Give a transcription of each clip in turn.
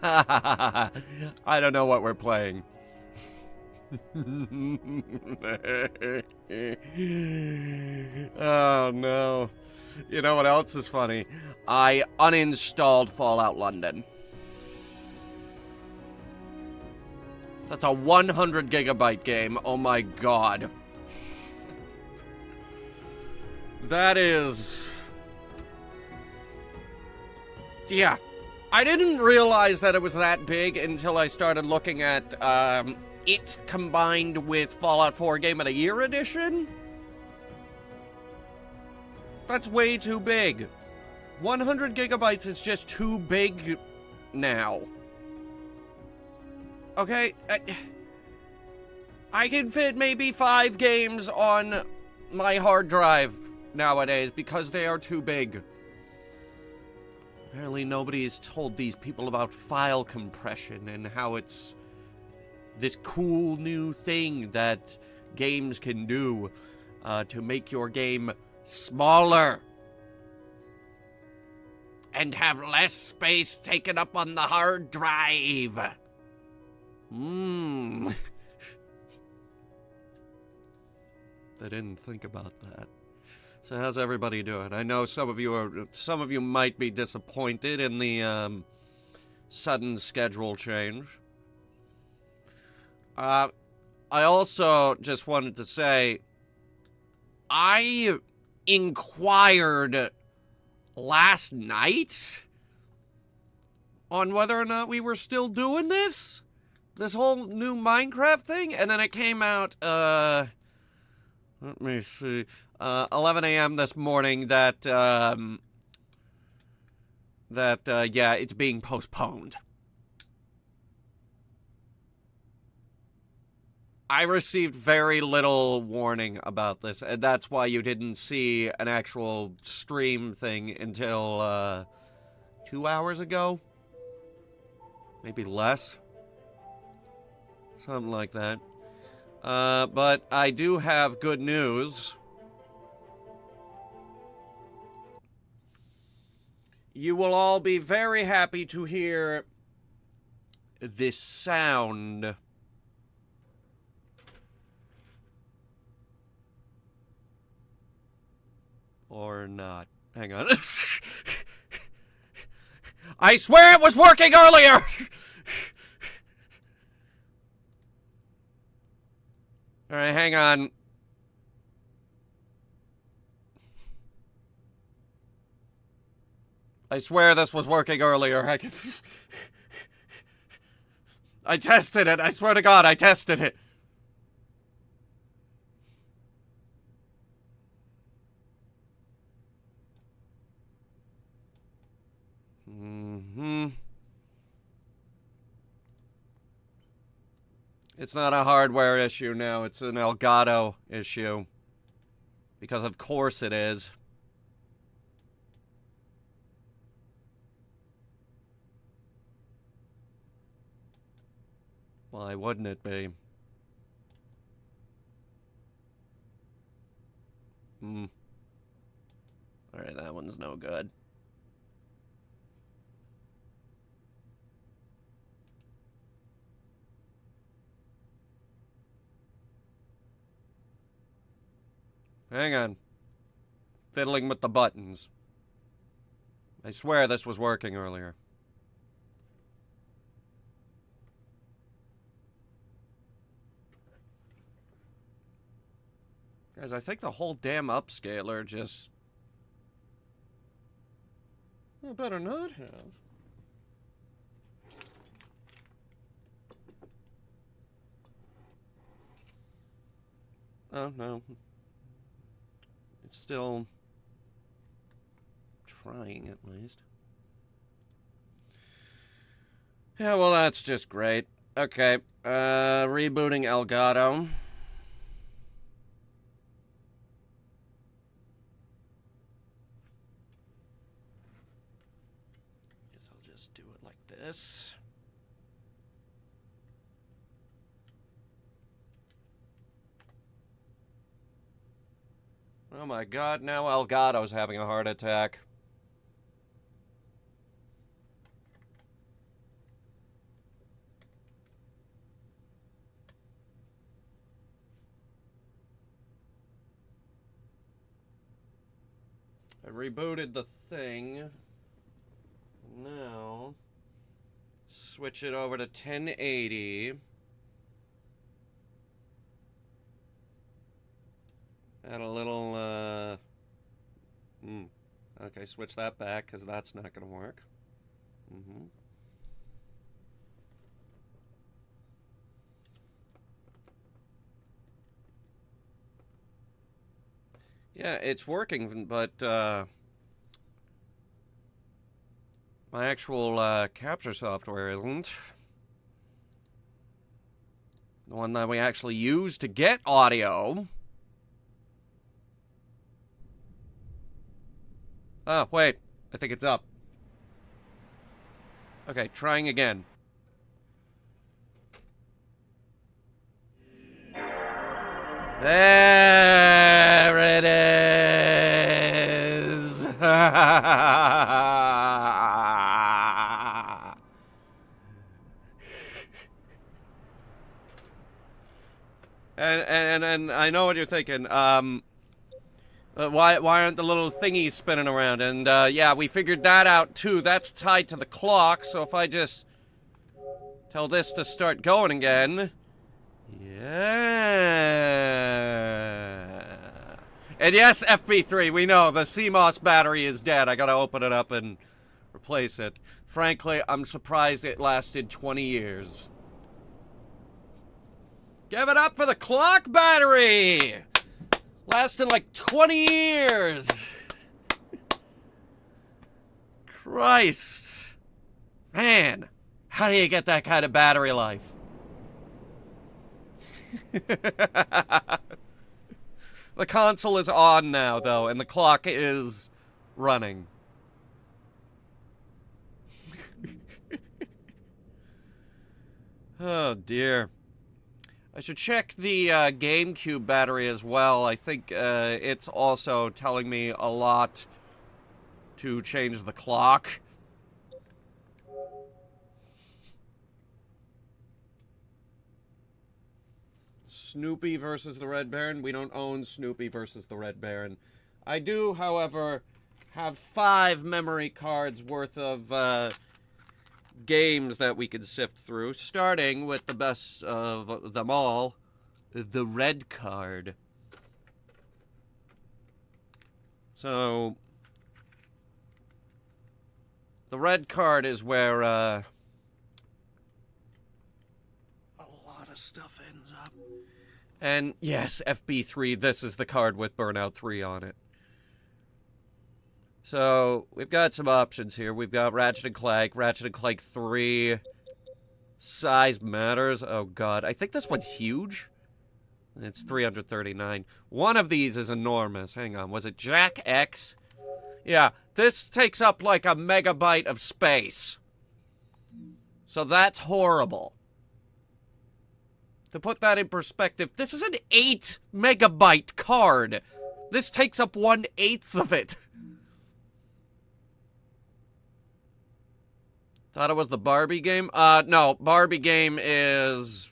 I don't know what we're playing. Oh no. You know what else is funny? I uninstalled Fallout London. That's a 100 gigabyte game. Oh my god. That is... Yeah. I didn't realize that it was that big until I started looking at it combined with Fallout 4 Game of the Year edition. That's way too big. 100 gigabytes is just too big now. Okay, I can fit maybe 5 games on my hard drive nowadays because they are too big. Apparently nobody's told these people about file compression and how it's this cool new thing that games can do to make your game smaller and have less space taken up on the hard drive. I didn't think about that. So how's everybody doing? I know some of you might be disappointed in the sudden schedule change. I also just wanted to say I inquired last night on whether or not we were still doing this whole new Minecraft thing, and then it came out let me see, 11 a.m. this morning that yeah, it's being postponed. I received very little warning about this, and that's why you didn't see an actual stream thing until 2 hours ago. Maybe less. Something like that. But I do have good news. You will all be very happy to hear this sound. Or not. Hang on. I swear it was working earlier! Alright, hang on. I swear this was working earlier. I tested it. I swear to God, I tested it. It's not a hardware issue now. It's an Elgato issue. Because of course it is. Why wouldn't it be? Alright, that one's no good. Hang on. Fiddling with the buttons. I swear this was working earlier. Guys, I think the whole damn upscaler just... I better not have. Oh, no. It's still... trying, at least. Yeah, well, that's just great. Okay, rebooting Elgato. Guess I'll just do it like this. Oh my God, now Elgato's having a heart attack. I rebooted the thing. Now, switch it over to 1080. Add a little, okay, switch that back, because that's not going to work. Yeah, it's working, but, my actual, capture software isn't. The one that we actually use to get audio. Oh, wait. I think it's up. Okay, trying again. There it is! And I know what you're thinking. Why aren't the little thingies spinning around? And, yeah, we figured that out, too. That's tied to the clock, so if I just tell this to start going again... Yeah. And yes, FB3, we know, the CMOS battery is dead. I gotta open it up and replace it. Frankly, I'm surprised it lasted 20 years. Give it up for the clock battery! Lasted like 20 years! Christ. Man, how do you get that kind of battery life? The console is on now, though, and the clock is running. Oh, dear. I should check the GameCube battery as well. I think it's also telling me a lot to change the clock. Snoopy versus the Red Baron. We don't own Snoopy versus the Red Baron. I do, however, have 5 memory cards worth of games that we could sift through, starting with the best of them all, the red card. So, the red card is where a lot of stuff ends up. And yes, FB3, this is the card with Burnout 3 on it. So, we've got some options here. We've got Ratchet & Clank 3, Size Matters. Oh god, I think this one's huge. It's 339. One of these is enormous. Hang on, was it Jack X? Yeah, this takes up like a megabyte of space. So that's horrible. To put that in perspective, this is an 8 megabyte card. This takes up 1/8 of it. Thought it was the Barbie game? No, Barbie game is...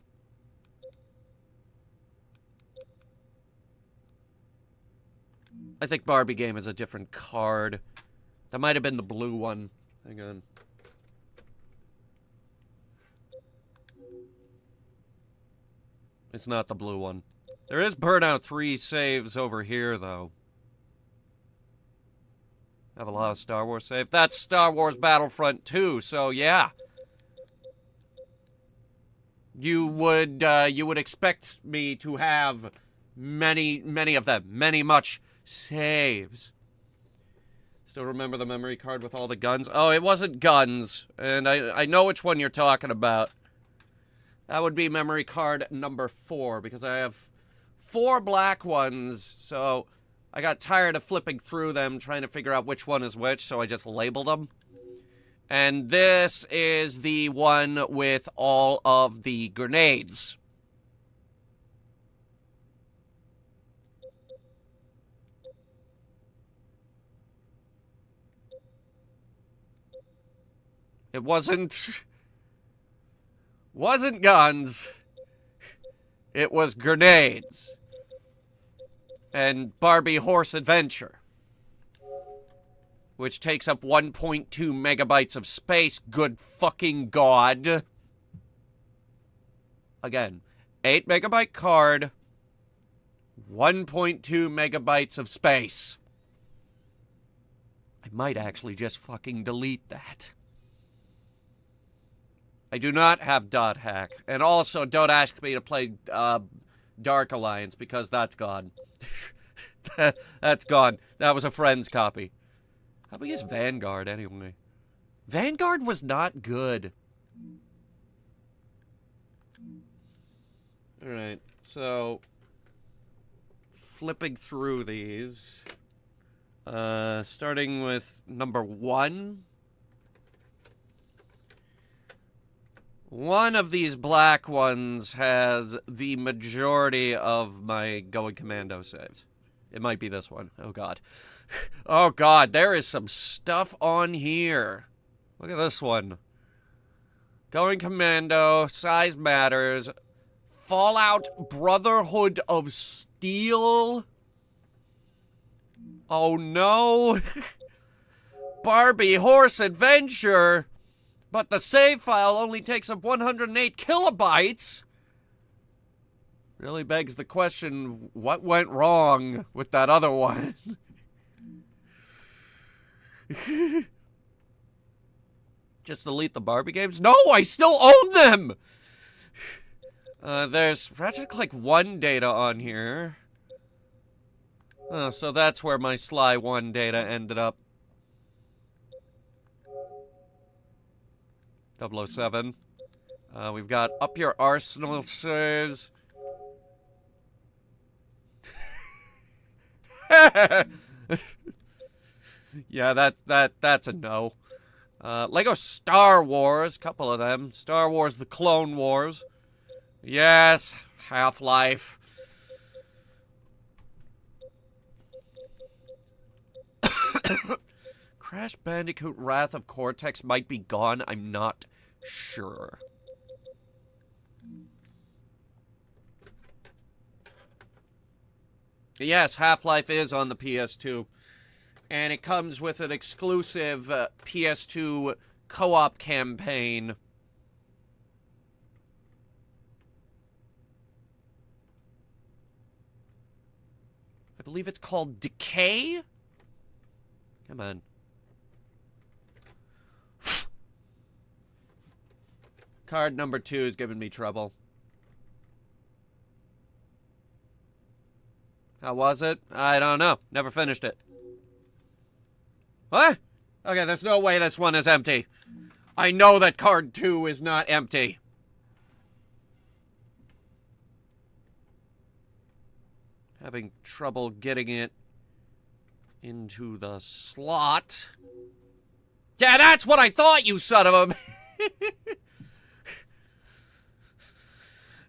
I think Barbie game is a different card. That might have been the blue one. Hang on. It's not the blue one. There is Burnout 3 saves over here, though. I have a lot of Star Wars save. That's Star Wars Battlefront 2, so yeah. You would expect me to have many of them. Much saves. Still remember the memory card with all the guns? Oh, it wasn't guns. And I know which one you're talking about. That would be memory card number 4, because I have 4 black ones, so I got tired of flipping through them, trying to figure out which one is which, so I just labeled them. And this is the one with all of the grenades. It wasn't guns. It was grenades. And Barbie Horse Adventure. which takes up 1.2 megabytes of space. Good fucking God. Again, 8 megabyte card, 1.2 megabytes of space. I might actually just fucking delete that. I do not have .hack. And also, don't ask me to play Dark Alliance, because that's gone. That's gone. That was a friend's copy. How big is Vanguard, anyway? Vanguard was not good. Alright, so... flipping through these... starting with number 1. One of these black ones has the majority of my Going Commando saves. It might be this one. Oh, God. Oh, God, there is some stuff on here. Look at this one. Going Commando, size matters. Fallout Brotherhood of Steel. Oh, no. Barbie Horse Adventure. But the save file only takes up 108 kilobytes. Really begs the question, what went wrong with that other one? Just delete the Barbie games? No, I still own them! There's Ratchet & Clank 1 data on here. Oh, so that's where my Sly 1 data ended up. 007. We've got Up Your Arsenal saves. Yeah, that's a no. Lego Star Wars, couple of them. Star Wars The Clone Wars. Yes, Half-Life. Crash Bandicoot Wrath of Cortex might be gone. I'm not sure. Yes, Half-Life is on the PS2. And it comes with an exclusive PS2 co-op campaign. I believe it's called Decay? Come on. Card number 2 is giving me trouble. How was it? I don't know. Never finished it. What? Okay, there's no way this one is empty. I know that card 2 is not empty. Having trouble getting it into the slot. Yeah, that's what I thought, you son of a...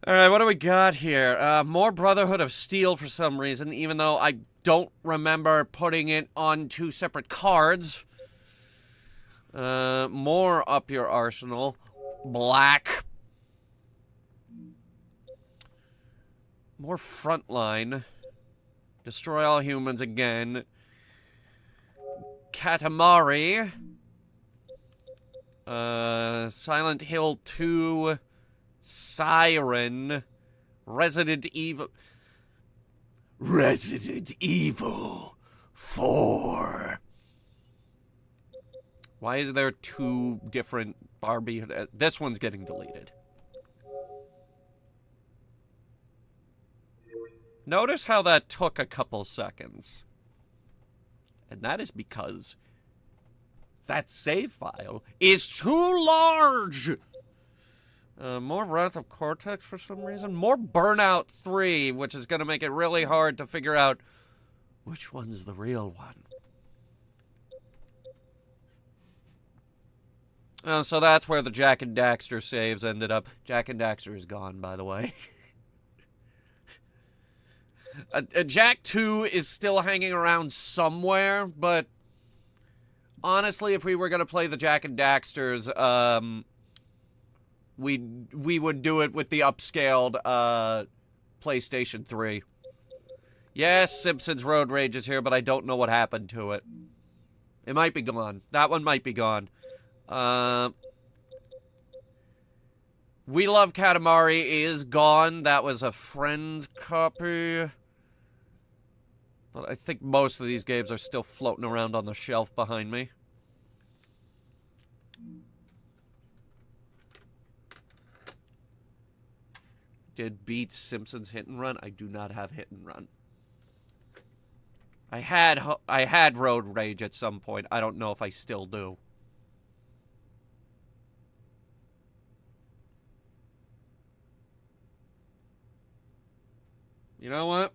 Alright, what do we got here? More Brotherhood of Steel for some reason, even though I don't remember putting it on 2 separate cards. More Up Your Arsenal. Black. More Frontline. Destroy All Humans again. Katamari. Silent Hill 2. Siren. Resident Evil 4. Why is there 2 different Barbie? This one's getting deleted. Notice how that took a couple seconds. And that is because that save file is too large. More Wrath of Cortex for some reason. More Burnout 3, which is going to make it really hard to figure out which one's the real one. So that's where the Jack and Daxter saves ended up. Jack and Daxter is gone, by the way. Jack 2 is still hanging around somewhere, but honestly, if we were going to play the Jack and Daxters, we would do it with the upscaled PlayStation 3. Yes, Simpsons Road Rage is here, but I don't know what happened to it. It might be gone. That one might be gone. We Love Katamari is gone. That was a friend copy. But I think most of these games are still floating around on the shelf behind me. Did beat Simpsons Hit and Run? I do not have Hit and Run. I had Road Rage at some point. I don't know if I still do. You know what?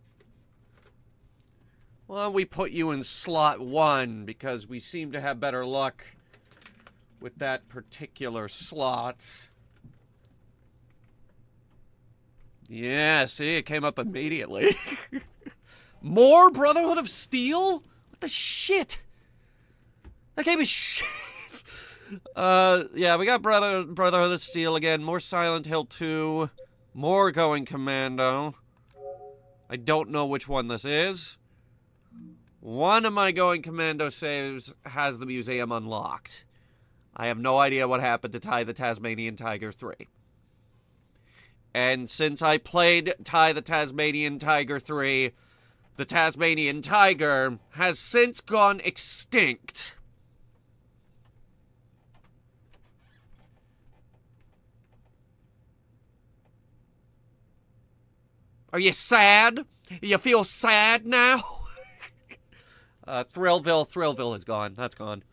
Well, we put you in slot 1 because we seem to have better luck with that particular slot. Yeah, see, it came up immediately. More Brotherhood of Steel? What the shit? That game is shit. Yeah, we got Brotherhood of Steel again. More Silent Hill 2. More Going Commando. I don't know which one this is. One of my Going Commando saves has the museum unlocked. I have no idea what happened to Ty the Tasmanian Tiger 3. And since I played Ty the Tasmanian Tiger 3, the Tasmanian Tiger has since gone extinct. Are you sad? You feel sad now? Thrillville is gone. That's gone.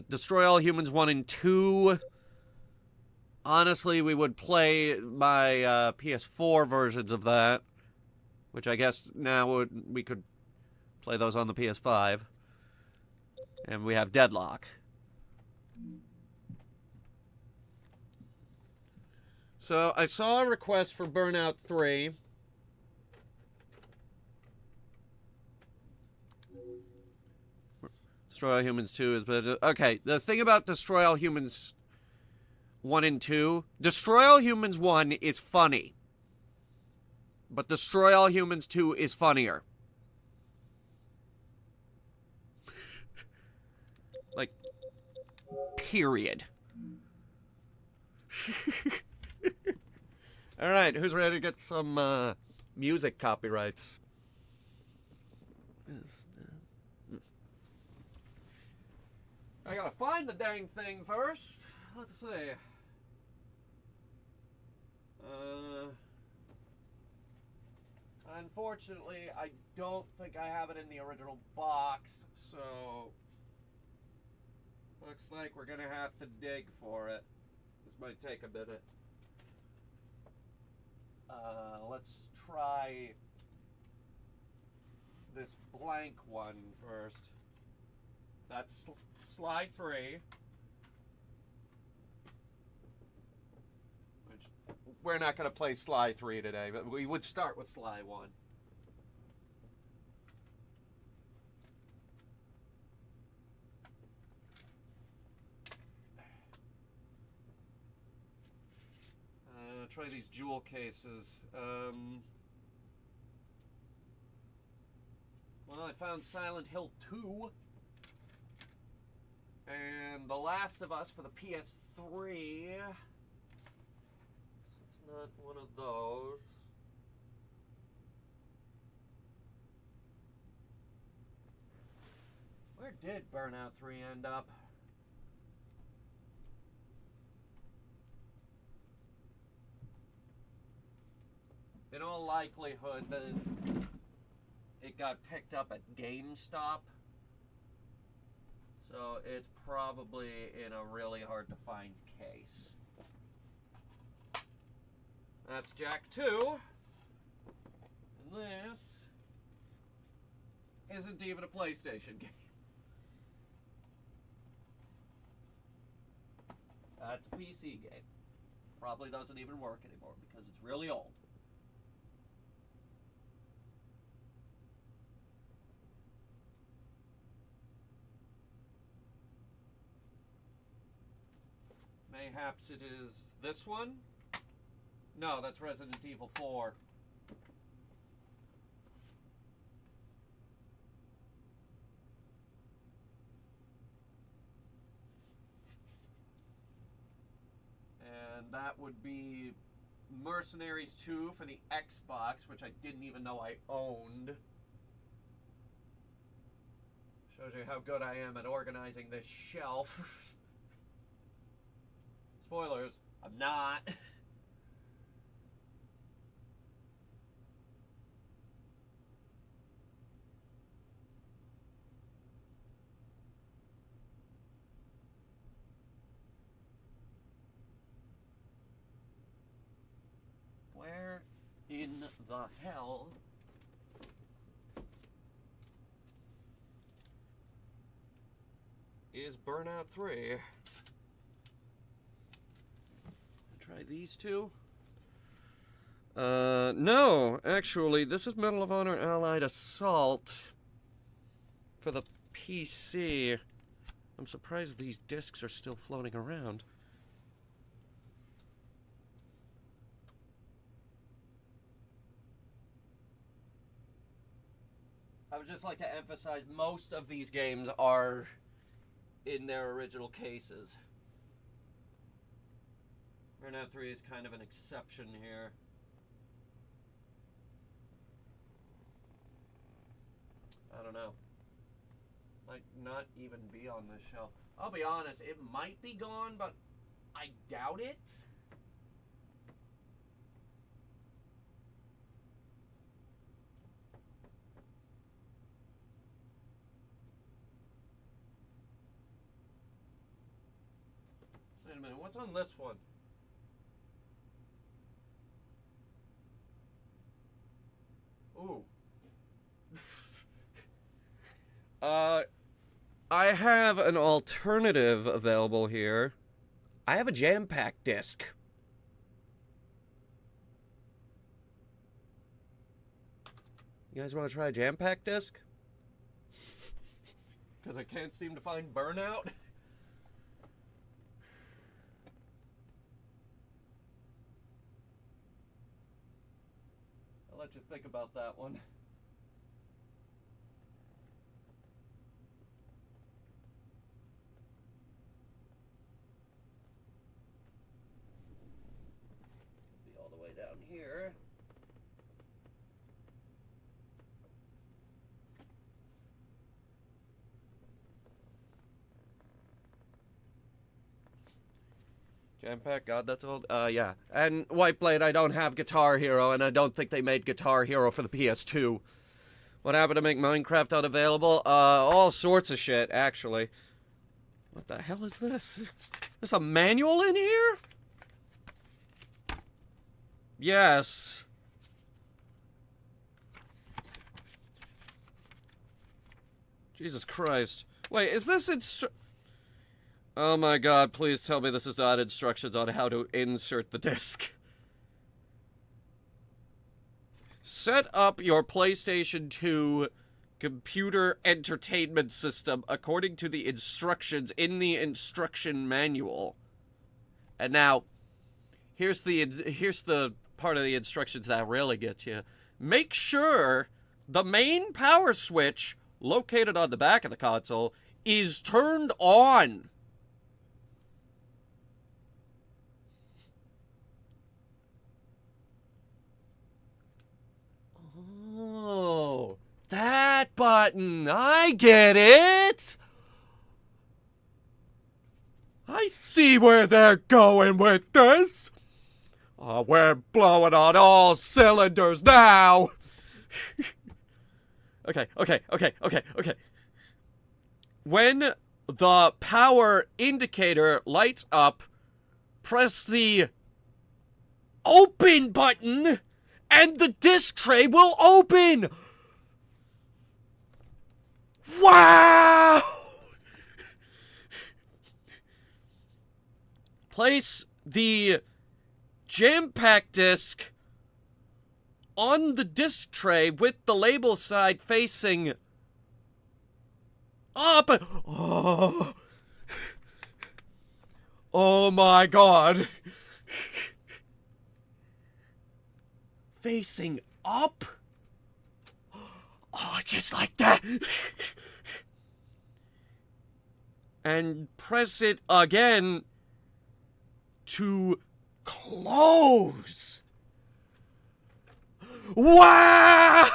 Destroy All Humans 1 and 2. Honestly, we would play my PS4 versions of that. Which I guess now we could play those on the PS5. And we have Deadlock. So I saw a request for Burnout 3. Destroy All Humans 2 is better. Okay, the thing about Destroy All Humans 1 and 2, Destroy All Humans 1 is funny. But Destroy All Humans 2 is funnier. Like, period. Alright, who's ready to get some music copyrights? I gotta find the dang thing first. Let's see. Unfortunately, I don't think I have it in the original box, so looks like we're gonna have to dig for it. This might take a minute. Let's try this blank one first. That's Sly 3. Which, we're not going to play Sly 3 today, but we would start with Sly 1. Try these jewel cases. Well, I found Silent Hill 2. And The Last of Us for the PS3. So it's not one of those. Where did Burnout 3 end up? In all likelihood, it got picked up at GameStop. So it's probably in a really hard to find case. That's Jack 2. And this isn't even a PlayStation game. That's a PC game. Probably doesn't even work anymore because it's really old. Mayhaps it is this one? No, that's Resident Evil 4. and that would be Mercenaries 2 for the Xbox, which I didn't even know I owned. Shows you how good I am at organizing this shelf. Spoilers, I'm not. Where in the hell is Burnout 3? Try these two. No, actually, this is Medal of Honor Allied Assault for the PC. I'm surprised these discs are still floating around. I would just like to emphasize most of these games are in their original cases. Burnout 3 is kind of an exception here. I don't know. Might not even be on this shelf. I'll be honest, it might be gone, but I doubt it. Wait a minute, what's on this one? Ooh. I have an alternative available here. I have a jam-packed disc. You guys want to try a jam-packed disc? Because I can't seem to find Burnout. I'll let you think about that one. Be all the way down here. Jam-pack, God, that's old. Yeah. And Whiteblade, I don't have Guitar Hero, and I don't think they made Guitar Hero for the PS2. What happened to make Minecraft unavailable? All sorts of shit, actually. What the hell is this? There's a manual in here? Yes. Jesus Christ. Wait, is this Oh my god, please tell me this is not instructions on how to insert the disc. Set up your PlayStation 2 computer entertainment system according to the instructions in the instruction manual. And now, here's the part of the instructions that really gets you. Make sure the main power switch located on the back of the console is turned on. Oh, that button. I get it. I see where they're going with this. Oh, we're blowing on all cylinders now. Okay. When the power indicator lights up, press the open button, and the disc tray will open! Wow! Place the jam-pack disc on the disc tray with the label side facing up. Oh my god. Facing up? Oh, just like that. And press it again to clothes. Wow!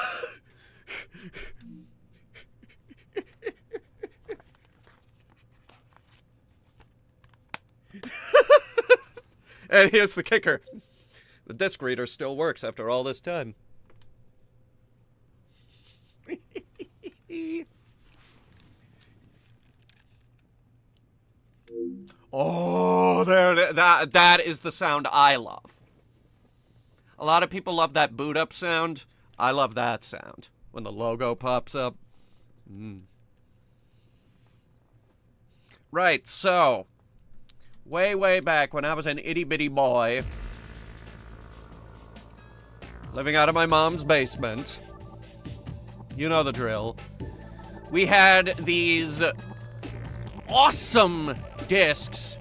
And here's the kicker. The disc reader still works after all this time. Oh, that is the sound I love. A lot of people love that boot up sound. I love that sound. When the logo pops up. Right, so way back when I was an itty-bitty boy, living out of my mom's basement, you know the drill, we had these awesome discs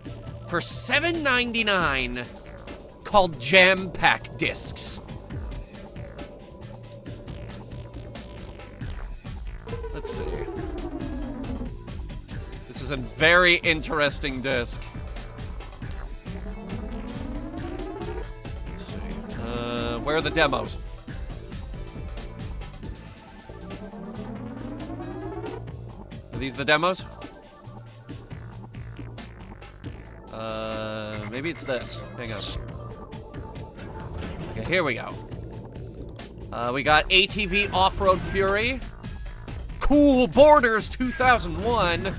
for $7.99 called Jam Pack discs. Let's see. This is a very interesting disc. Let's see. Where are the demos? Are these the demos? Maybe it's this. Hang on. Okay, here we go. We got ATV Off-Road Fury, Cool Borders 2001,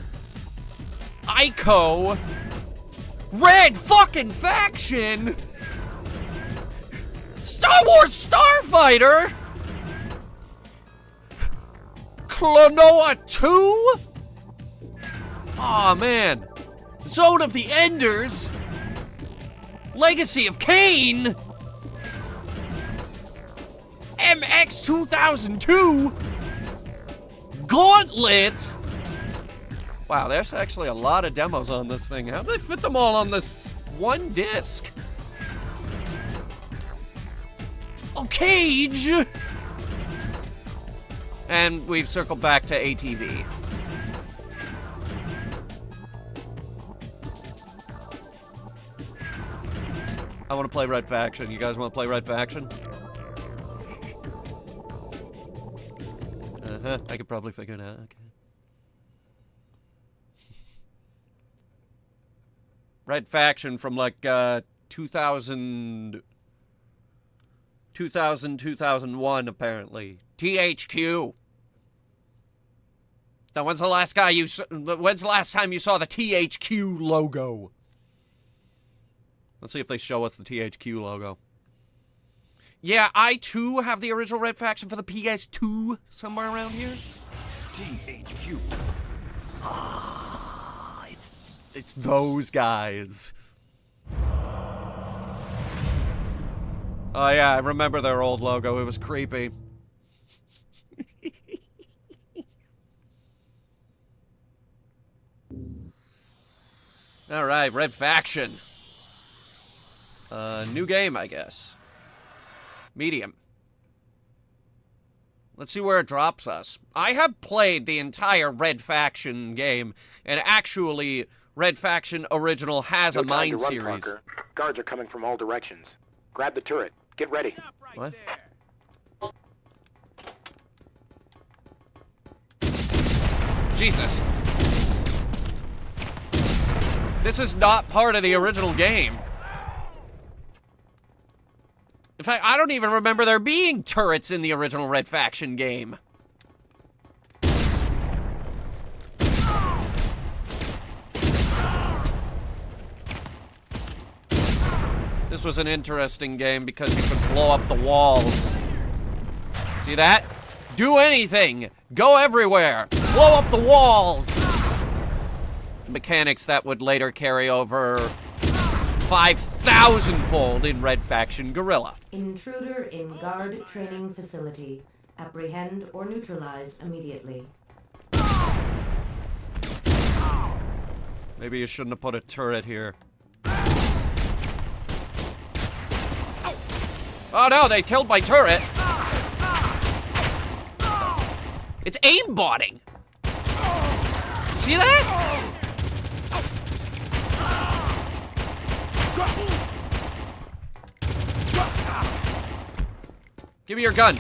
Ico, Red fucking Faction, Star Wars Starfighter, Klonoa 2? Aw, man. Zone of the Enders, Legacy of Kain, MX 2002, Gauntlet. Wow, there's actually a lot of demos on this thing. How'd they fit them all on this one disc? Oh, Cage! And we've circled back to ATV. I want to play Red Faction. You guys want to play Red Faction? I could probably figure it out. Okay. Red Faction from like 2001 apparently. THQ. Now, when's the last time you saw the THQ logo? Let's see if they show us the THQ logo. Yeah, I too have the original Red Faction for the PS2 somewhere around here. THQ. Ah, it's those guys. Oh yeah, I remember their old logo. It was creepy. All right, Red Faction. New game, I guess. Medium. Let's see where it drops us. I have played the entire Red Faction game, and actually, Red Faction Original has a mine series. Parker. Guards are coming from all directions. Grab the turret. Get ready. What? Jesus. This is not part of the original game. In fact, I don't even remember there being turrets in the original Red Faction game. This was an interesting game because you could blow up the walls. See that? Do anything! Go everywhere! Blow up the walls! Mechanics that would later carry over 5,000-fold in Red Faction Guerrilla. Intruder in guard training facility. Apprehend or neutralize immediately. Maybe you shouldn't have put a turret here. Oh no, they killed my turret! It's aimbotting! See that? Give me your gun.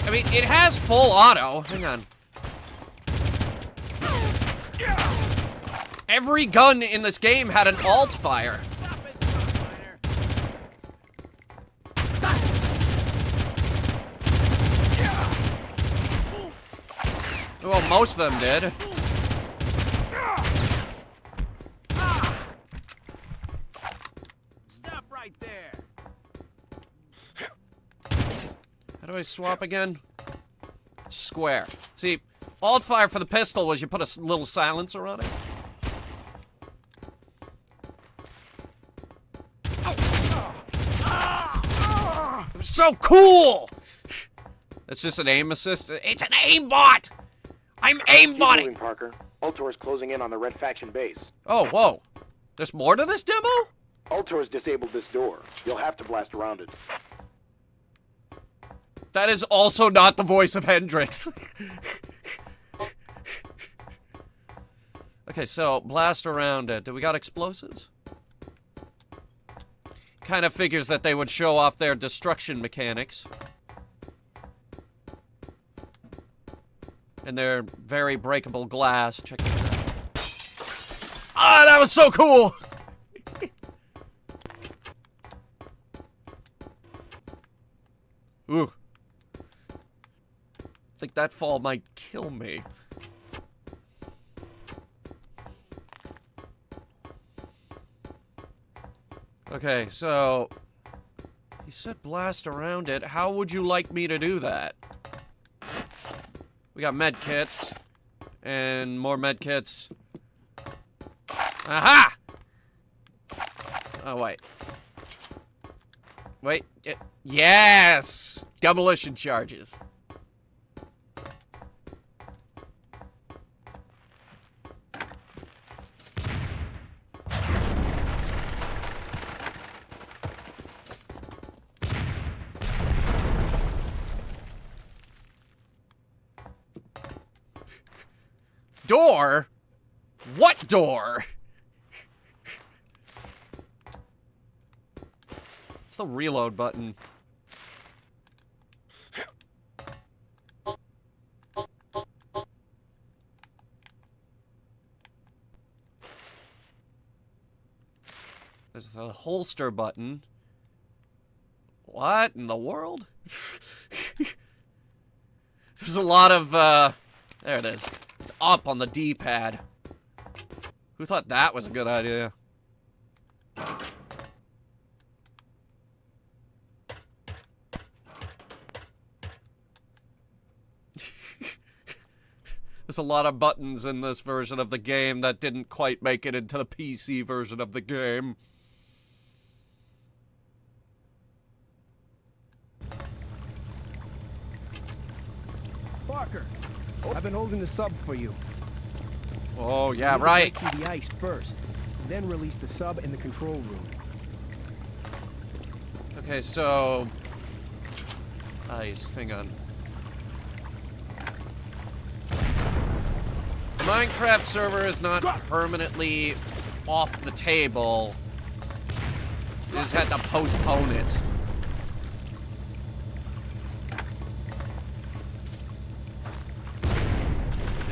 I mean, it has full auto. Hang on. Every gun in this game had an alt fire. Well, most of them did. Stop right there. How do I swap again? Square. See, alt fire for the pistol was you put a little silencer on it. It was so cool! That's just an aim assist. It's an aimbot! I'm Keep aimbotting! moving, Parker. Ultor's closing in on the Red Faction base. Oh, whoa. There's more to this demo? Ultor's disabled this door. You'll have to blast around it. That is also not the voice of Hendrix. Okay, so blast around it. Do we got explosives? Kind of figures that they would show off their destruction mechanics. And their very breakable glass. Check this out. Ah, that was so cool! Ooh. I think that fall might kill me. Okay, so you said blast around it. How would you like me to do that? We got med kits and more med kits. Aha! Oh, wait. Wait. Yes! Demolition charges. Door? What door? It's the reload button. There's a holster button. What in the world? There's a lot of, there it is. It's up on the D-pad. Who thought that was a good idea? There's a lot of buttons in this version of the game that didn't quite make it into the PC version of the game. Parker, I've been holding the sub for you. Oh, yeah, You need to right. break through the ice first, then release the sub in the control room. Okay, so... Ice, hang on. The Minecraft server is not permanently off the table. You just had to postpone it.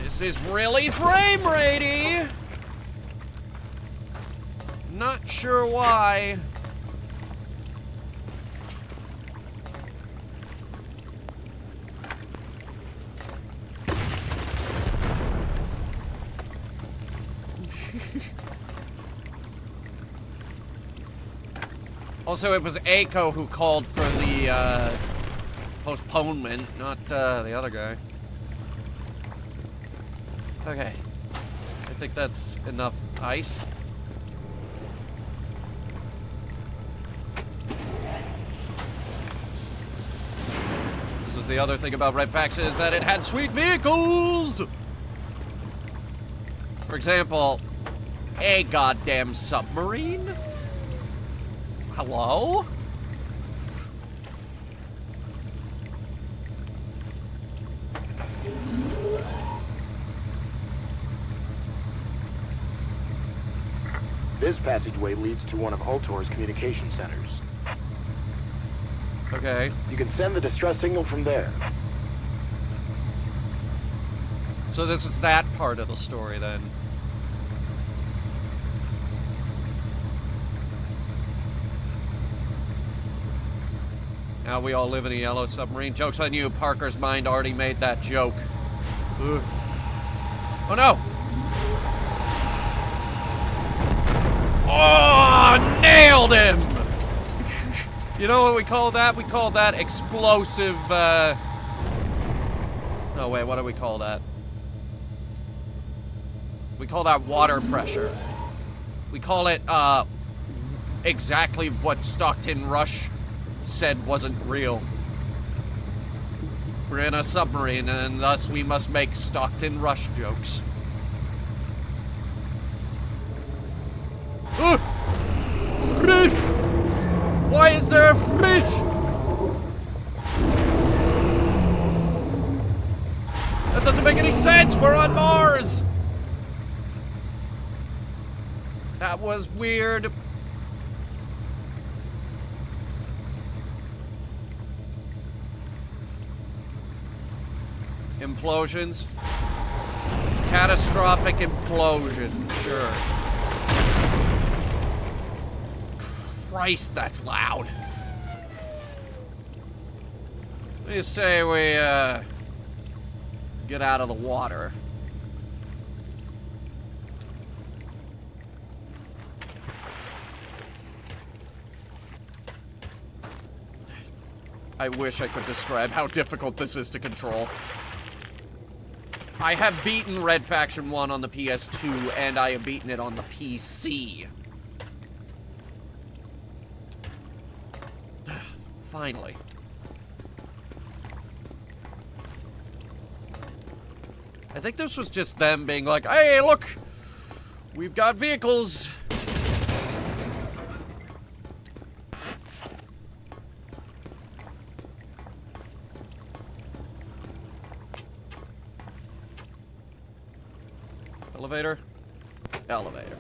This is really frame ratey. Not sure why. Also, it was Aiko who called for the postponement, not the other guy. Okay. I think that's enough ice. This is the other thing about Red Faction, is that it had sweet vehicles! For example, a goddamn submarine? Hello? This passageway leads to one of Ultor's communication centers. Okay. You can send the distress signal from there. So this is that part of the story, then. Now we all live in a yellow submarine. Joke's on you. Parker's mind already made that joke. Ugh. Oh, no! Oh, nailed him! You know what we call that? We call that explosive, No, wait, what do we call that? We call that water pressure. We call it, exactly what Stockton Rush said wasn't real. We're in a submarine, and thus we must make Stockton Rush jokes. Fish! Why is there a fish? That doesn't make any sense! We're on Mars! That was weird. Implosions. Catastrophic implosion. Sure. Christ, that's loud. What do you say we, get out of the water? I wish I could describe how difficult this is to control. I have beaten Red Faction 1 on the PS2, and I have beaten it on the PC. Finally. I think this was just them being like, hey, look! We've got vehicles! Elevator. Elevator.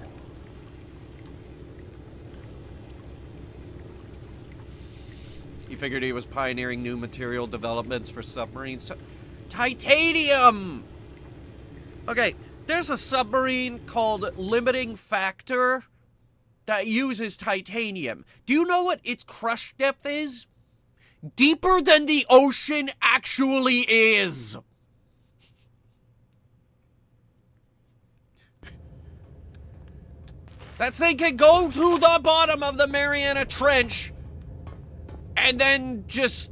He figured he was pioneering new material developments for submarines. Titanium! Okay, there's a submarine called Limiting Factor that uses titanium. Do you know what its crush depth is? Deeper than the ocean actually is! That thing can go to the bottom of the Mariana Trench and then just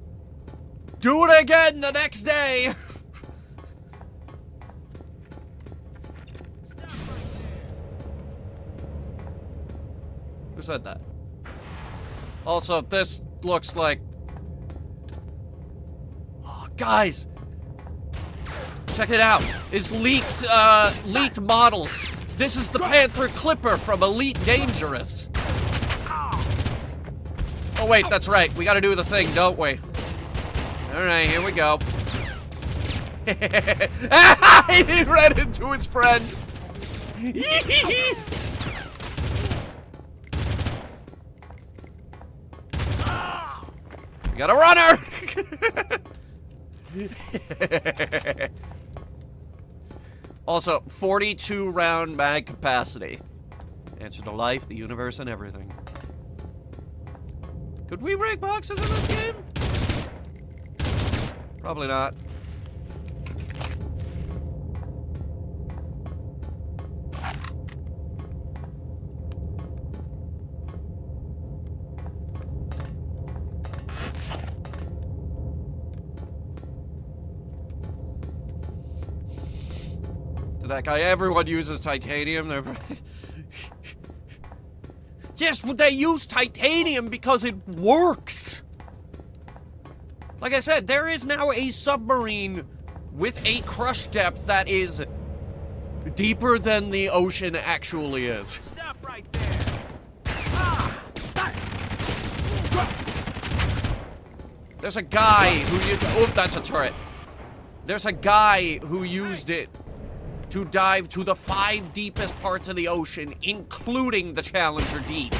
do it again the next day. Who said that? Also, this looks like... Oh, guys! Check it out. It's leaked models. This is the Panther Clipper from Elite Dangerous. Oh wait, that's right. We gotta do the thing, don't we? Alright, here we go. He ran into his friend. We got a runner! Also, 42 round mag capacity. Answer to life, the universe, and everything. Could we break boxes in this game? Probably not. That guy, everyone uses titanium. Yes, well, they use titanium because it works. Like I said, there is now a submarine with a crush depth that is deeper than the ocean actually is. Stop right there. There's a guy who used... Oh, that's a turret. There's a guy who used it to dive to the 5 deepest parts of the ocean, including the Challenger Deep.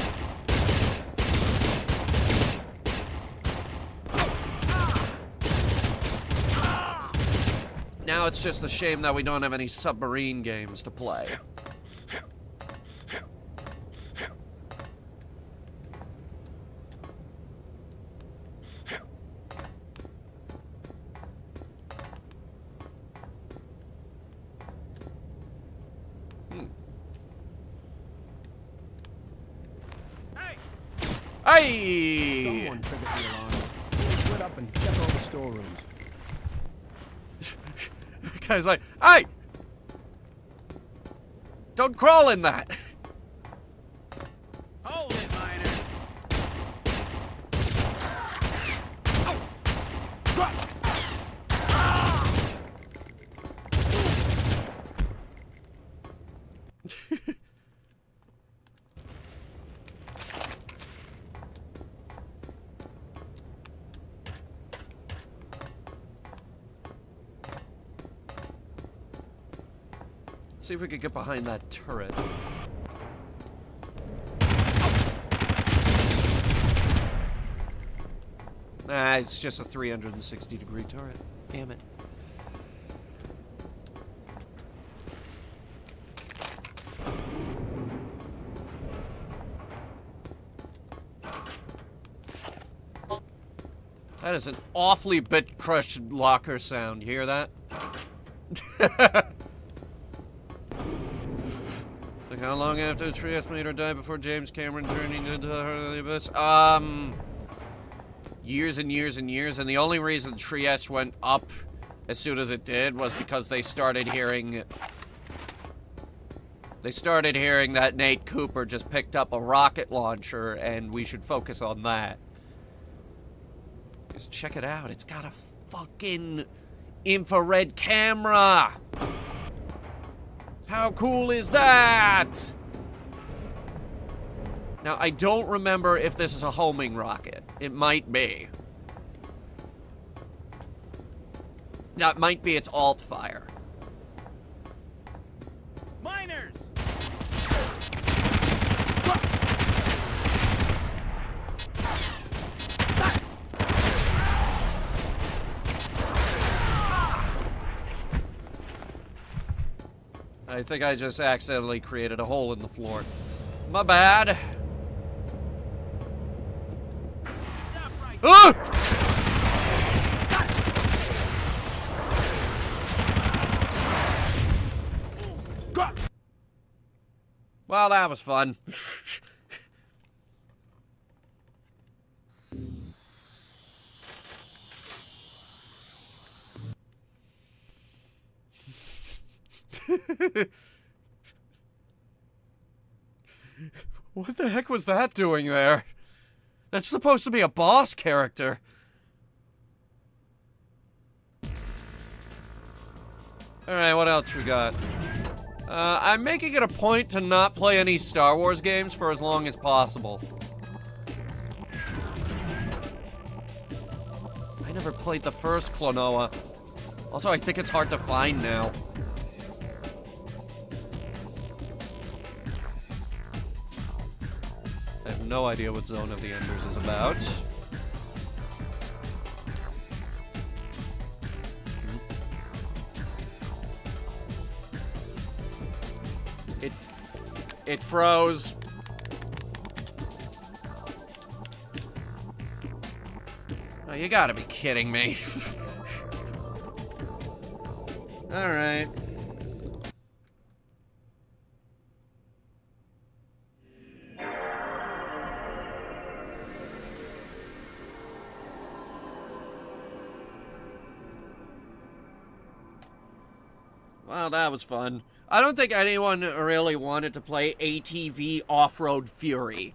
Now it's just a shame that we don't have any submarine games to play. Hey! Someone triggered the alarm. Split up and check all the storerooms. The guy's like, hey! Don't crawl in that! Hold it, miner. See if we could get behind that turret. Nah, it's just a 360-degree turret. Damn it. That is an awfully bit-crushed locker sound. You hear that? Like, how long after the tree estimator died before James Cameron journeyed into the abyss? Years and years and years, and the only reason Trieste went up as soon as it did was because they started hearing that Nate Cooper just picked up a rocket launcher, and we should focus on that. Just check it out. It's got a fucking infrared camera. How cool is that? Now, I don't remember if this is a homing rocket. It might be. That might be its alt fire. Miners! I think I just accidentally created a hole in the floor. My bad. Ah! Well, that was fun. What the heck was that doing there? That's supposed to be a boss character. Alright, what else we got? I'm making it a point to not play any Star Wars games for as long as possible. I never played the first Klonoa. Also, I think it's hard to find now. I have no idea what Zone of the Enders is about. It froze. Oh, you gotta be kidding me. All right. Well, that was fun. I don't think anyone really wanted to play ATV Off-Road Fury.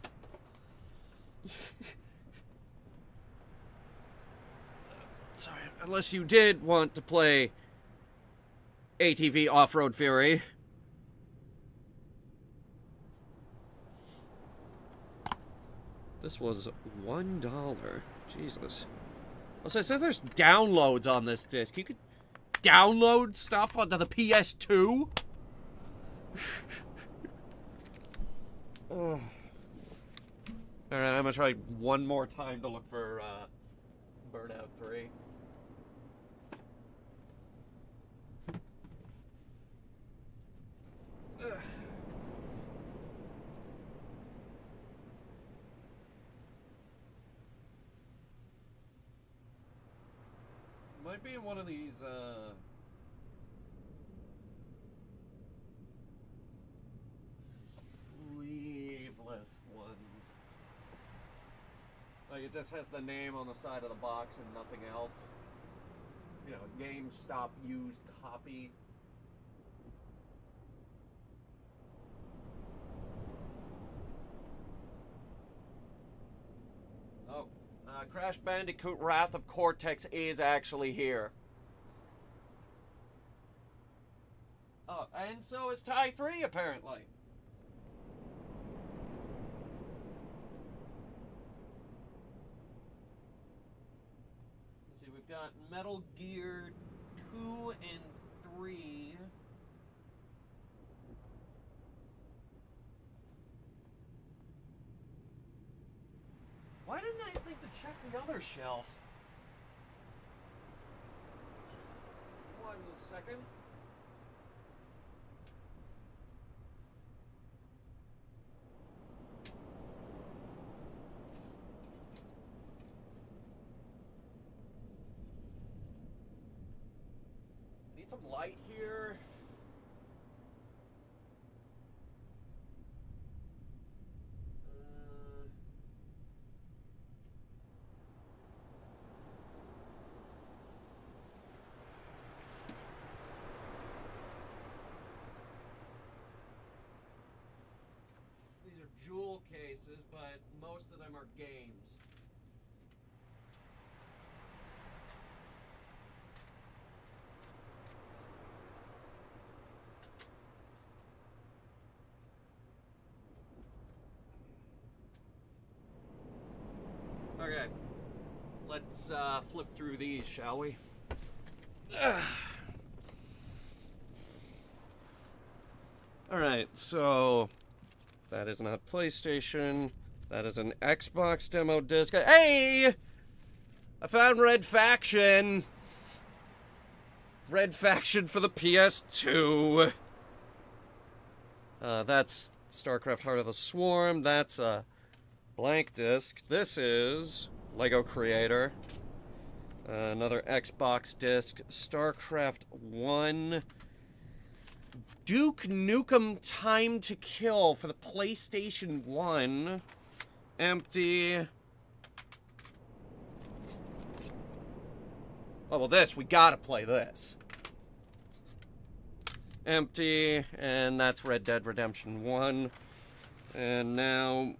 Sorry, unless you did want to play ATV Off-Road Fury. This was $1. Jesus. Also, it says there's downloads on this disc. You could download stuff onto the PS2? Alright, I'm gonna try one more time to look for Burnout 3. Might be in one of these, sleeveless ones. Like, it just has the name on the side of the box and nothing else. You know, GameStop used copy. Oh. Crash Bandicoot Wrath of Cortex is actually here. Oh, and so is Tie 3, apparently. Let's see, we've got Metal Gear 2 and 3. Why didn't I think to check the other shelf? 1 second. Need some light here. These are jewel cases, but most of them are games. Okay, let's flip through these, shall we? Alright, so that is not PlayStation. That is an Xbox demo disc. Hey! I found Red Faction! Red Faction for the PS2. That's StarCraft Heart of the Swarm. That's a blank disc. This is Lego Creator. Another Xbox disc. StarCraft 1. Duke Nukem Time to Kill for the PlayStation 1. Empty. Oh, well, we gotta play this. Empty, and that's Red Dead Redemption 1. And now,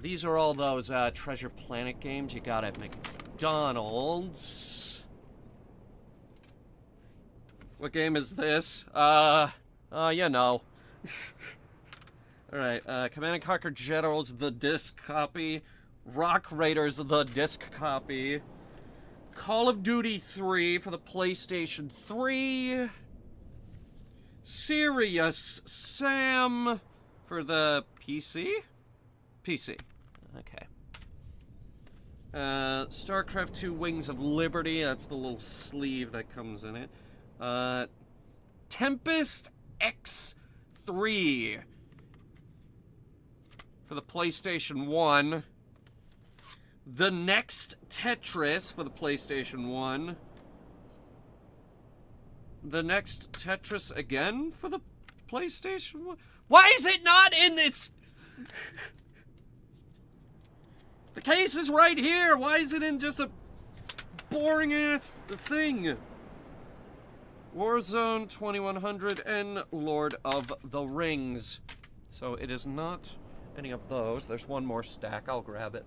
these are all those Treasure Planet games you got at McDonald's. What game is this? You know. Alright, Command & Conquer Generals, the disc copy. Rock Raiders, the disc copy. Call of Duty 3 for the PlayStation 3. Serious Sam for the PC? PC. Okay. StarCraft 2 Wings of Liberty. That's the little sleeve that comes in it. Tempest X3 for the PlayStation 1. The Next Tetris for the PlayStation 1. The Next Tetris again for the PlayStation 1. Why is it not in this? The case is right here. Why is it in just a boring ass thing? Warzone 2100 and Lord of the Rings. So it is not any of those. There's one more stack. I'll grab it.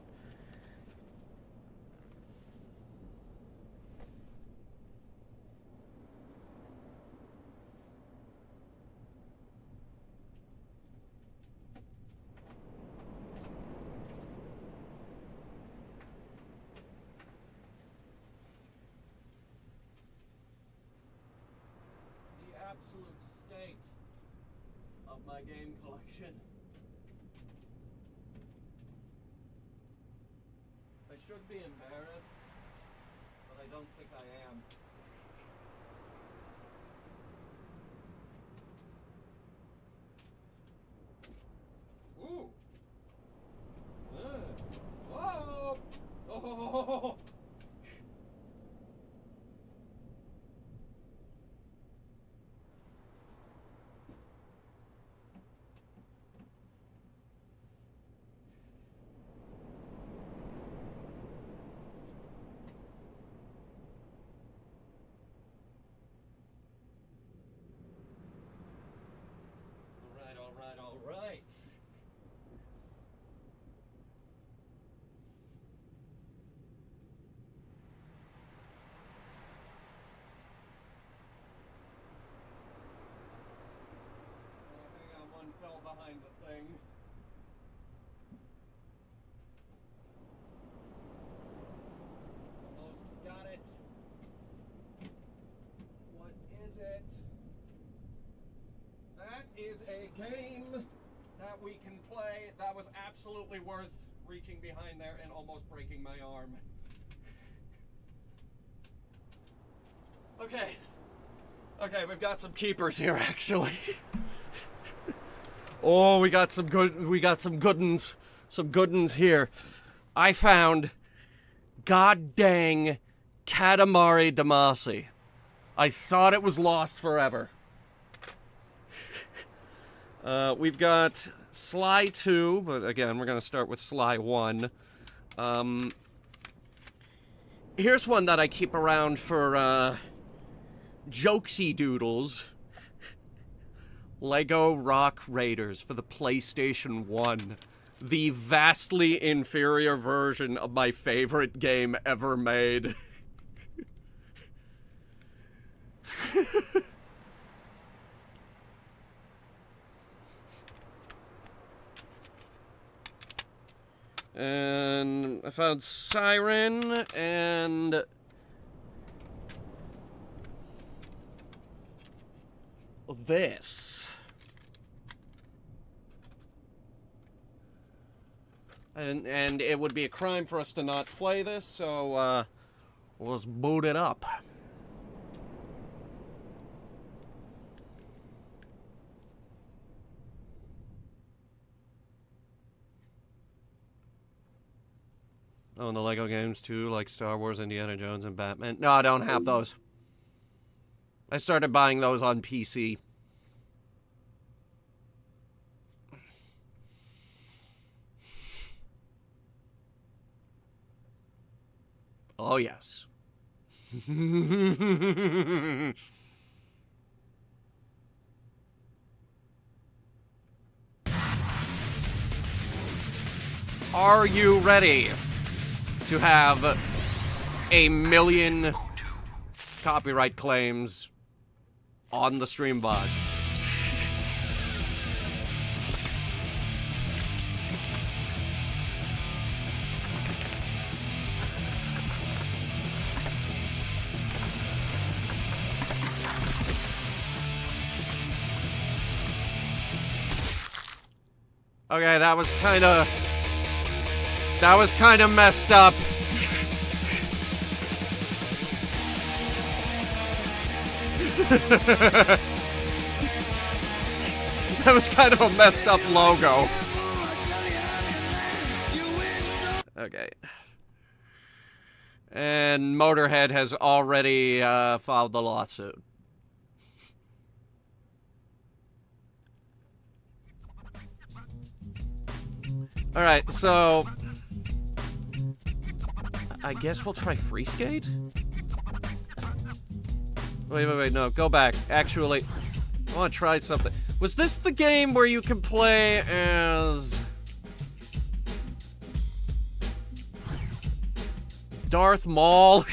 Absolute my game collection. I should be embarrassed, but I don't think I am. Ooh. Whoa. Oh. All right. Hang on, one fell behind the thing. Almost got it. What is it? That is a game that we can play. That was absolutely worth reaching behind there and almost breaking my arm. Okay. Okay, we've got some keepers here, actually. Oh, we got some good uns here. I found god dang Katamari Damacy. I thought it was lost forever. We've got Sly 2, but again, we're going to start with Sly 1. Here's one that I keep around for, jokesy doodles. Lego Rock Raiders for the PlayStation 1. The vastly inferior version of my favorite game ever made. And I found Siren and this. And it would be a crime for us to not play this, so let's boot it up. Oh, and the Lego games too, like Star Wars, Indiana Jones, and Batman. No, I don't have those. I started buying those on PC. Oh, yes. Are you ready to have 1,000,000 copyright claims on the stream bot? Okay, that was kind of messed up. That was kind of a messed up logo. Okay. And Motorhead has already filed the lawsuit. Alright, so I guess we'll try Free Skate? Wait, no, go back. Actually, I want to try something. Was this the game where you can play as Darth Maul?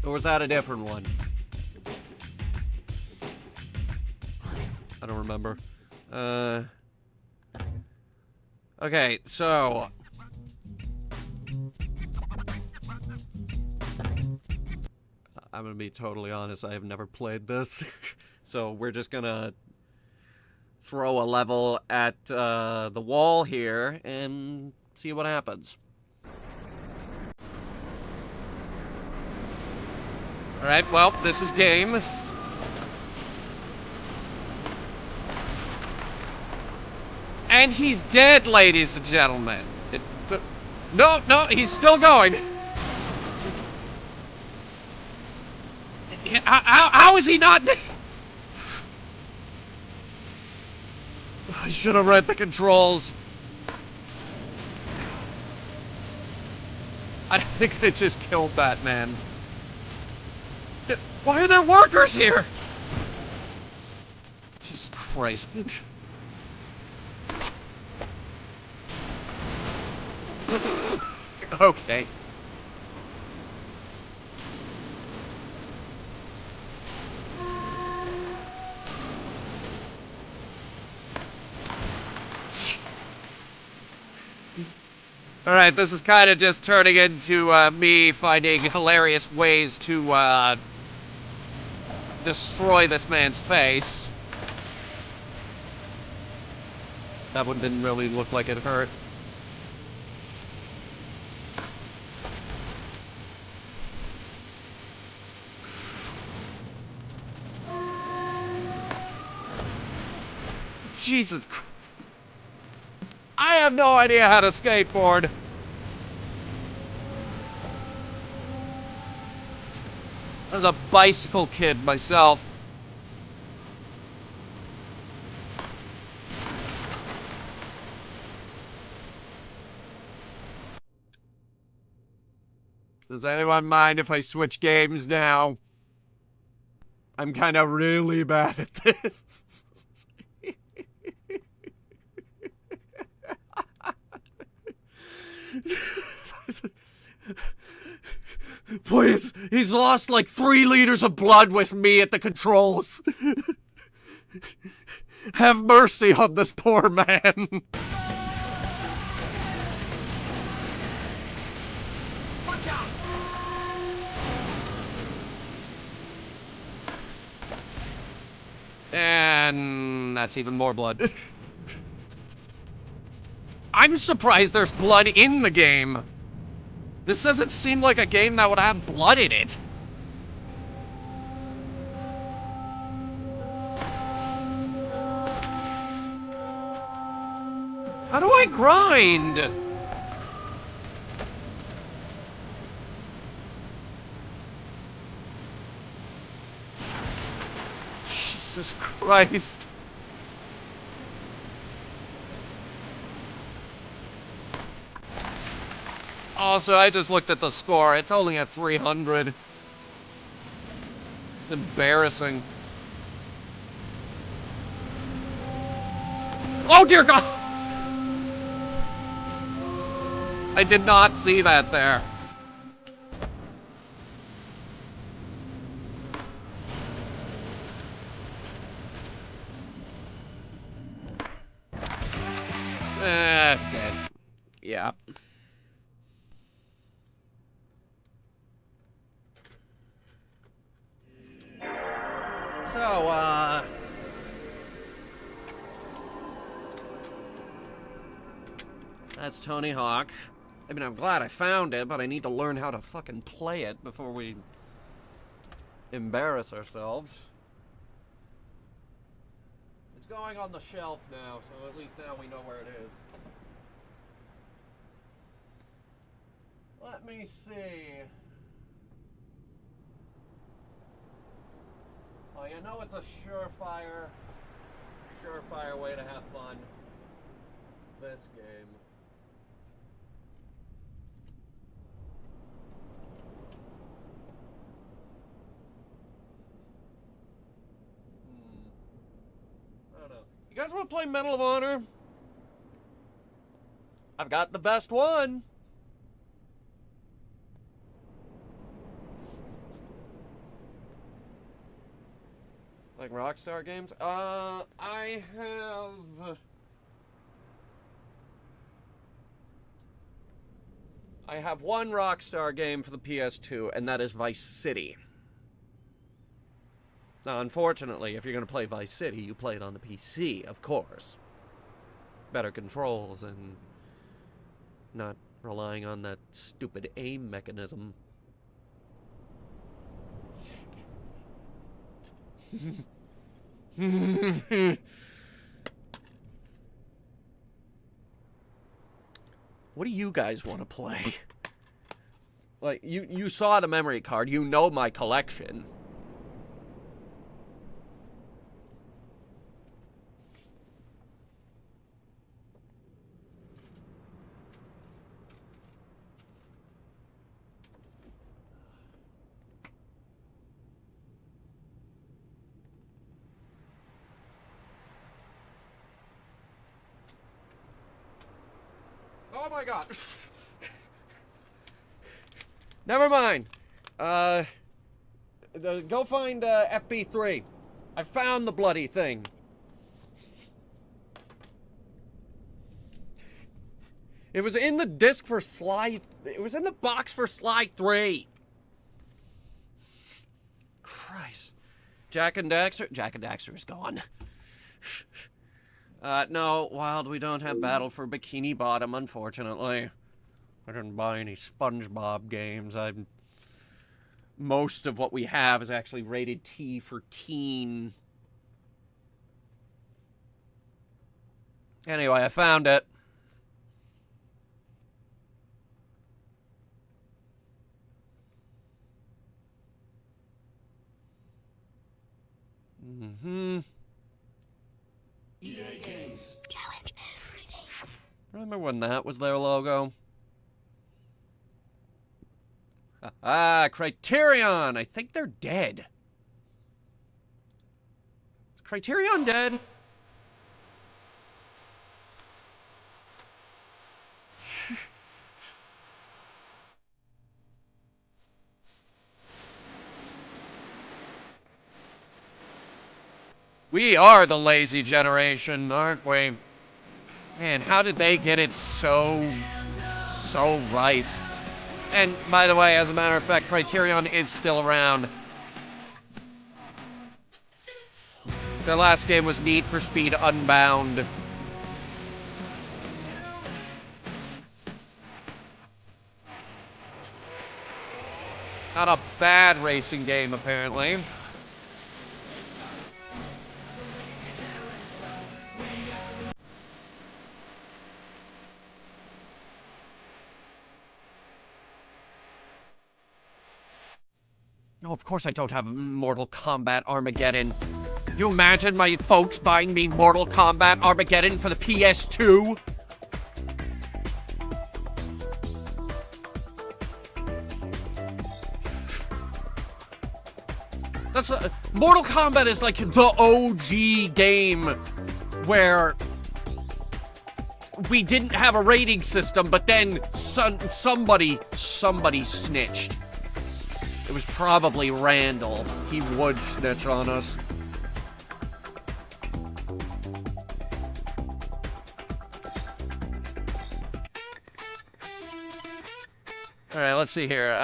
Or was that a different one? I don't remember. Okay, so... I'm gonna be totally honest, I have never played this. So we're just gonna throw a level at the wall here and see what happens. Alright, well, this is game. And he's dead, ladies and gentlemen. No, he's still going. How is he not dead? I should have read the controls. I think they just killed that man. Why are there workers here? Jesus Christ. Okay. Alright, this is kind of just turning into me finding hilarious ways to destroy this man's face. That one didn't really look like it hurt. Jesus Christ. I have no idea how to skateboard. I was a bicycle kid myself. Does anyone mind if I switch games now? I'm kind of really bad at this. Please, he's lost like 3 liters of blood with me at the controls. Have mercy on this poor man. Watch out! And that's even more blood. I'm surprised there's blood in the game. This doesn't seem like a game that would have blood in it. How do I grind? Jesus Christ. Also, I just looked at the score. It's only at 300. Embarrassing. Oh, dear God! I did not see that there. Okay. Yeah. So, that's Tony Hawk. I mean, I'm glad I found it, but I need to learn how to fucking play it before we embarrass ourselves. It's going on the shelf now, so at least now we know where it is. Let me see. Oh, you know it's a surefire way to have fun. This game. I don't know. You guys want to play Medal of Honor? I've got the best one. Like Rockstar games? I have... I have one Rockstar game for the PS2, and that is Vice City. Now, unfortunately, if you're going to play Vice City, you play it on the PC, of course. Better controls and not relying on that stupid aim mechanism. What do you guys want to play? Like, you saw the memory card. You know my collection. Oh my god. Never mind. Go find FB3. I found the bloody thing. It was in the disc for Sly. It was in the box for Sly 3. Christ. Jack and Daxter? Jack and Daxter is gone. No, Wild, we don't have Battle for Bikini Bottom, unfortunately. I didn't buy any SpongeBob games. Most of what we have is actually rated T for teen. Anyway, I found it. EA Games. Challenge everything. Remember when that was their logo? Criterion! I think they're dead. Is Criterion dead? We are the lazy generation, aren't we? Man, how did they get it so right? And, by the way, as a matter of fact, Criterion is still around. Their last game was Need for Speed Unbound. Not a bad racing game, apparently. No, of course I don't have Mortal Kombat Armageddon. Can you imagine my folks buying me Mortal Kombat Armageddon for the PS2? That's Mortal Kombat is like the OG game where we didn't have a rating system, but then somebody snitched. It was probably Randall. He would snitch on us. Alright, let's see here.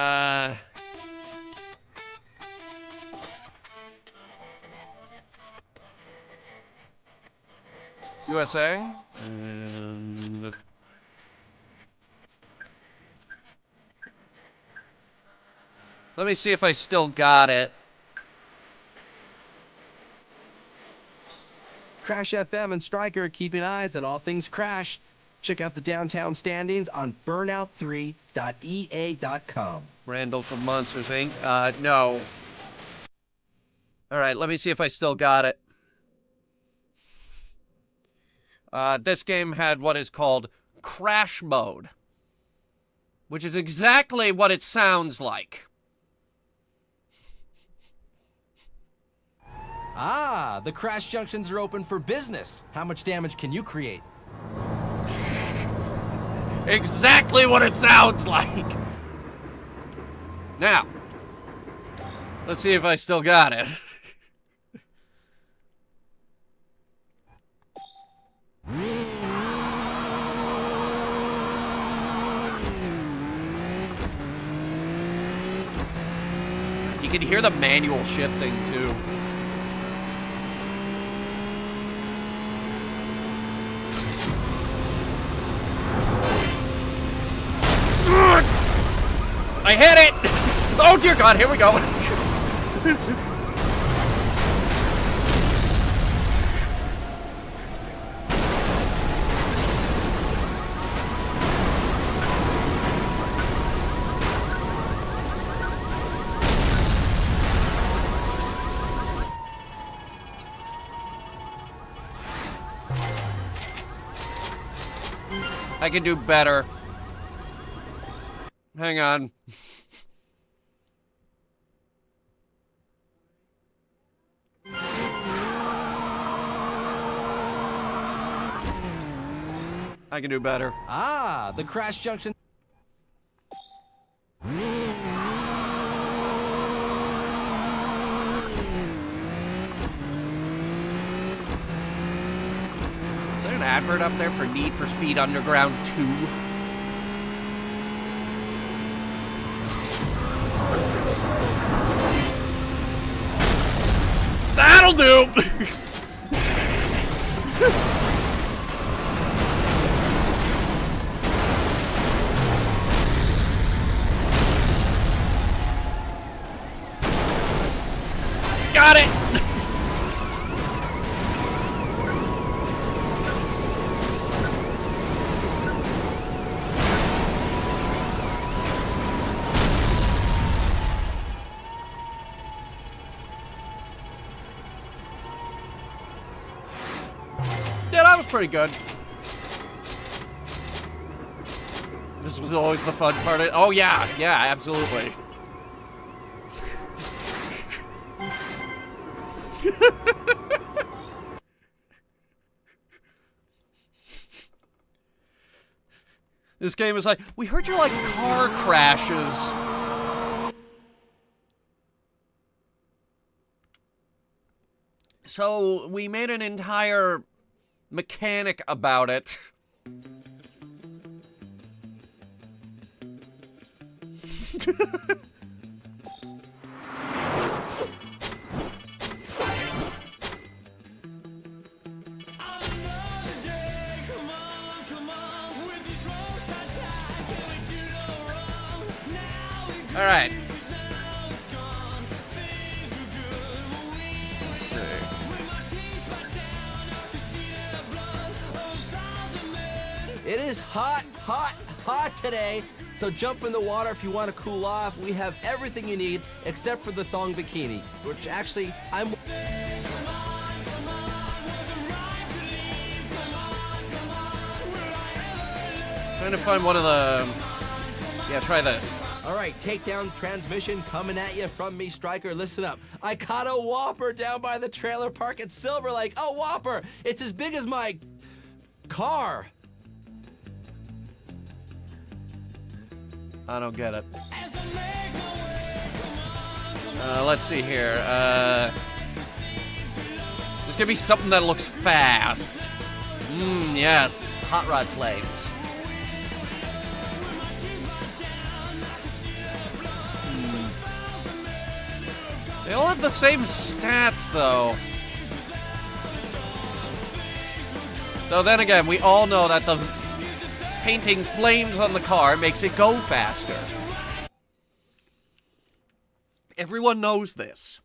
USA? And... let me see if I still got it. Crash FM and Stryker are keeping eyes on all things Crash. Check out the downtown standings on burnout3.ea.com. Randall from Monsters, Inc. No. Alright, let me see if I still got it. This game had what is called Crash Mode, which is exactly what it sounds like. Ah, the crash junctions are open for business. How much damage can you create? Exactly what it sounds like. Now, let's see if I still got it. You can hear the manual shifting, too. I hit it! Oh dear God, here we go. I can do better. Hang on. I can do better. Ah, the crash junction. Is there an advert up there for Need for Speed Underground 2? That'll do! Got it! Yeah, that was pretty good. This was always the fun part. Oh yeah, absolutely. This game is like, we heard you like car crashes. So we made an entire mechanic about it. All right. Let's see. It is hot, hot, hot today. So jump in the water if you want to cool off. We have everything you need except for the thong bikini, which actually I'm... Trying to find one of the... Yeah, try this. All right, takedown transmission coming at you from me, Striker. Listen up. I caught a whopper down by the trailer park at Silver Lake. A whopper! It's as big as my car. I don't get it. Let's see here. There's gonna be something that looks fast. Yes. Hot rod flames. They all have the same stats, though. Though then again, we all know that the painting flames on the car makes it go faster. Everyone knows this.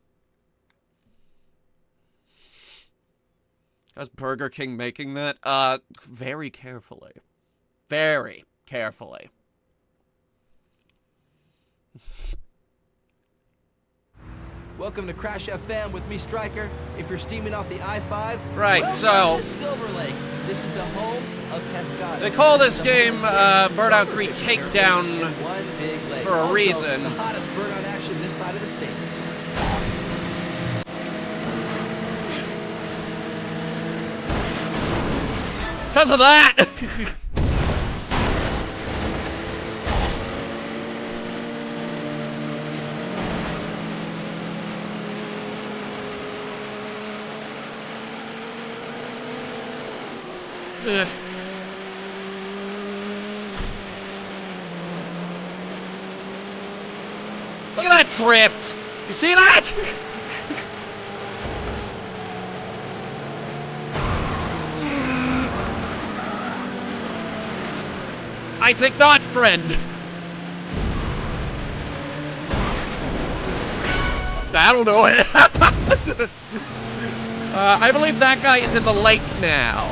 How's Burger King making that? Very carefully. Very carefully. Welcome to Crash FM with me, Striker. If you're steaming off the I-5, right, welcome so to Silver Lake. This is the home of Pescado. They call this game Burnout 3 Takedown One big lake. for a Also, reason. The hottest burnout action this side of the state. Because of that! Look at that drift! You see that? I think not, friend. That'll do it. I believe that guy is in the lake now.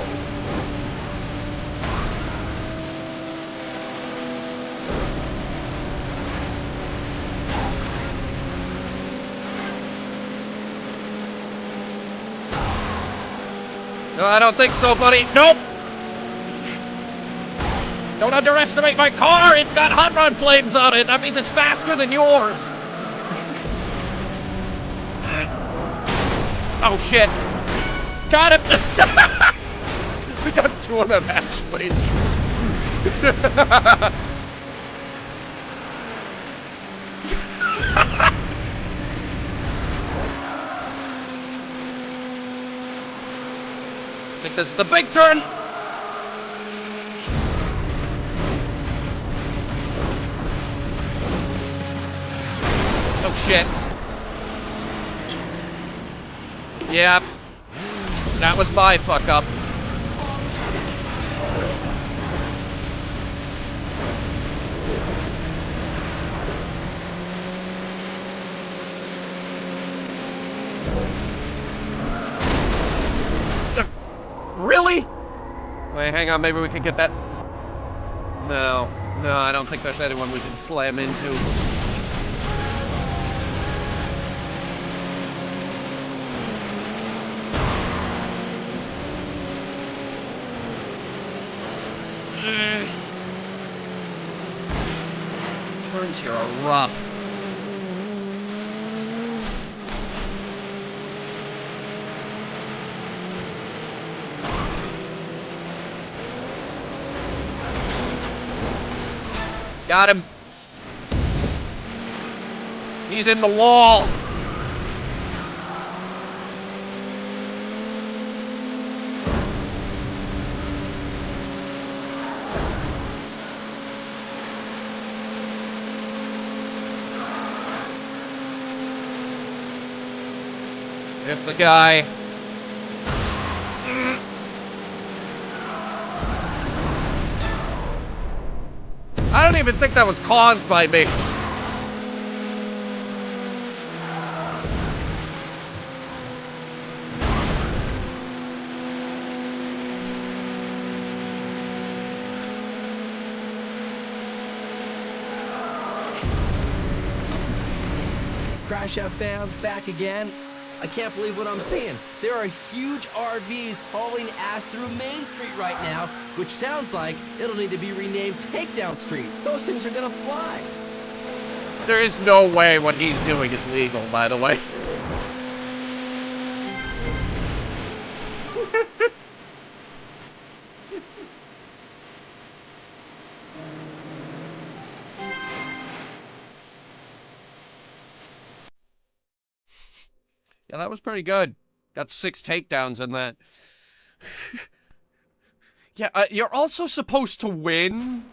No, I don't think so, buddy. Nope. Don't underestimate my car. It's got hot rod flames on it. That means it's faster than yours. Oh, shit. Got him. We got two of them, actually. I think this is the big turn. Oh, shit. Yep. That was my fuck up. Really? Wait, hang on, maybe we can get that. No, I don't think there's anyone we can slam into. Turns here are rough. Got him. He's in the wall. There's the guy. I don't even think that was caused by me. Crash FM back again. I can't believe what I'm seeing. There are huge RVs hauling ass through Main Street right now, which sounds like it'll need to be renamed Takedown Street. Those things are gonna fly. There is no way what he's doing is legal, by the way. Yeah, that was pretty good. Got 6 takedowns in that. Yeah, you're also supposed to win.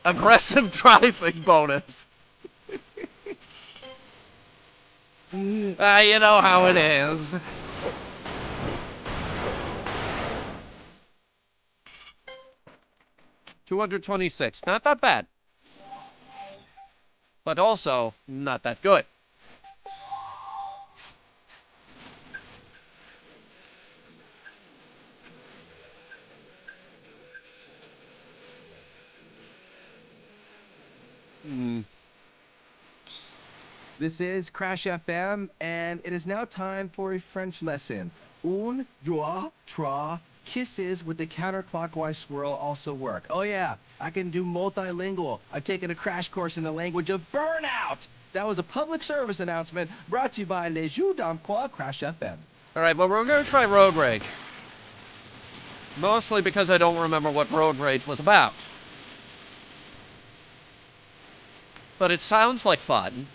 Aggressive driving bonus. You know how it is. $226. Not that bad. But also, not that good. This is Crash FM, and it is now time for a French lesson. Un, deux, trois, kisses with the counterclockwise swirl also work. Oh yeah, I can do multilingual. I've taken a crash course in the language of burnout. That was a public service announcement brought to you by Les Jeux d'Emploi Crash FM. Alright, well, we're gonna try Road Rage. Mostly because I don't remember what Road Rage was about. But it sounds like fun.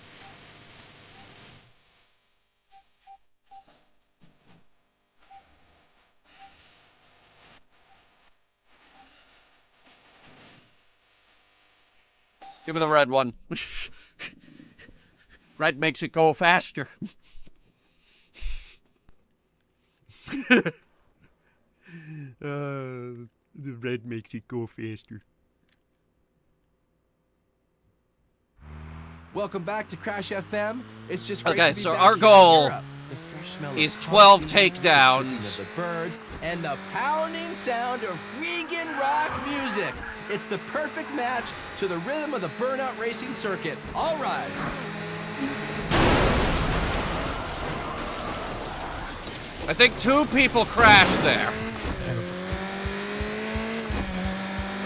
Give me the red one. Red makes it go faster. The red makes it go faster. Welcome back to Crash FM. It's just great Okay, to be so back our here in goal Europe. The fresh smell of is coffee, 12 the chirping takedowns. of the birds, and the pounding sound of freaking rock music. It's the perfect match to the rhythm of the burnout racing circuit. All rise. I think 2 people crashed there.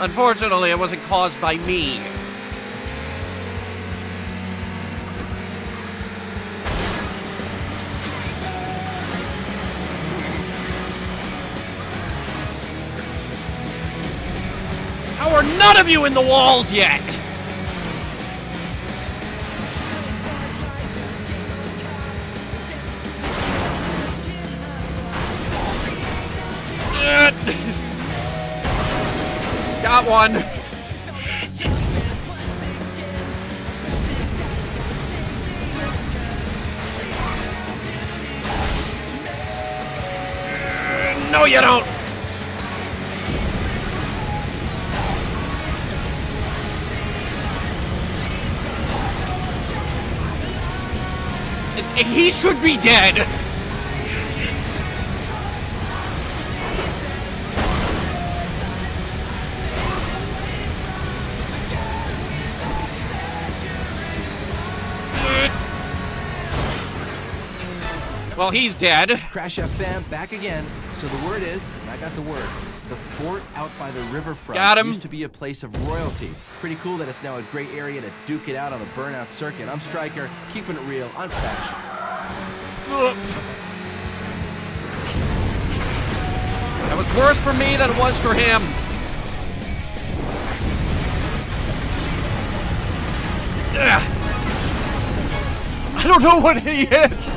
Unfortunately, it wasn't caused by me. How are none of you in the walls yet? Got one. No, you don't. He should be dead. Well, he's dead. Crash FM back again. So the word is, and I got the word, the fort out by the riverfront Got him. used to be a place of royalty. Pretty cool that it's now a great area to duke it out on the burnout circuit. I'm Stryker, keeping it real, unfashion. That was worse for me than it was for him. Ugh. I don't know what he hit.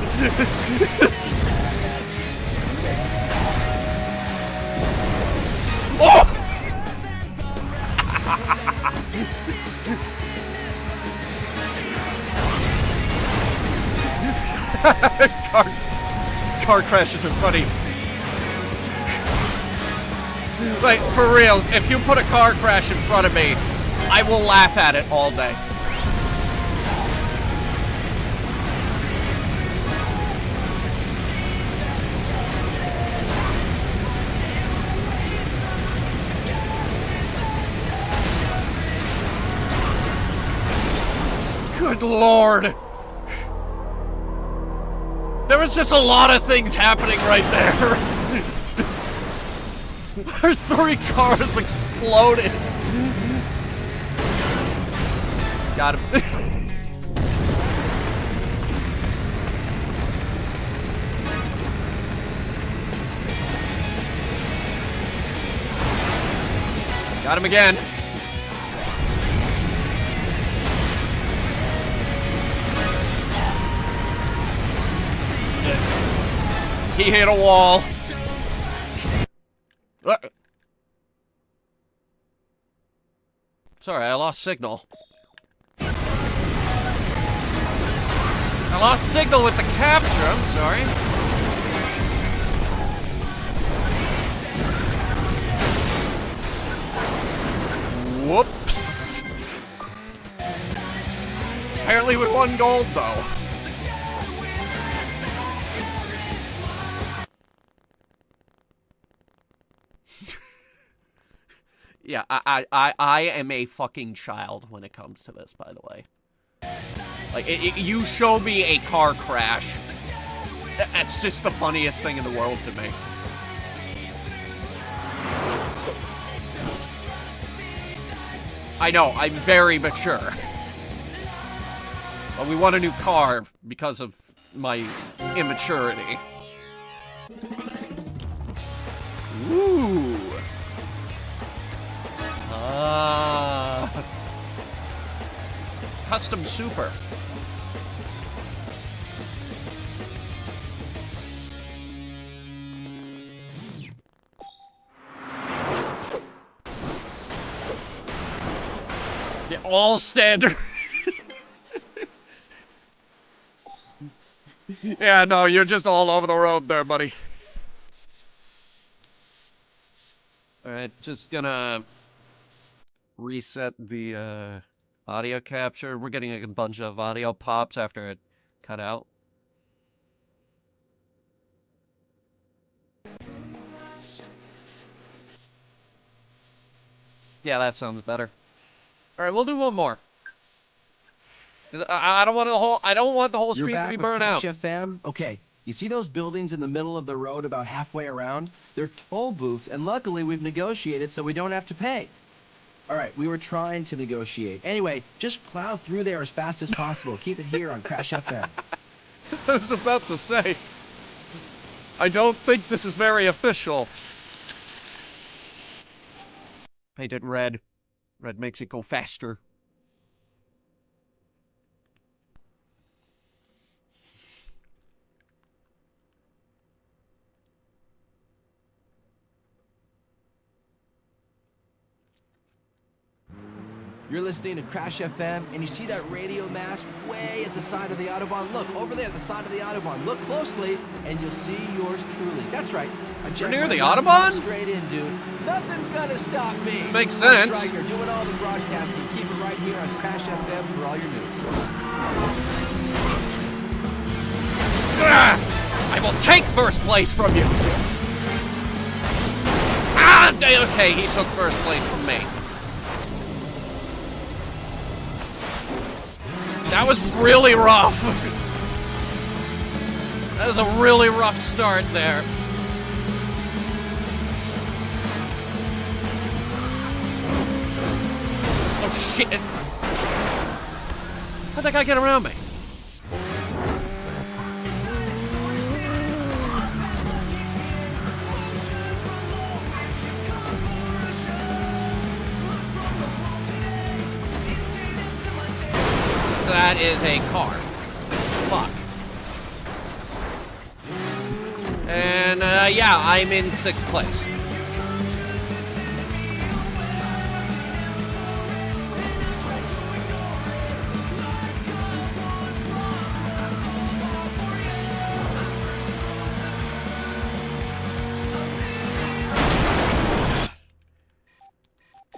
Oh! car crashes are funny. Like, for reals, if you put a car crash in front of me, I will laugh at it all day. Good Lord. There was just a lot of things happening right there. Our 3 cars exploded. Got him. Got him again. He hit a wall. Sorry, I lost signal. I lost signal with the capture, I'm sorry. Whoops. Apparently we won gold, though. Yeah, I am a fucking child when it comes to this, by the way. Like, you show me a car crash, it's just the funniest thing in the world to me. I know, I'm very mature. But we want a new car because of my immaturity. Ooh. Custom super. Yeah, all standard. Yeah, no, you're just all over the road there, buddy. Alright, just gonna reset the audio capture. We're getting a bunch of audio pops after it cut out. Yeah, that sounds better. Alright, we'll do one more. I don't want the whole You're street to back be with burned out. Crash FM? Okay, you see those buildings in the middle of the road about halfway around? They're toll booths, and luckily we've negotiated so we don't have to pay. Alright, we were trying to negotiate. Anyway, just plow through there as fast as possible. Keep it here on Crash FM. I was about to say, I don't think this is very official. Painted red. Red makes it go faster. You're listening to Crash FM, and you see that radio mast way at the side of the Autobahn. Look, over there at the side of the Autobahn. Look closely, and you'll see yours truly. That's right. We're near the Autobahn? Straight in, dude. Nothing's gonna stop me. Makes sense. You're doing all the broadcasting. Keep it right here on Crash FM for all your news. I will take first place from you. Ah, okay, he took first place from me. That was really rough. That was a really rough start there. Oh shit. How'd that guy get around me? That is a car. Fuck. And, yeah, I'm in 6th place.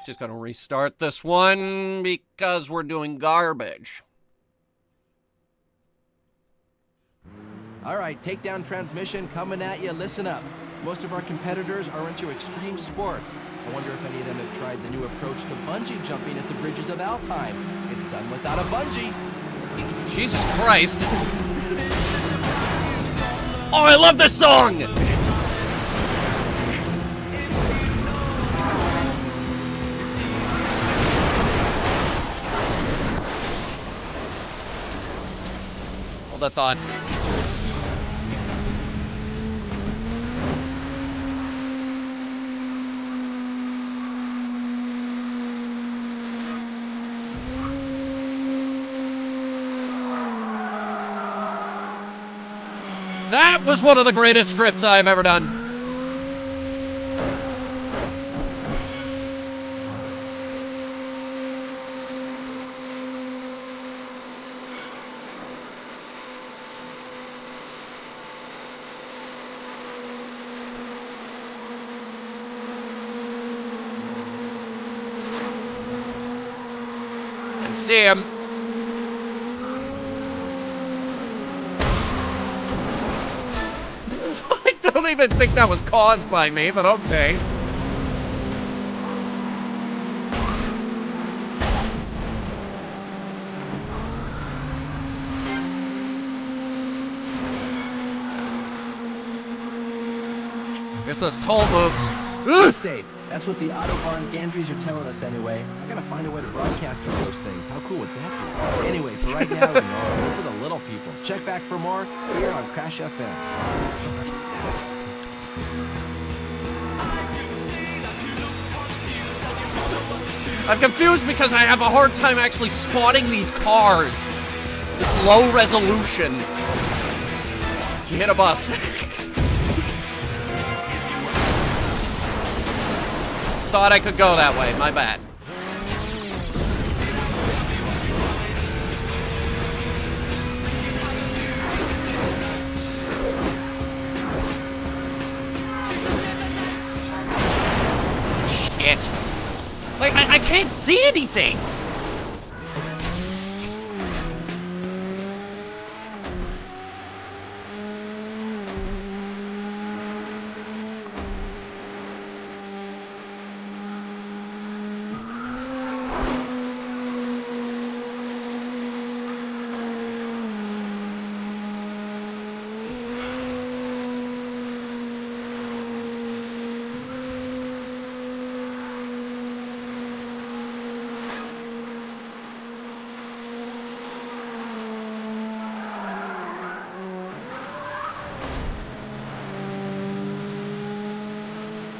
Just gonna restart this one because we're doing garbage. All right, takedown transmission coming at you. Listen up. Most of our competitors are into extreme sports. I wonder if any of them have tried the new approach to bungee jumping at the bridges of Alpine. It's done without a bungee. Jesus Christ. Oh, I love this song! Hold that thought. That was one of the greatest drifts I've ever done. I see him. I don't even think that was caused by me, but okay. Guess those toll booths. Safe. That's what the Autobahn gantries are telling us anyway. I gotta find a way to broadcast through those things. How cool would that be? Anyway, for right now, ignore for the little people. Check back for more here on Crash FM. I'm confused because I have a hard time actually spotting these cars. This low resolution. You hit a bus. Thought I could go that way, my bad. Like, I can't see anything!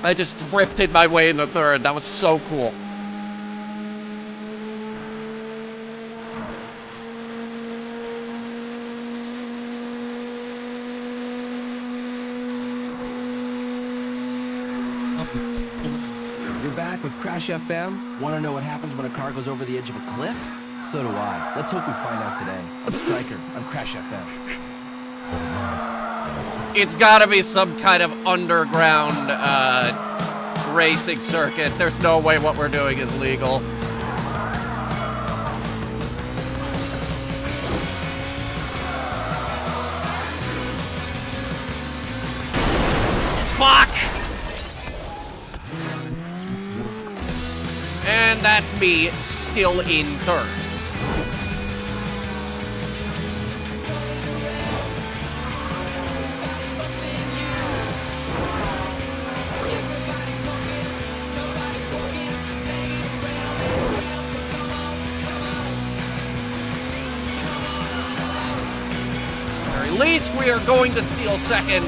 I just drifted my way into third. That was so cool. You're back with Crash FM. Want to know what happens when a car goes over the edge of a cliff? So do I. Let's hope we find out today. I'm Stryker. I'm Crash FM. It's gotta be some kind of underground, racing circuit. There's no way what we're doing is legal. Fuck! And that's me, still in third. At least we are going to steal second.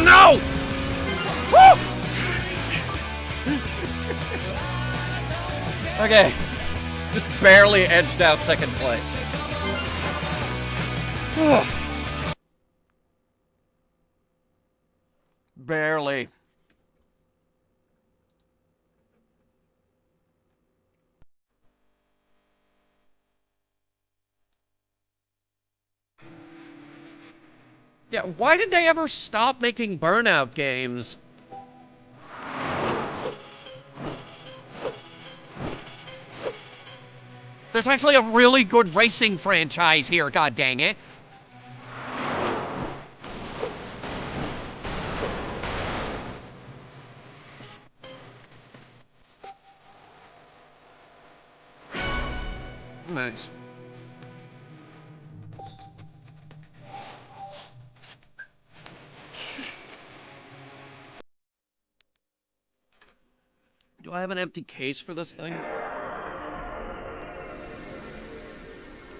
No! Woo! Okay. Just barely edged out second place. Barely. Yeah, why did they ever stop making Burnout games? There's actually a really good racing franchise here, god dang it. Nice. Do I have an empty case for this thing?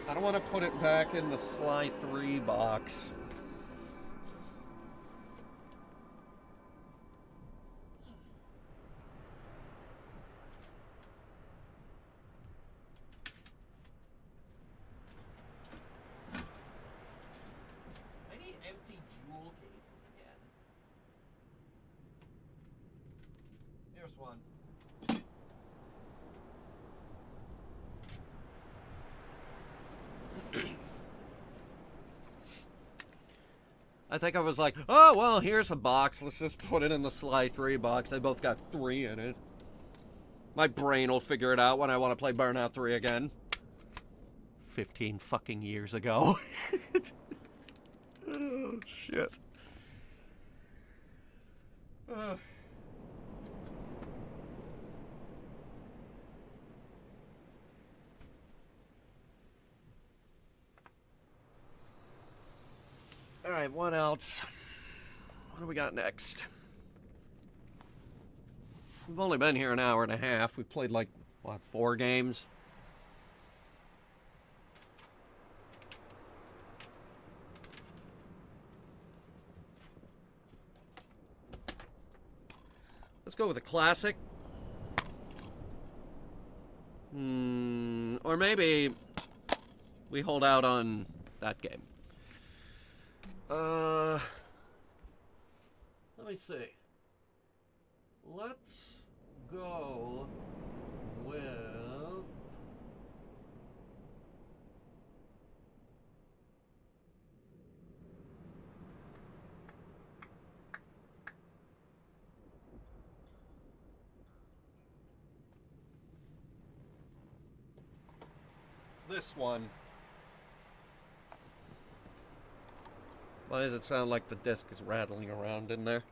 I don't want to put it back in the Sly 3 box. I need empty jewel cases again. Here's one. I think I was like, oh, well, here's a box. Let's just put it in the Sly 3 box. They both got 3 in it. My brain will figure it out when I want to play Burnout 3 again. 15 fucking years ago. Oh, shit. Alright, what else? What do we got next? We've only been here an hour and a half. We've played like, what, 4 games? Let's go with a classic. Or maybe we hold out on that game. Let me see. Let's go with... this one? Why does it sound like the disc is rattling around in there?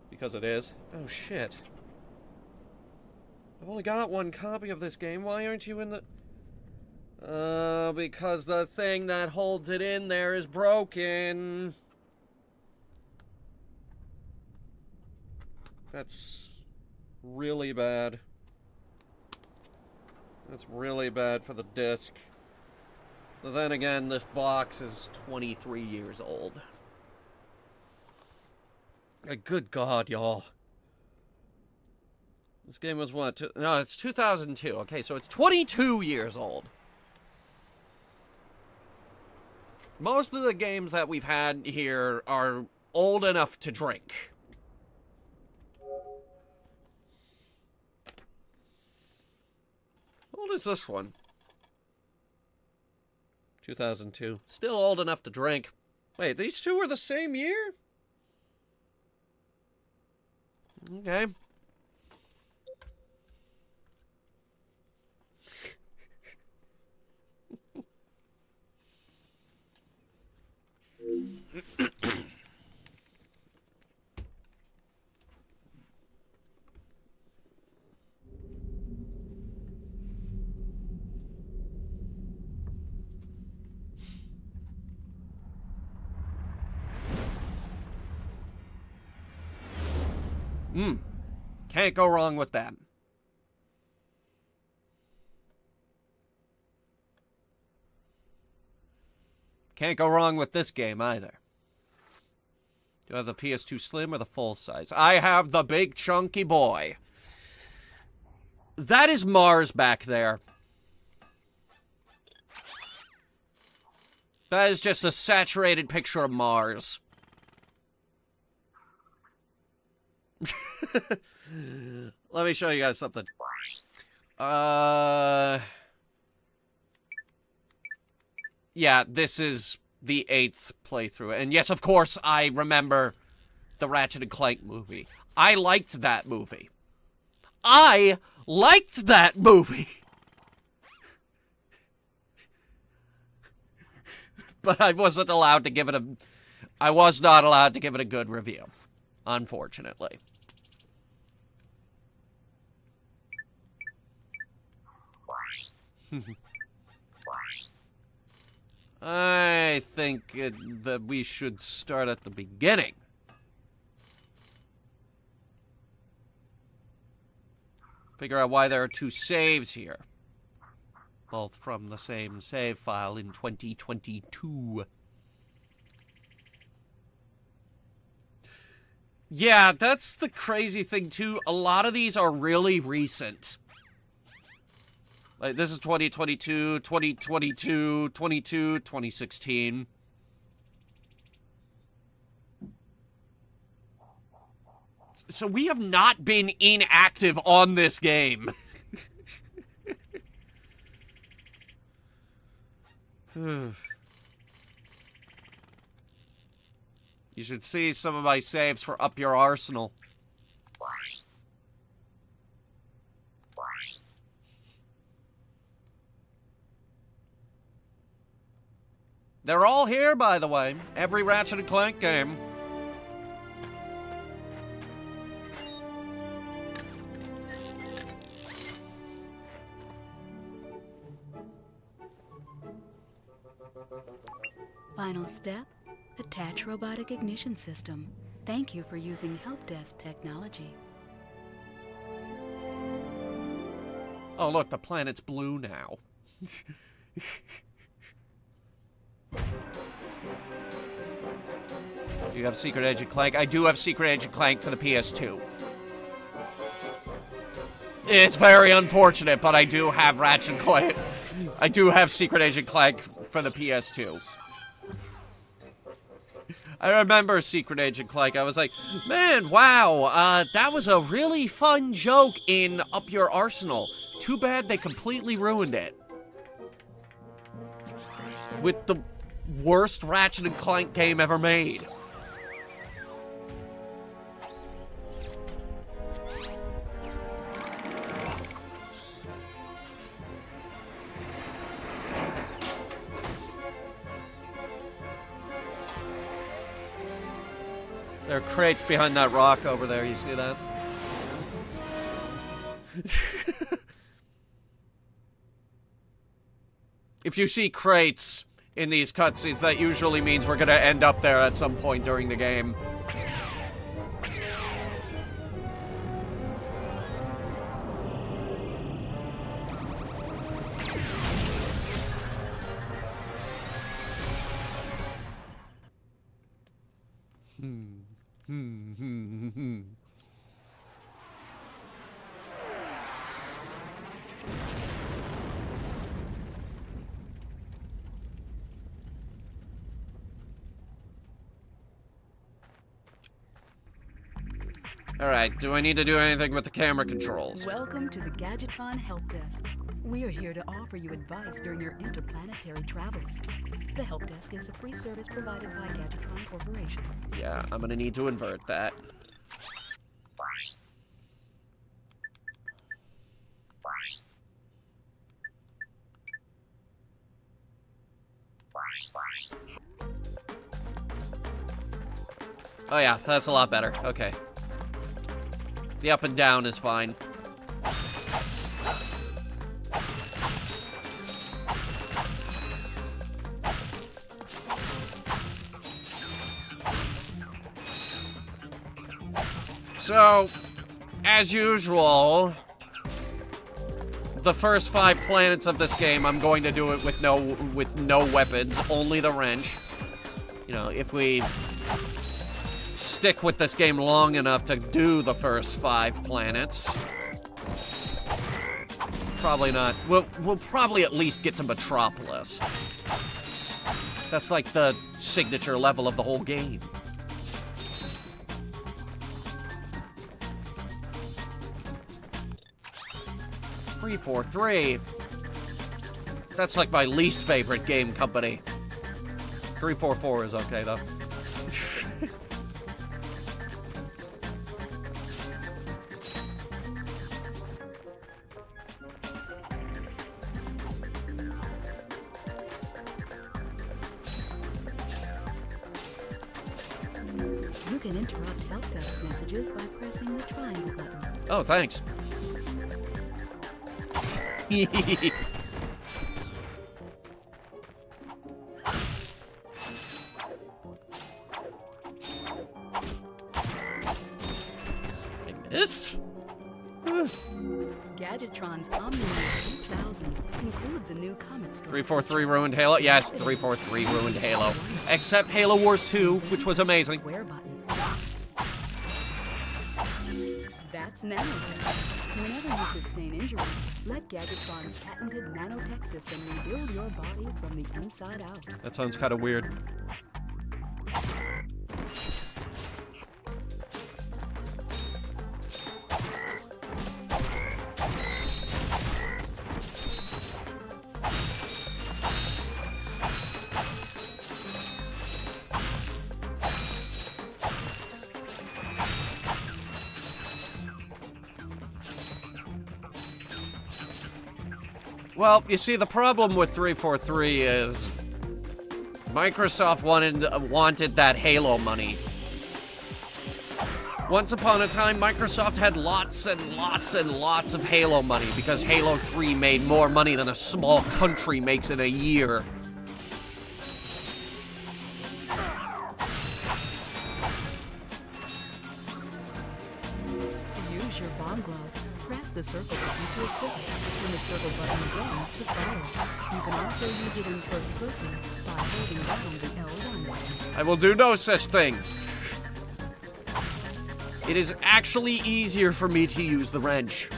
Because it is. Oh, shit. I've only got one copy of this game. Why aren't you in the... because the thing that holds it in there is broken. That's really bad. That's really bad for the disc. But then again, this box is 23 years old. Good God, y'all. This game was what? No, it's 2002. Okay, so it's 22 years old. Most of the games that we've had here are old enough to drink. How old is this one? 2002. Still old enough to drink. Wait, these two are the same year? Okay. Can't go wrong with that. Can't go wrong with this game either. Do I have the PS2 Slim or the full size? I have the big chunky boy. That is Mars back there. That is just a saturated picture of Mars. Let me show you guys something. Yeah, this is the 8th playthrough. And yes, of course, I remember the Ratchet & Clank movie. I liked that movie. I liked that movie! But I wasn't allowed to give it a... I was not allowed to give it a good review. Unfortunately. I think that we should start at the beginning. Figure out why there are 2 saves here. Both from the same save file in 2022. Yeah, that's the crazy thing, too. A lot of these are really recent. Like, this is 2022, 2022, 22, 2016. So we have not been inactive on this game. You should see some of my saves for Up Your Arsenal. They're all here, by the way. Every Ratchet & Clank game. Final step, attach robotic ignition system. Thank you for using help desk technology. Oh, look, the planet's blue now. Do you have Secret Agent Clank? I do have Secret Agent Clank for the PS2. It's very unfortunate, but I do have Ratchet & Clank. I do have Secret Agent Clank for the PS2. I remember Secret Agent Clank. I was like, man, wow, that was a really fun joke in Up Your Arsenal. Too bad they completely ruined it. With the worst Ratchet & Clank game ever made. There are crates behind that rock over there, you see that? If you see crates in these cutscenes, that usually means we're gonna end up there at some point during the game. Alright, do I need to do anything with the camera controls? Welcome to the Gadgetron Help Desk. We are here to offer you advice during your interplanetary travels. The Help Desk is a free service provided by Gadgetron Corporation. Yeah, I'm gonna need to invert that. Oh yeah, that's a lot better. Okay. The up and down is fine. So, as usual, the first 5 planets of this game, I'm going to do it with no weapons, only the wrench. You know, if we stick with this game long enough to do the first 5 planets. Probably not. We'll probably at least get to Metropolis. That's like the signature level of the whole game. .343. That's like my least favorite game company. 344 is okay though. You can interrupt help desk messages by pressing the triangle button. Oh, thanks. I missed? Gadgetron's Omni 3000 includes a new comic story. 343 ruined Halo? Yes, 343 ruined Halo. Except Halo Wars 2, which was amazing. Square button. That's nanotech. Whenever you sustain injury, let Gadgetron's patented nanotech system rebuild your body from the inside out. That sounds kind of weird. Well, you see, the problem with 343 is Microsoft wanted that Halo money. Once upon a time, Microsoft had lots and lots and lots of Halo money because Halo 3 made more money than a small country makes in a year. To use your bomb glove, press the circle button to equip it, and the circle button again to fire. You can also use it in first person by holding down the L1 button. I will do no such thing. It is actually easier for me to use the wrench.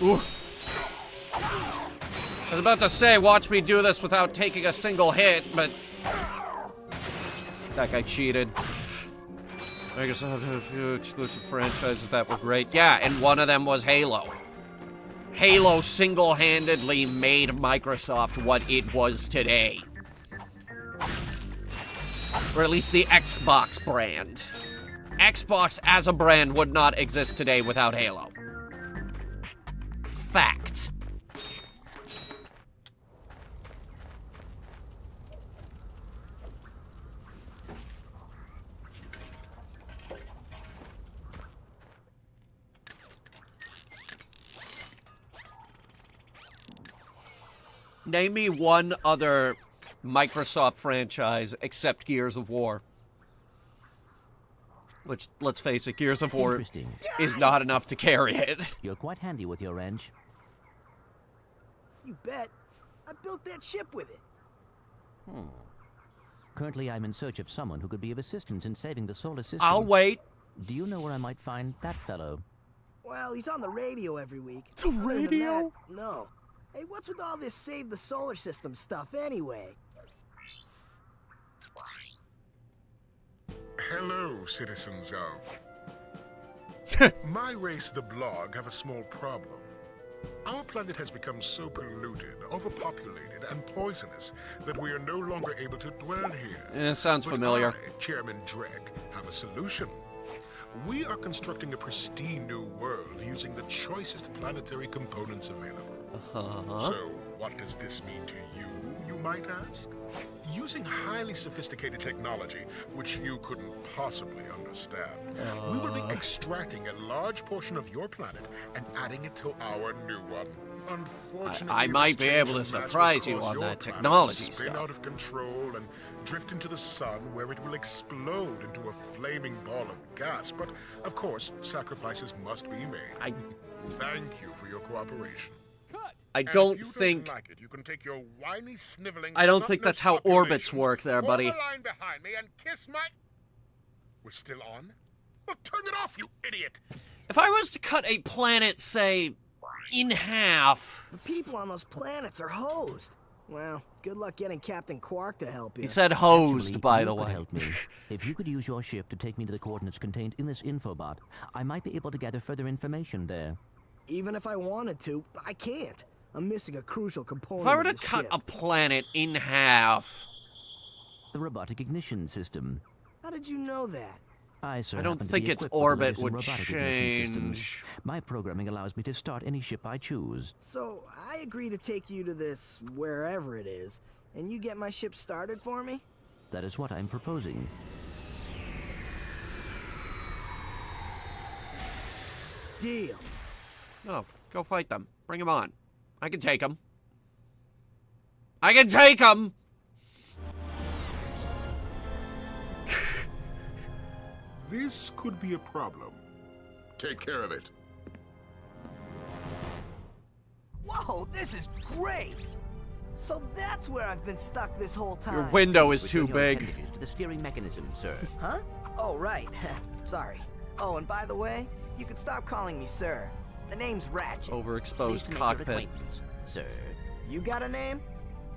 Ooh. I was about to say, watch me do this without taking a single hit, but that guy cheated. Microsoft had a few exclusive franchises that were great. Yeah, and one of them was Halo. Halo single-handedly made Microsoft what it was today. Or at least the Xbox brand. Xbox as a brand would not exist today without Halo. Fact. Name me one other Microsoft franchise except Gears of War. Which, let's face it, Gears of War Interesting. is not enough to carry it. You're quite handy with your wrench. You bet. I built that ship with it. Currently, I'm in search of someone who could be of assistance in saving the solar system. I'll wait. Do you know where I might find that fellow? Well, he's on the radio every week. The Other than radio? that, no. Hey, what's with all this save the solar system stuff anyway? Hello, citizens of... My race, the Blog, have a small problem. Our planet has become so polluted, overpopulated, and poisonous that we are no longer able to dwell here. Sounds familiar. I, Chairman Drek, have a solution. We are constructing a pristine new world using the choicest planetary components available. So, what does this mean to you, you might ask? Using highly sophisticated technology, which you couldn't possibly understand, we will be extracting a large portion of your planet and adding it to our new one. Unfortunately, I might be able to this change in surprise mass you will cause on your that planet to technology spin stuff. out of control and drift into the sun, where it will explode into a flaming ball of gas. But of course, sacrifices must be made. Thank you for your cooperation. I And don't if you think... like it, you can take your whiny, sniveling, I don't think that's how snot-nosed orbits populations, work there, buddy. form a line behind me and kiss my... We're still on? Well, turn it off, you idiot! If I was to cut a planet, say, in half... The people on those planets are hosed. Well, good luck getting Captain Quark to help you. He said hosed, Actually, by you the could way. help me. If you could use your ship to take me to the coordinates contained in this infobot, I might be able to gather further information there. Even if I wanted to, I can't. I'm missing a crucial component If I were of to the cut ship. a planet in half... The robotic ignition system. How did you know that? I, sir, I don't happen to think be its equipped with the orbit latest in would robotic ignition systems. change. My programming allows me to start any ship I choose. So, I agree to take you to this, wherever it is, and you get my ship started for me? That is what I'm proposing. Deal. Oh, go fight them. Bring them on. I can take them. I can take them! This could be a problem. Take care of it. Whoa, this is great! So that's where I've been stuck this whole time. Your window is too Return your big. appendages to the steering mechanism, sir. Huh? Oh, right. Sorry. Oh, and by the way, you can stop calling me sir. The name's Ratchet. Pleased Overexposed to make your cockpit. acquaintance, sir. You got a name?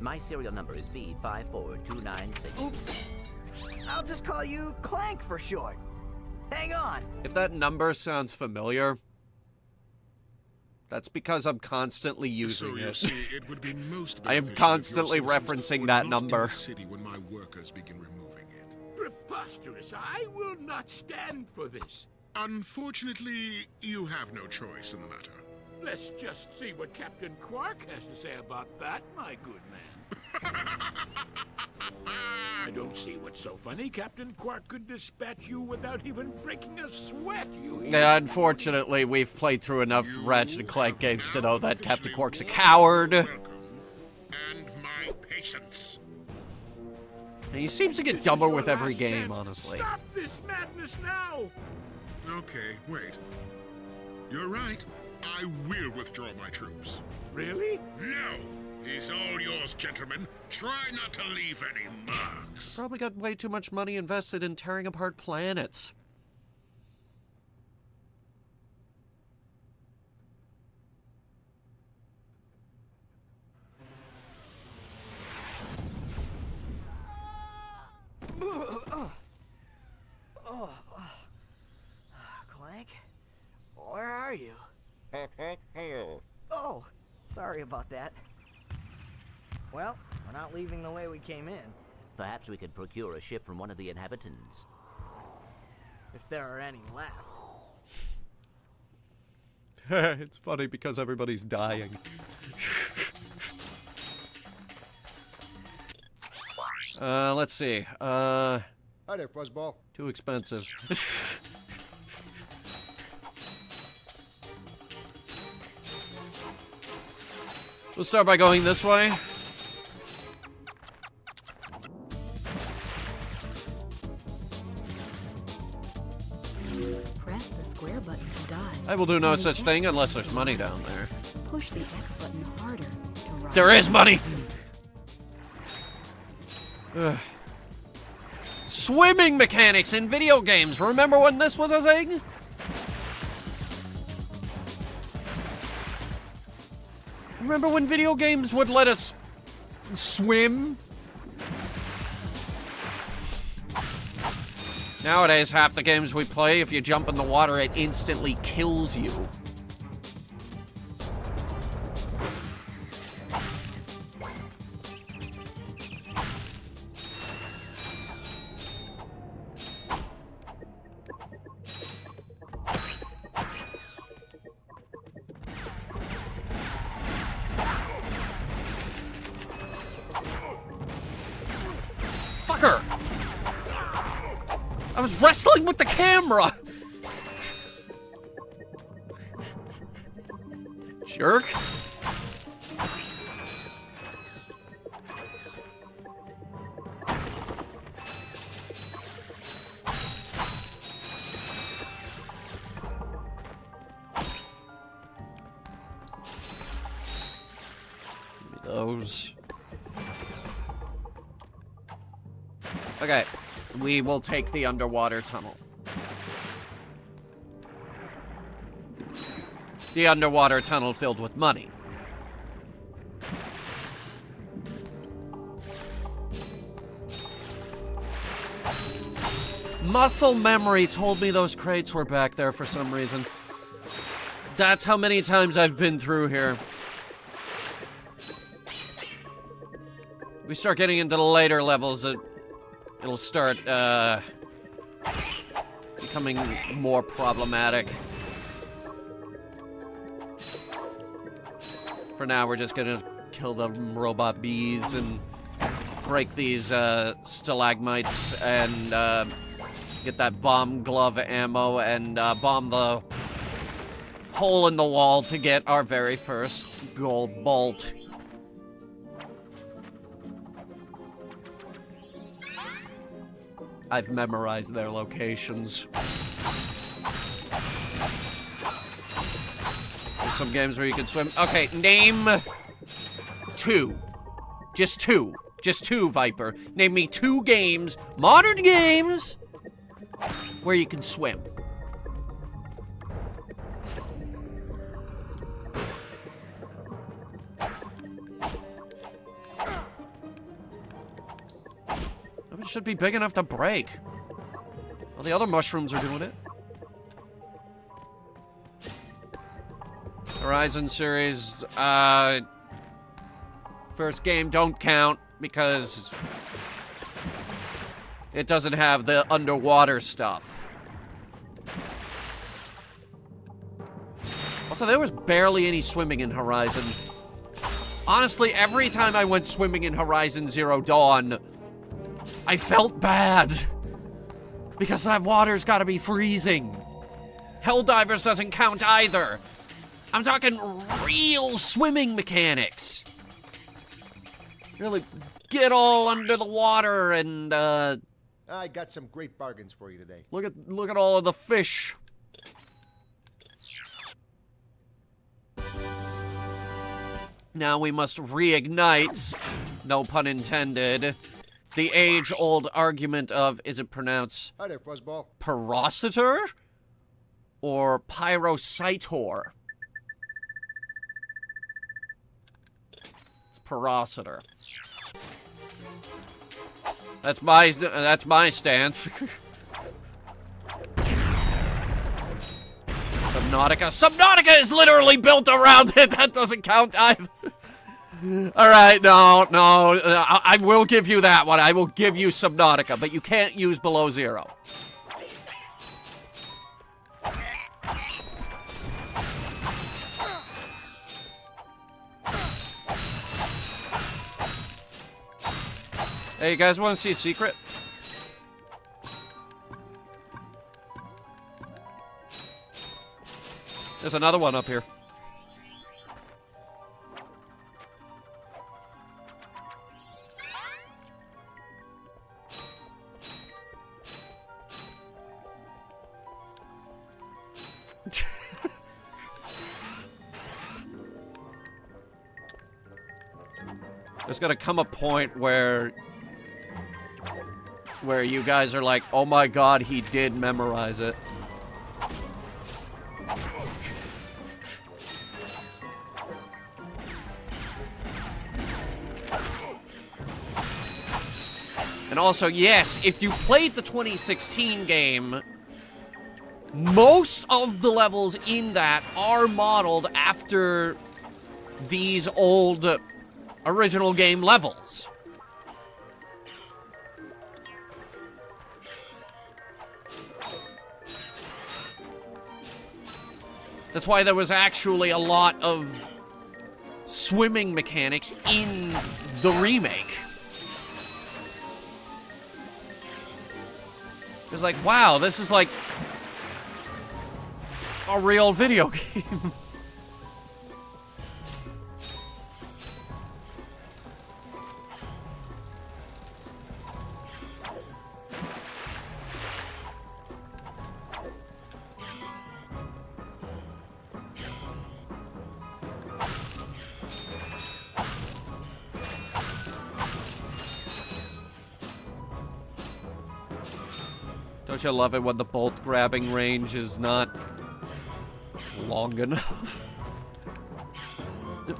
My serial number is V54296. Oops. I'll just call you Clank for short. Hang on. If that number sounds familiar, that's because I'm constantly using So you it. see, it would be most I am beneficial if your constantly citizens referencing were that not number. in the city when my workers begin removing it. Preposterous. I will not stand for this. Unfortunately, you have no choice in the matter. Let's just see what Captain Quark has to say about that, my good man. I don't see what's so funny. Captain Quark could dispatch you without even breaking a sweat, you hear? Yeah, unfortunately, we've played through enough Ratchet and Clank games to know that Captain Quark's a coward. Welcome, and my patience. And he seems to get This dumber is your with every last game, chance. honestly. Stop this madness now! Okay, wait. You're right. I will withdraw my troops. Really? No! He's all yours, gentlemen. Try not to leave any marks. Probably got way too much money invested in tearing apart planets. Clank? Where are you? Oh, Sorry about that. Well, we're not leaving the way we came in. Perhaps we could procure a ship from one of the inhabitants. If there are any left. It's funny because everybody's dying. Let's see. Hi there, Fuzzball. Too expensive. We'll start by going this way. Press the square button to dive. I will do no such thing unless there's money down there. Push the X button harder to rise. There is money! Ugh. Swimming mechanics in video games. Remember when this was a thing? Remember when video games would let us swim? Nowadays, half the games we play, if you jump in the water, it instantly kills you. Fucker! I was wrestling with the camera! Jerk. Give me those. Okay, we will take the underwater tunnel. The underwater tunnel filled with money. Muscle memory told me those crates were back there for some reason. That's how many times I've been through here. We start getting into the later levels, it'll start, becoming more problematic. For now, we're just gonna kill the robot bees and break these, stalagmites and, get that bomb glove ammo and, bomb the hole in the wall to get our very first gold bolt. I've memorized their locations. There's some games where you can swim. Okay, name two. Just two. Just two, Viper. Name me 2 games, modern games, where you can swim. It should be big enough to break. Well, the other mushrooms are doing it. Horizon series, first game don't count because it doesn't have the underwater stuff. Also, there was barely any swimming in Horizon. Honestly, every time I went swimming in Horizon Zero Dawn, I felt bad. Because that water's gotta be freezing. Helldivers doesn't count either. I'm talking real swimming mechanics. Really get all under the water and, I got some great bargains for you today. look at all of the fish. Now we must reignite, no pun intended, the age-old argument of, is it pronounced Hi there, Fuzzball. Pyrocitor or Pyrocytor? It's Pyrocitor. That's my stance. So Subnautica. Subnautica is literally built around it. That doesn't count either. All right, no. I will give you that one. I will give you Subnautica, but you can't use Below Zero. Hey, you guys want to see a secret? There's another one up here. There's gonna come a point where you guys are like, oh my god, he did memorize it. And also, yes, if you played the 2016 game, most of the levels in that are modeled after these old original game levels. That's why there was actually a lot of swimming mechanics in the remake. It was like, wow, this is like a real video game. Don't you love it when the bolt grabbing range is not long enough? The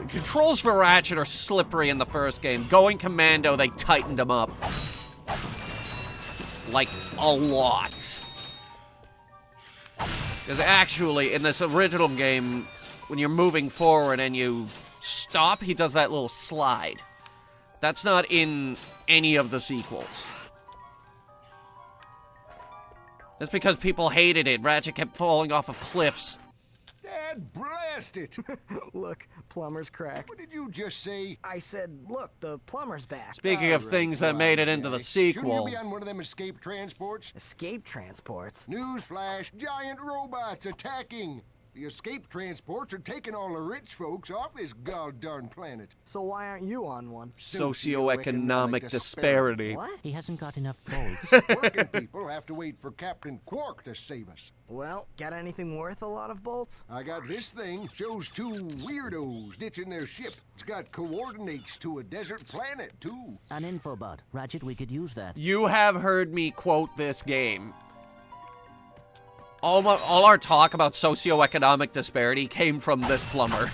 controls for Ratchet are slippery in the first game. Going commando, they tightened them up. Like, a lot. Because actually, in this original game, when you're moving forward and you stop, he does that little slide. That's not in any of the sequels. That's because people hated it. Ratchet kept falling off of cliffs. Dad, blast it! Look, plumber's crack. What did you just say? I said, look, the plumber's back. Speaking of things that made it into the sequel. Shouldn't you be on one of them escape transports? Escape transports? Newsflash, giant robots attacking! The escape transports are taking all the rich folks off this god-darn planet. So why aren't you on one? Socioeconomic disparity. What? He hasn't got enough bolts. Working people have to wait for Captain Quark to save us. Well, got anything worth a lot of bolts? I got this thing. Shows two weirdos ditching their ship. It's got coordinates to a desert planet, too. An infobot. Ratchet, we could use that. You have heard me quote this game. All our talk about socioeconomic disparity came from this plumber.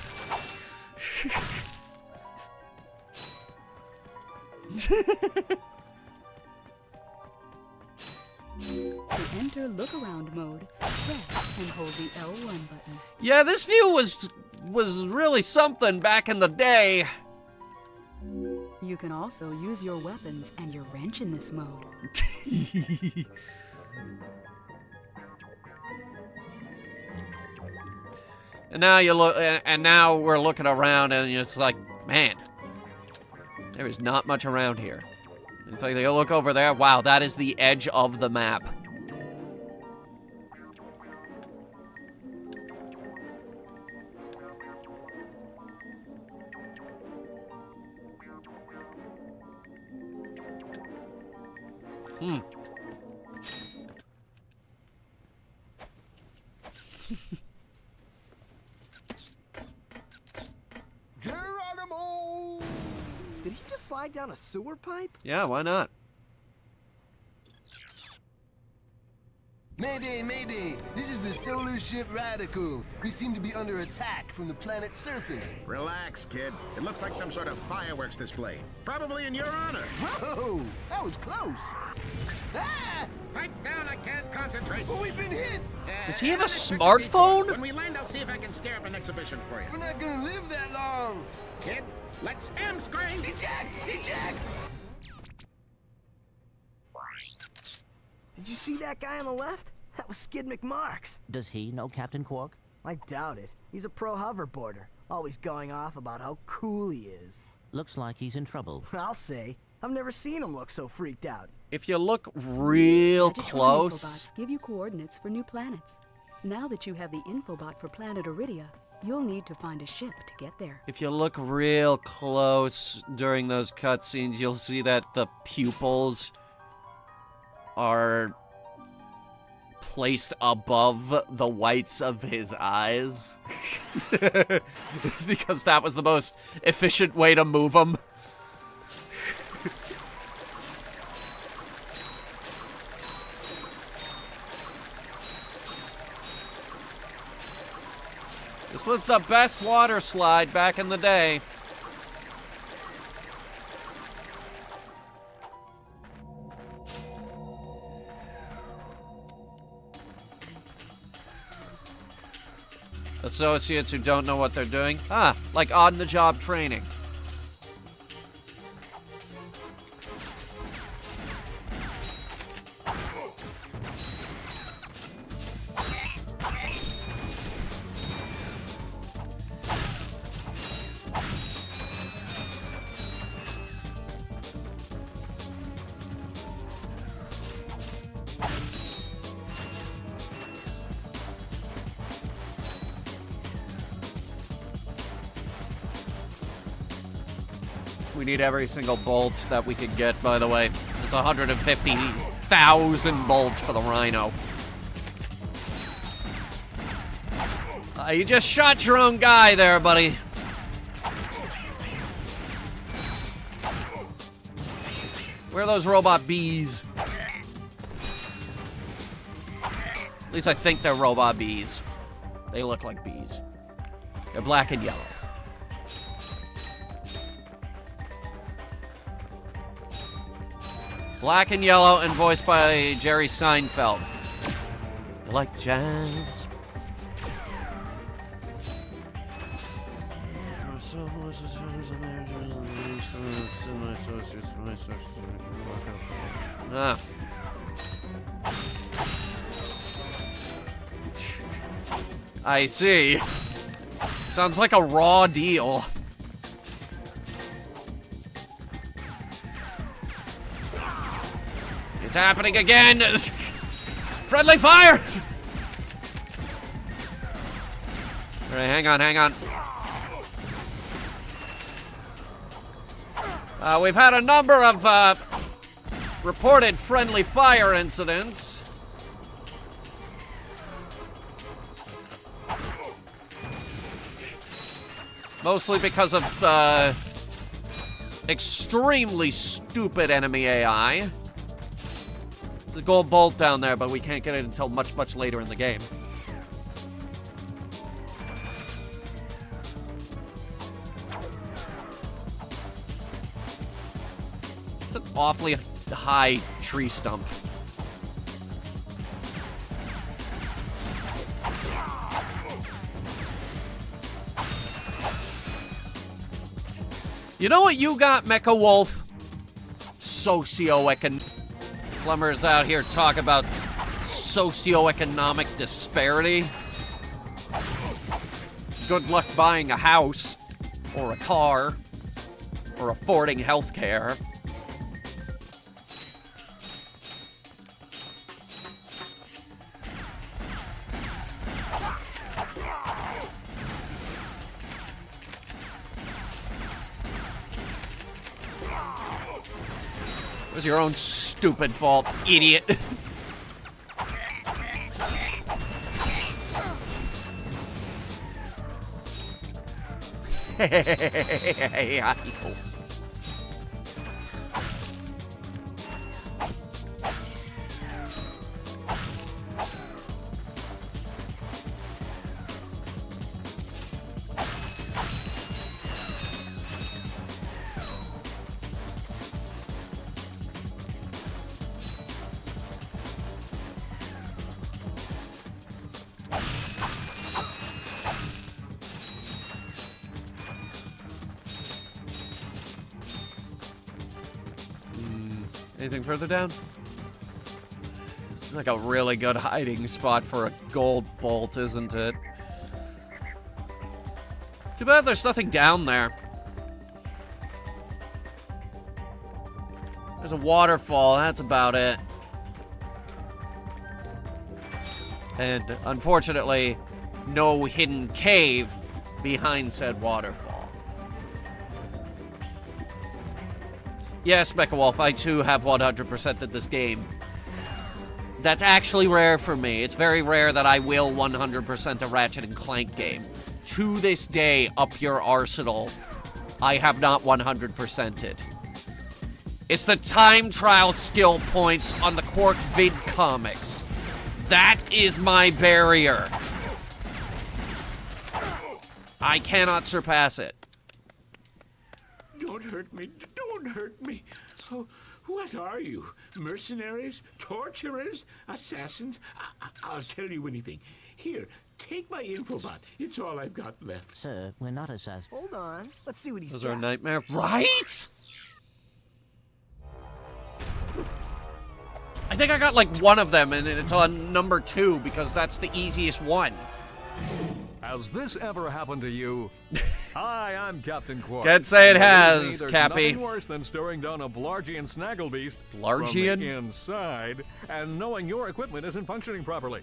To enter look-around mode, press and hold the L1 button. Yeah, this view was really something back in the day. You can also use your weapons and your wrench in this mode. And now you look, and now we're looking around, and it's like, man, there is not much around here. It's like you look over there. Wow, that is the edge of the map. Geronimo! Did he just slide down a sewer pipe? Yeah, why not? Mayday, mayday! This is the solar ship Radical. We seem to be under attack from the planet's surface. Relax, kid. It looks like some sort of fireworks display. Probably in your honor. Whoa! That was close! Ah! Pipe down, I can't concentrate. But we've been hit! Does he have a Unrestricted smartphone? detour. When we land, I'll see if I can scare up an exhibition for you. We're not gonna live that long! Kid, let's M-screen! Eject! Eject! Did you see that guy on the left? That was Skid McMarks. Does he know Captain Quark? I doubt it. He's a pro hoverboarder, always going off about how cool he is. Looks like he's in trouble. I'll say. I've never seen him look so freaked out. If you look real Gadget close... infobots give you coordinates for new planets. Now that you have the infobot for planet Iridia, you'll need to find a ship to get there. If you look real close during those cutscenes, you'll see that the pupils are placed above the whites of his eyes. Because that was the most efficient way to move them. This was the best water slide back in the day. Associates who don't know what they're doing. Ah, like on-the-job training. We need every single bolt that we could get, by the way. It's 150,000 bolts for the Rhino. You just shot your own guy there, buddy. Where are those robot bees? At least I think they're robot bees. They look like bees. They're black and yellow. Black and yellow and voiced by Jerry Seinfeld. You like jazz? Ah. I see. Sounds like a raw deal. It's happening again! Friendly fire! Alright, hang on, hang on. We've had a number of reported friendly fire incidents. Mostly because of extremely stupid enemy AI. The gold bolt down there, but we can't get it until much, much later in the game. It's an awfully high tree stump. You know what you got, Mecha Wolf? Socioeconomic. Plumbers out here talk about socioeconomic disparity. Good luck buying a house, or a car, or affording health care. It was your own stupid fault, idiot. Anything further down? This is like a really good hiding spot for a gold bolt, isn't it? Too bad there's nothing down there. There's a waterfall, that's about it. And unfortunately, no hidden cave behind said waterfall. Yes, Mechawolf, I too have 100%ed this game. That's actually rare for me. It's very rare that I will 100% a Ratchet & Clank game. To this day, up your arsenal, I have not 100%ed. It's the time trial skill points on the Quark vid comics. That is my barrier. I cannot surpass it. Don't hurt me. Don't hurt me. Oh, what are you? Mercenaries? Torturers? Assassins? I'll tell you anything. Here, take my infobot. It's all I've got left. Sir, we're not assassins. Hold on. Let's see what he's Those got. are a nightmare. Right? I think I got like one of them, and it's on number 2 because that's the easiest one. Has this ever happened to you? Hi, I'm Captain Quark. Can't say it has, There's Cappy. nothing worse than staring down a Blargian snagglebeast Blargian? from the inside and knowing your equipment isn't functioning properly.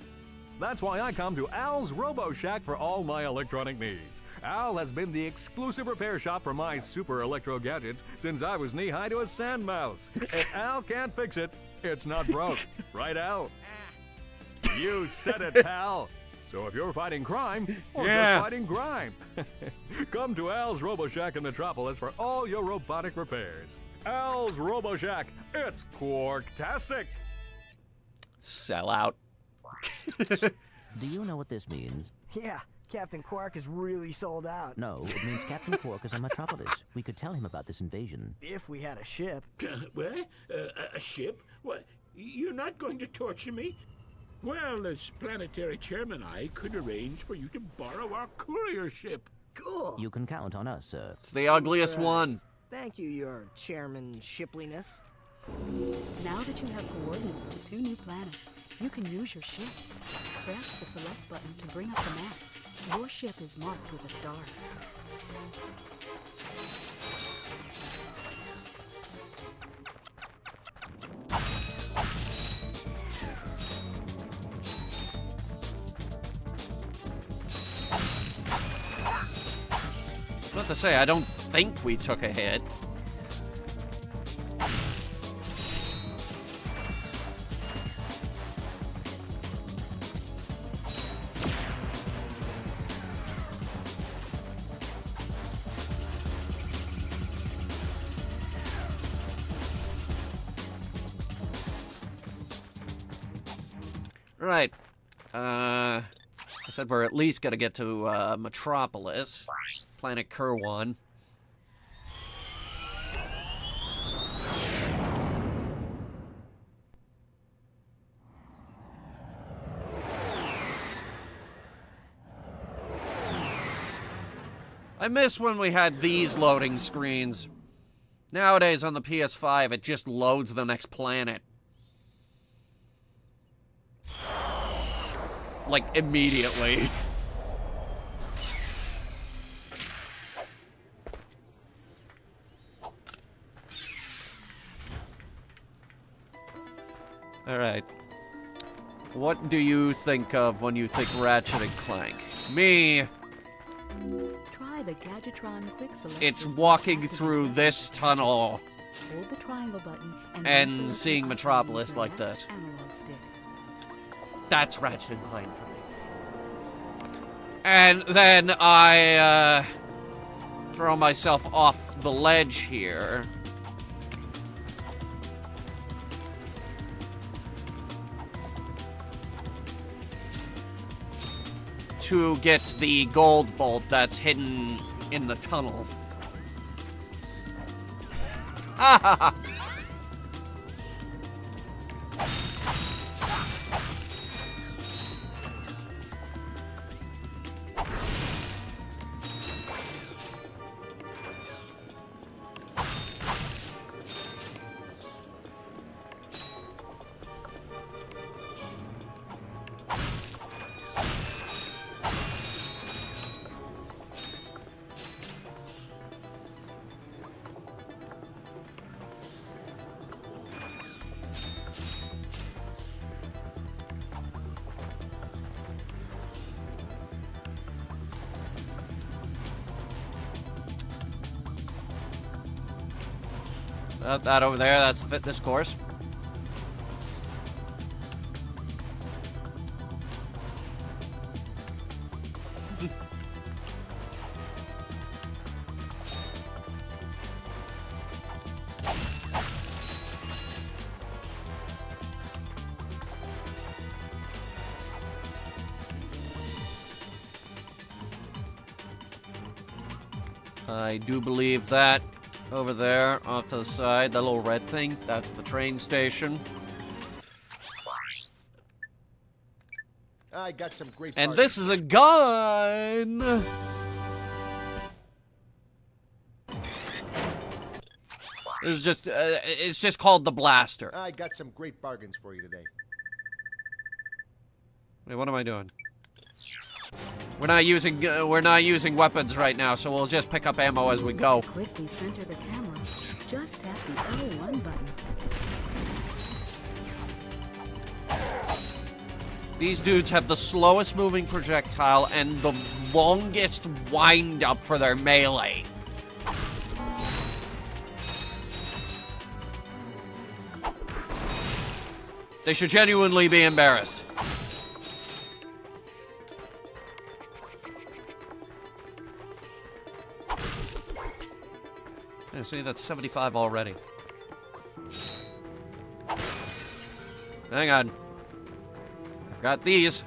That's why I come to Al's Robo Shack for all my electronic needs. Al has been the exclusive repair shop for my super electro gadgets since I was knee-high to a sand mouse. If Al can't fix it, it's not broke. Right, Al? You said it, pal. So if you're fighting crime, or just fighting grime, come to Al's RoboShack in Metropolis for all your robotic repairs. Al's RoboShack, it's Quark-tastic. Sell out. Do you know what this means? Yeah, Captain Quark is really sold out. No, it means Captain Quark is on Metropolis. We could tell him about this invasion. If we had a ship. What? A ship? What? You're not going to torture me? Well, as planetary chairman, I could arrange for you to borrow our courier ship. Cool. You can count on us, sir. It's the ugliest one. Thank you, your chairman shipliness. Now that you have coordinates to 2 new planets, you can use your ship. Press the select button to bring up the map. Your ship is marked with a star. I was about to say, I don't think we took a hit. Right. I said we're at least gonna get to Metropolis, planet Kerwan. I miss when we had these loading screens. Nowadays on the PS5, it just loads the next planet. Like, immediately. Alright. What do you think of when you think Ratchet and Clank? Me, Try the Gadgetron Quick Select. it's walking through this tunnel Hold the triangle button and and seeing Metropolis like this. analog stick. That's Ratchet and Clank for me. And then I throw myself off the ledge here. To get the gold bolt that's hidden in the tunnel. Ha ha ha! That over there, that's the fitness course. I do believe that over there off to the side, that little red thing, that's the train station. I got some great. And this is a gun! This is just, it's just called the blaster. I got some great bargains for you today. Wait, what am I doing? We're not using weapons right now, so we'll just pick up ammo as we go. Quickly center the camera. Just tap the L1 button. These dudes have the slowest moving projectile and the longest wind up for their melee. They should genuinely be embarrassed. Yeah, see, that's 75 already. Hang on. I've got these.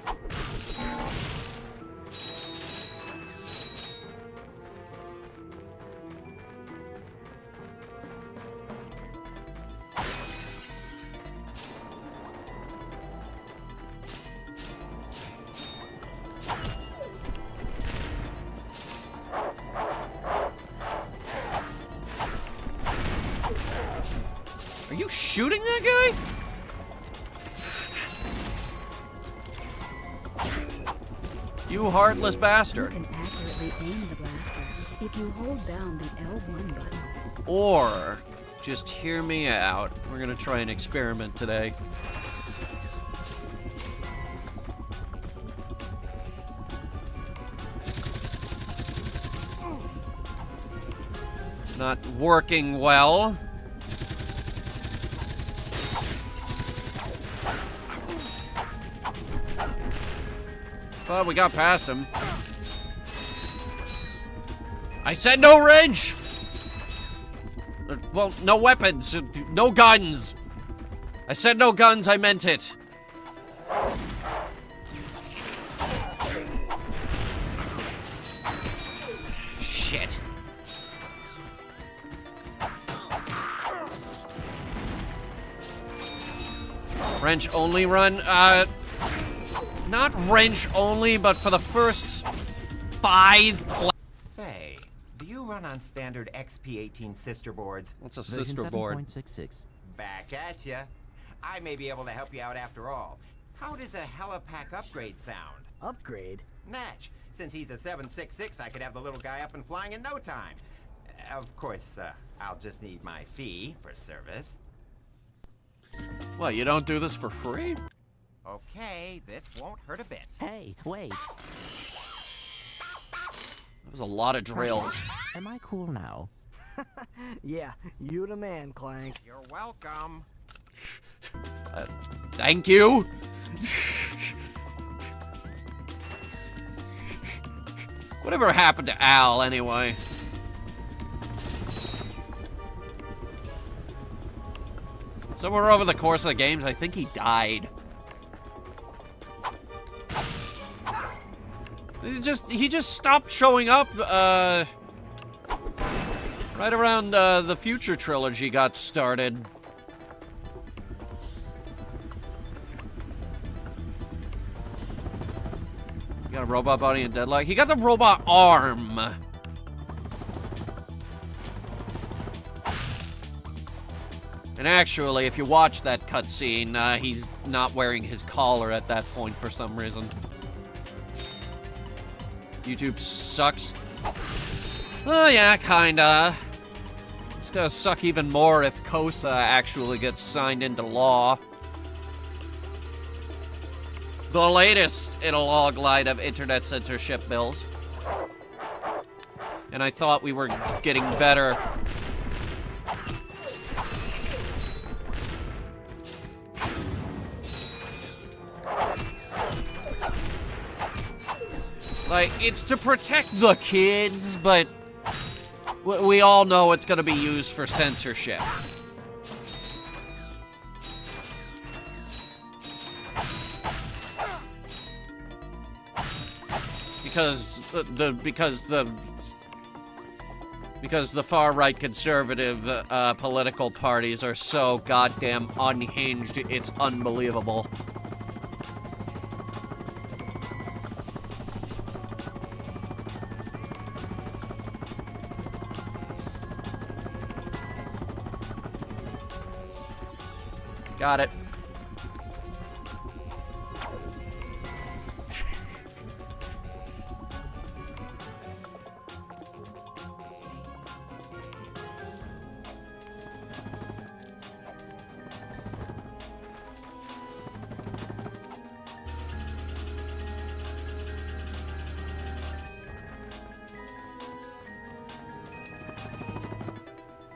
Are you shooting that guy? You heartless bastard. You can accurately aim the blaster if you hold down the L1 button. Or, just hear me out. We're gonna try an experiment today. Not working well. But we got past him. I said no range! Well, no weapons, no guns. I said no guns, I meant it. Shit. Wrench only run, not wrench only, but for the first 5 Say, do you run on standard XP18 sister boards? What's a sister board? 7.66. Back at ya. I may be able to help you out after all. How does a helipack upgrade sound? Upgrade? Natch. Since he's a 766, I could have the little guy up and flying in no time. Of course, I'll just need my fee for service. What, you don't do this for free? Okay, this won't hurt a bit. Hey, wait. That was a lot of drills. Am I cool now? Yeah, you the man, Clank. You're welcome. Thank you. Whatever happened to Al, anyway? Somewhere over the course of the games, I think he died. He just stopped showing up, right around, the Future trilogy got started. He got a robot body and deadlock. He got the robot arm. And actually, if you watch that cutscene, he's not wearing his collar at that point for some reason. YouTube sucks. Oh yeah, kinda. It's gonna suck even more if COSA actually gets signed into law. The latest in a long line of internet censorship bills. And I thought we were getting better. Like, it's to protect the kids, but we all know it's gonna be used for censorship. Because the far-right conservative political parties are so goddamn unhinged, it's unbelievable. Got it.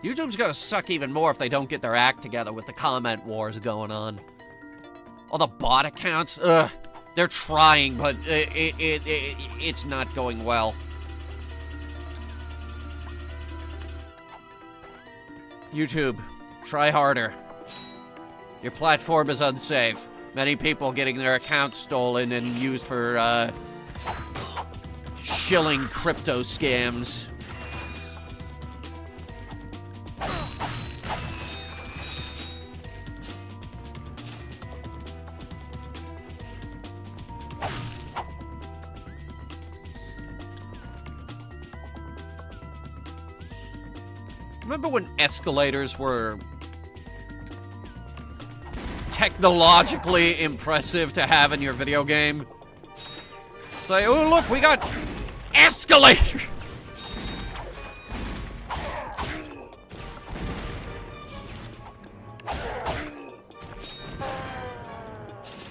YouTube's gonna suck even more if they don't get their act together with the comment wars going on. All the bot accounts, ugh, they're trying, but it's not going well. YouTube, try harder. Your platform is unsafe. Many people getting their accounts stolen and used for, shilling crypto scams. Remember when escalators were technologically impressive to have in your video game? It's like, oh look, we got escalators!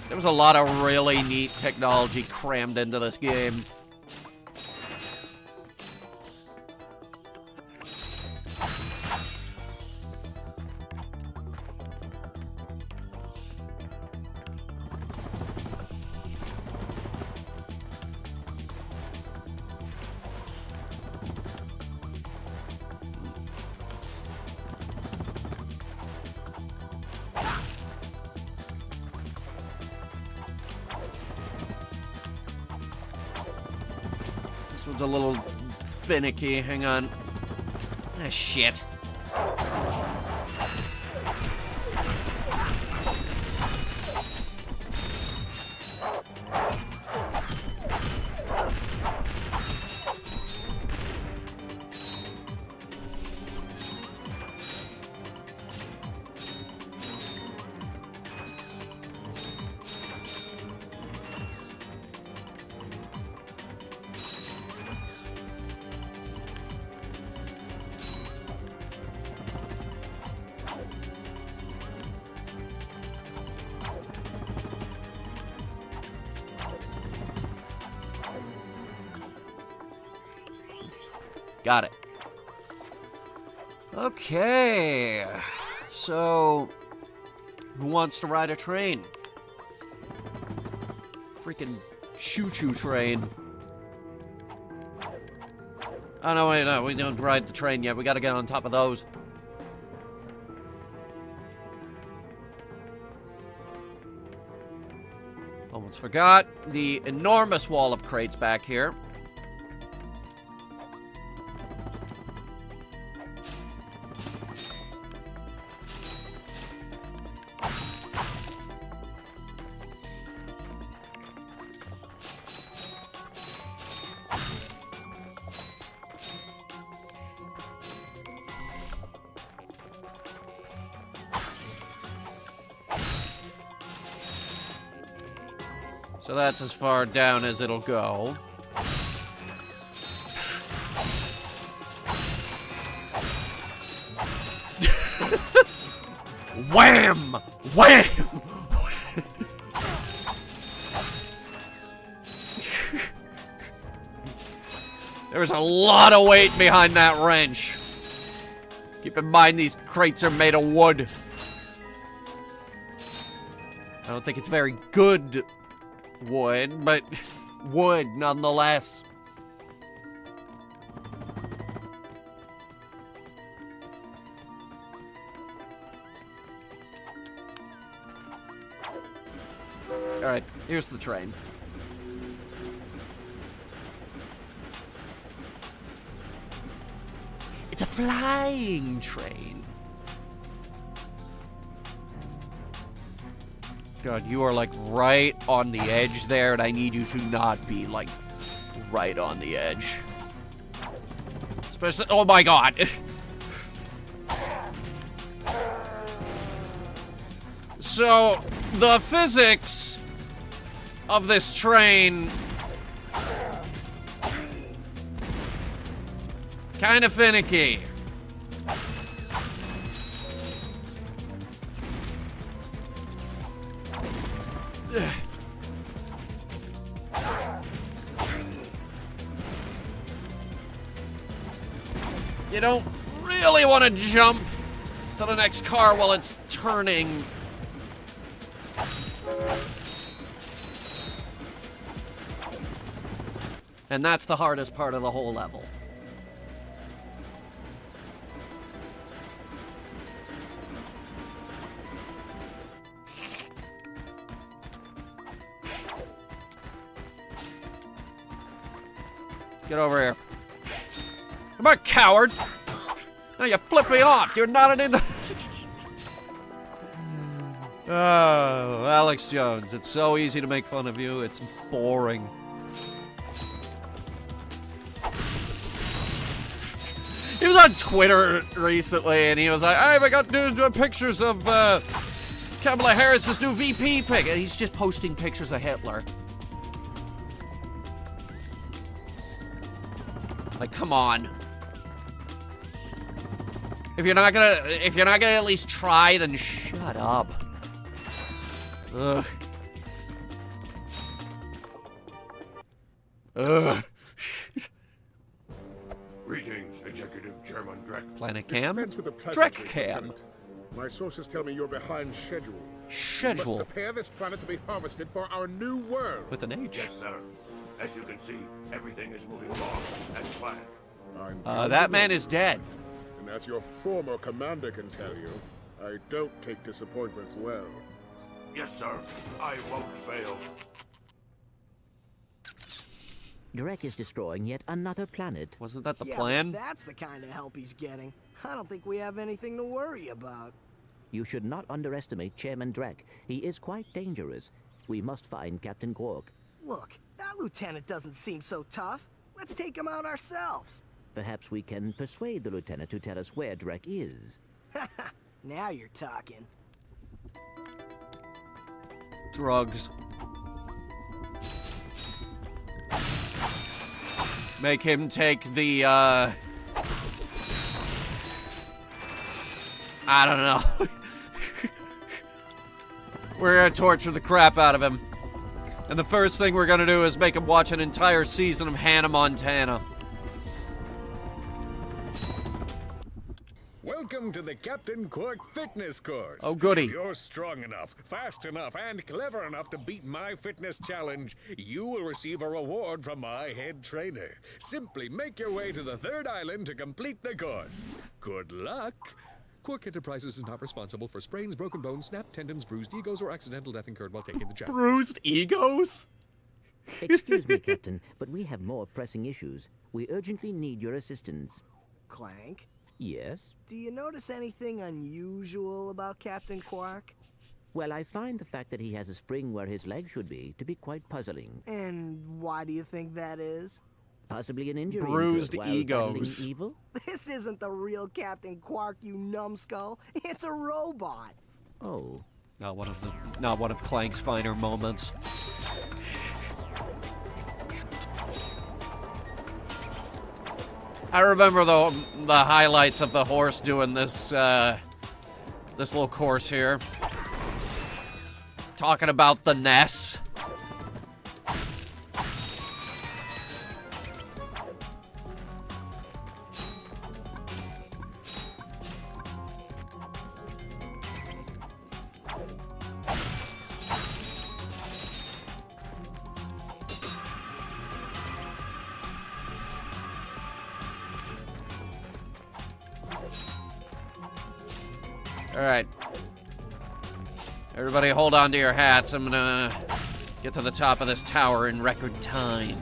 There was a lot of really neat technology crammed into this game. This one's a little finicky. Hang on. Ah, shit. Got it. Okay. So, who wants to ride a train? Freaking choo-choo train. Oh, no, wait, no. We don't ride the train yet. We gotta get on top of those. Almost forgot the enormous wall of crates back here. So that's as far down as it'll go. Wham! Wham! There's a lot of weight behind that wrench. Keep in mind these crates are made of wood. I don't think it's very good wood, but would nonetheless. Alright, here's the train. It's a flying train. God, you are like right on the edge there, and I need you to not be like right on the edge. Especially, oh my God. So, the physics of this train kind of finicky. You don't really want to jump to the next car while it's turning. And that's the hardest part of the whole level. Get over here. Come on, coward! Now you flip me off! You're not in the... Oh, Alex Jones. It's so easy to make fun of you. It's boring. He was on Twitter recently, and he was like, I got new pictures of Kamala Harris's new VP pick. And he's just posting pictures of Hitler. Like, come on. If you're not gonna at least try, then shut up. Ugh. Ugh. Greetings, Executive Chairman Drek. Planet Cam? Dispense with the Drek pleasantries, Cam. Lieutenant. My sources tell me you're behind schedule. Schedule? We must prepare this planet to be harvested for our new world. With an H. Yes, sir. As you can see, everything is moving along as planned. That man is dead. And as your former commander can tell you, I don't take disappointment well. Yes, sir. I won't fail. Drek is destroying yet another planet. Wasn't that the Yeah, plan? That's the kind of help he's getting. I don't think we have anything to worry about. You should not underestimate Chairman Drek. He is quite dangerous. We must find Captain Quark. Look, that lieutenant doesn't seem so tough. Let's take him out ourselves. Perhaps we can persuade the lieutenant to tell us where Drek is. Now you're talking. Drugs. Make him take the, I don't know. We're gonna torture the crap out of him. And the first thing we're gonna do is make him watch an entire season of Hannah Montana. Welcome to the Captain Quark Fitness Course. Oh, goody. If you're strong enough, fast enough, and clever enough to beat my fitness challenge, you will receive a reward from my head trainer. Simply make your way to the third island to complete the course. Good luck. Quark Enterprises is not responsible for sprains, broken bones, snapped tendons, bruised egos, or accidental death incurred while taking the challenge. Bruised egos? Excuse me, Captain, but we have more pressing issues. We urgently need your assistance. Clank? Yes? Do you notice anything unusual about Captain Quark? Well, I find the fact that he has a spring where his leg should be to be quite puzzling. And why do you think that is? Possibly an injury. Bruised while egos. battling evil? This isn't the real Captain Quark, you numbskull. It's a robot. Oh. Not one of Clank's finer moments. I remember the highlights of the horse doing this this little course here. Talking about the Ness. Alright. Everybody hold on to your hats. I'm gonna get to the top of this tower in record time.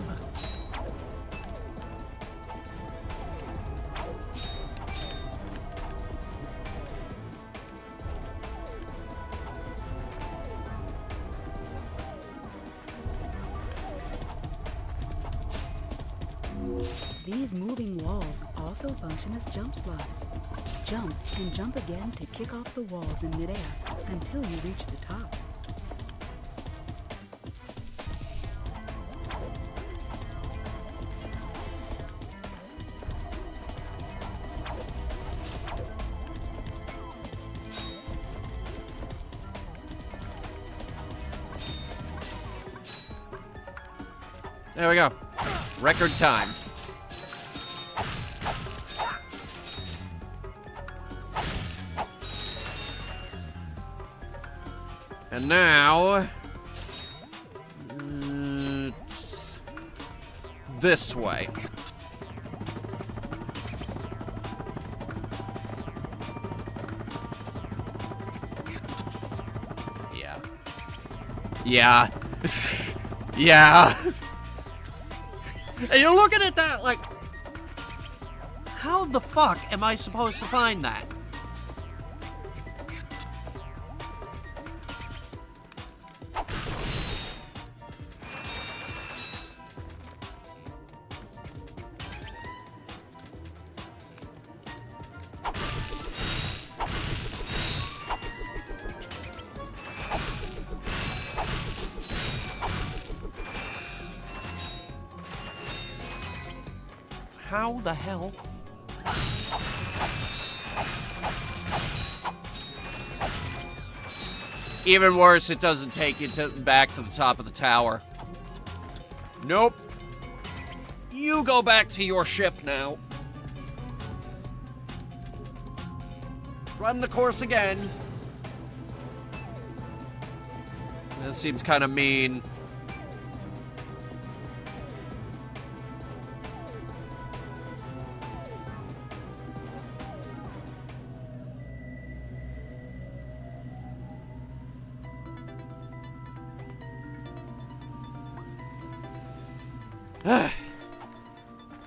These moving walls also function as jump slides. Jump and jump again to kick off the walls in midair until you reach the top. There we go. Record time. And now, it's this way. Yeah. Yeah. Yeah. And you're looking at that like, how the fuck am I supposed to find that? How the hell? Even worse, it doesn't take you back to the top of the tower. Nope. You go back to your ship now. Run the course again. This seems kind of mean.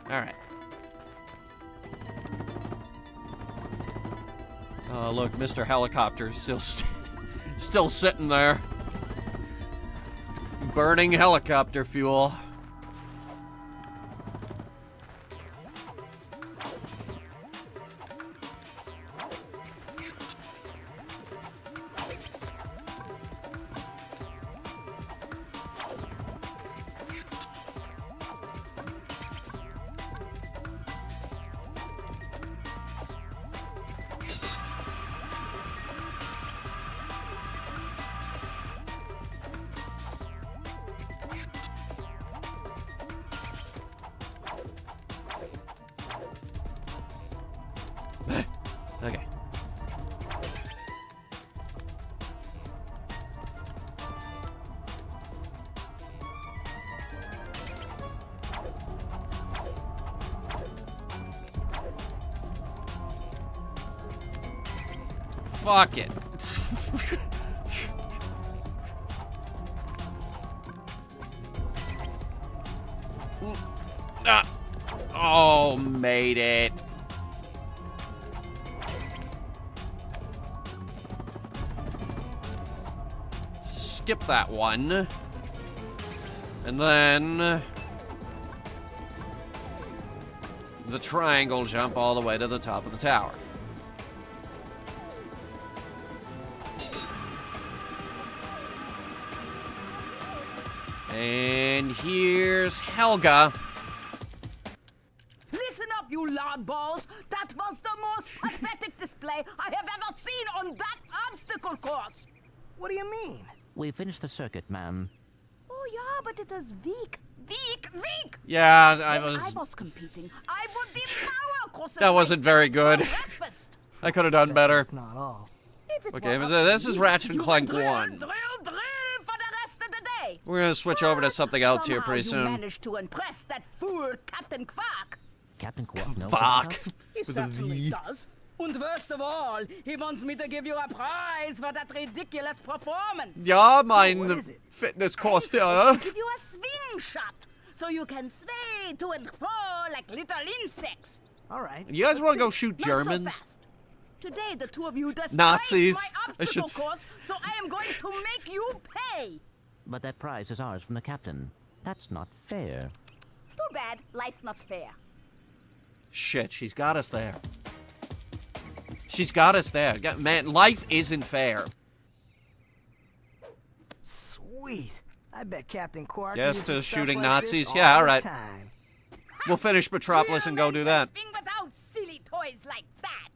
Alright. Oh, look, Mr. Helicopter is still sitting there. Burning helicopter fuel. Okay. Fuck it. Oh, made it. Skip that one. And then the triangle jump all the way to the top of the tower. And here's Helga. Listen up, you loud balls. That was the most pathetic display I have ever seen on that obstacle course. What do you mean? We finished the circuit, ma'am. Oh, yeah, but it is weak. Weak! Yeah, When I was competing, I would devour courses. That wasn't very good. I could have done better. Not all. Okay, this is Ratchet and Clank 1. Drill for the rest of the day. We're gonna switch over to something else here pretty Somehow you soon. managed to impress that fool Captain Quark. Captain Quark knows Fuck. He With a certainly V. does. And worst of all, he wants me to give you a prize for that ridiculous performance. Ja, mein Fitnesskurs für. I'll give you a swing shot, so you can sway to and fro like little insects. All right. You guys want to go shoot Germans? Today, the two of you destroyed Nazis. my obstacle course, so I am going to make you pay. But that prize is ours from the captain. That's not fair. Too bad. Life's not fair. Shit, she's got us there. She's got us there. Man, life isn't fair. Sweet. I bet Captain Quark Just uses stuff shooting like Nazis? this Yeah, all all the right. time. We'll finish Metropolis and go do that. Swing without silly toys like that.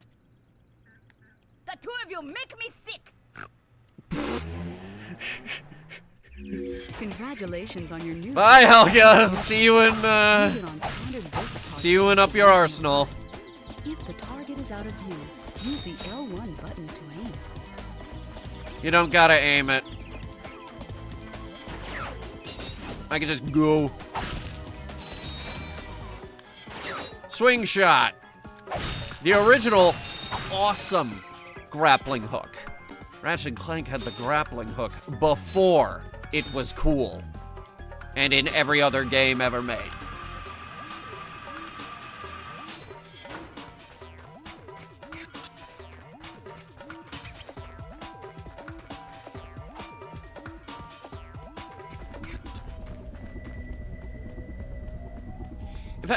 The two of you make me sick. Congratulations on your new. Bye, Helga. See you in. Use it on standard versatile See you in up your arsenal. If the target is out of view, use the L1 button to aim. You don't gotta aim it. I can just go. Swing shot. The original awesome grappling hook. Ratchet & Clank had the grappling hook before it was cool. And in every other game ever made.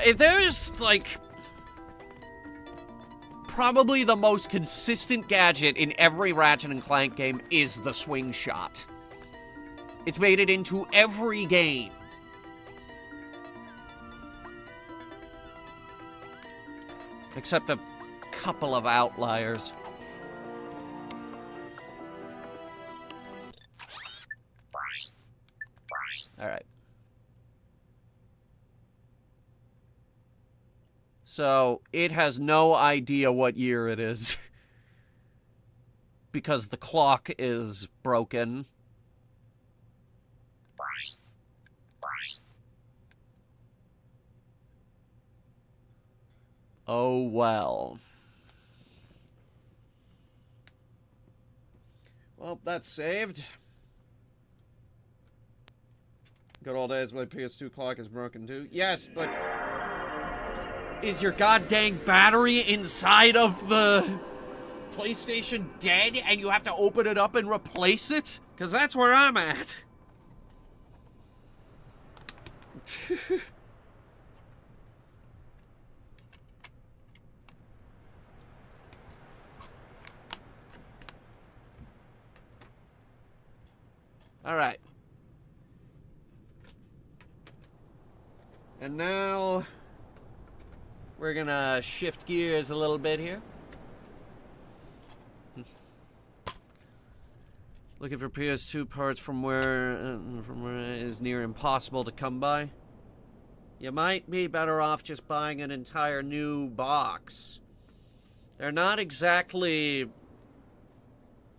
If there's, like, probably the most consistent gadget in every Ratchet & Clank game is the swing shot. It's made it into every game. Except a couple of outliers. All right. So, it has no idea what year it is. Because the clock is broken. Oh, well. Well, that's saved. Good old days when PS2 clock is broken too. Yes, but... is your goddamn battery inside of the PlayStation dead and you have to open it up and replace it? Because that's where I'm at. All right. And now we're gonna shift gears a little bit here. Looking for PS2 parts from where it is near impossible to come by. You might be better off just buying an entire new box. They're not exactly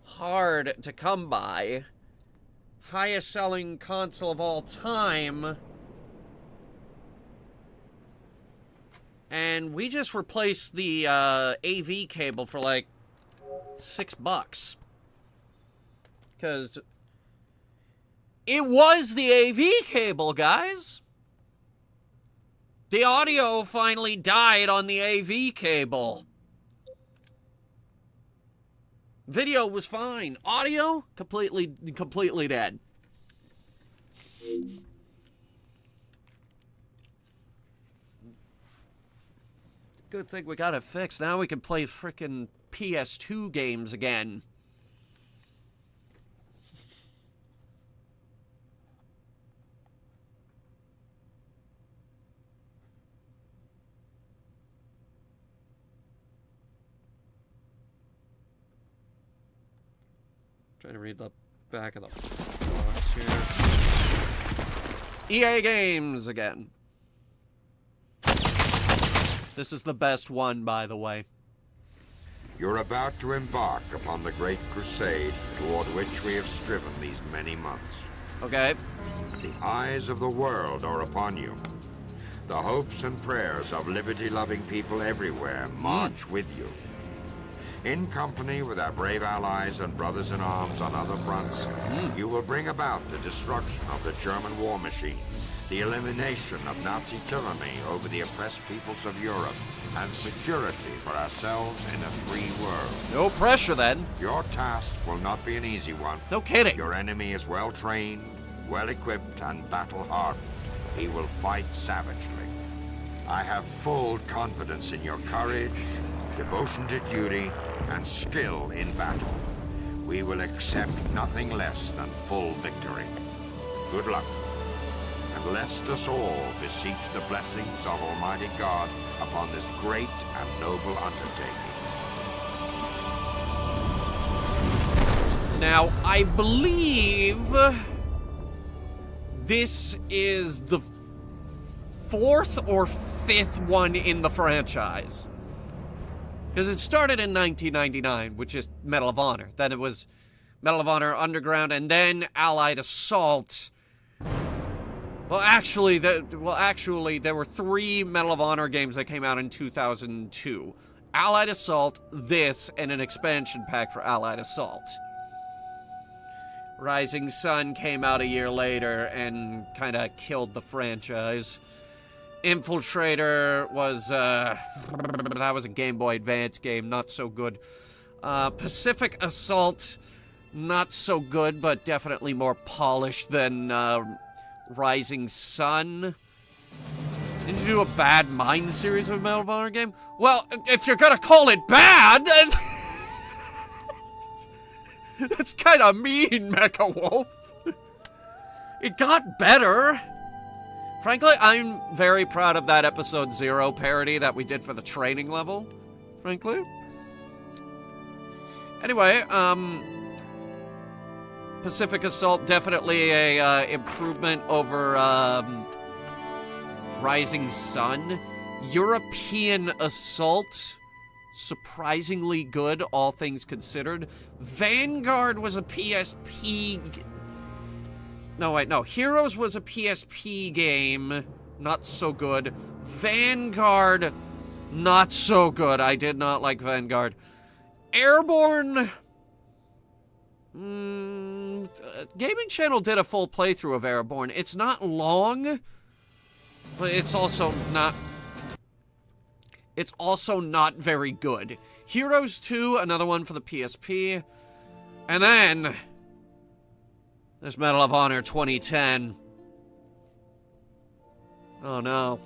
hard to come by. Highest selling console of all time. And we just replaced the AV cable for like $6. Because it was the AV cable, guys. The audio finally died on the AV cable. Video was fine. Audio, completely dead. Good thing we got it fixed. Now we can play frickin' PS2 games again. Trying to read the back of the box here. EA Games again. This is the best one, by the way. You're about to embark upon the great crusade toward which we have striven these many months. Okay. The eyes of the world are upon you. The hopes and prayers of liberty-loving people everywhere march with you. In company with our brave allies and brothers in arms on other fronts, you will bring about the destruction of the German war machine, the elimination of Nazi tyranny over the oppressed peoples of Europe, and security for ourselves in a free world. No pressure, then. Your task will not be an easy one. No kidding. Your enemy is well-trained, well-equipped, and battle-hardened. He will fight savagely. I have full confidence in your courage, devotion to duty, and skill in battle. We will accept nothing less than full victory. Good luck. And lest us all beseech the blessings of Almighty God upon this great and noble undertaking. Now, I believe this is the 4th or 5th one in the franchise. Because it started in 1999, which is Medal of Honor. Then it was Medal of Honor Underground, and then Allied Assault. Well, actually, there were 3 Medal of Honor games that came out in 2002. Allied Assault, this, and an expansion pack for Allied Assault. Rising Sun came out a year later and kind of killed the franchise. Infiltrator was, that was a Game Boy Advance game, not so good. Pacific Assault, not so good, but definitely more polished than, Rising Sun. Did you do a Bad Mind series of a Medal of Honor game? Well, if you're gonna call it bad, that's kind of mean, Mecha Wolf. It got better. Frankly, I'm very proud of that Episode 0 parody that we did for the training level, frankly. Anyway, Pacific Assault, definitely a improvement over Rising Sun. European Assault, surprisingly good, all things considered. Vanguard was a PSP... No, wait, no. Heroes was a PSP game, not so good. Vanguard, not so good. I did not like Vanguard. Airborne... Gaming Channel did a full playthrough of Airborne. It's not long, but it's also not very good. Heroes 2, another one for the PSP. And then there's Medal of Honor 2010. Oh no.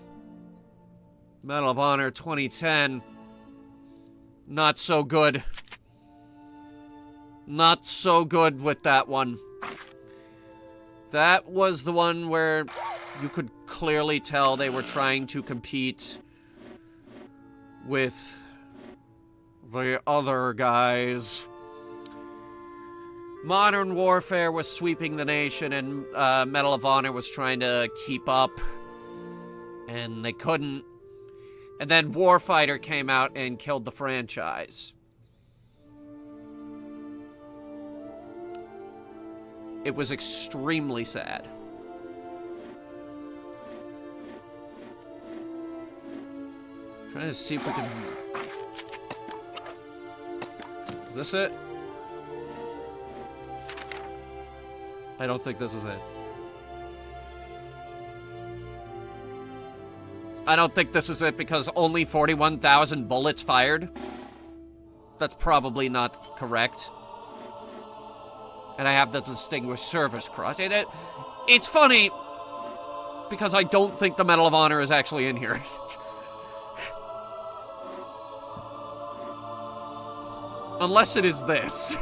Medal of Honor 2010. Not so good. Not so good with that one. That was the one where you could clearly tell they were trying to compete with the other guys. Modern Warfare was sweeping the nation, and Medal of Honor was trying to keep up, and they couldn't. And then Warfighter came out and killed the franchise. It was extremely sad. Trying to see if we can... Is this it? I don't think this is it. I don't think this is it because only 41,000 bullets fired. That's probably not correct. And I have the Distinguished Service Cross. It's funny because I don't think the Medal of Honor is actually in here. Unless it is this.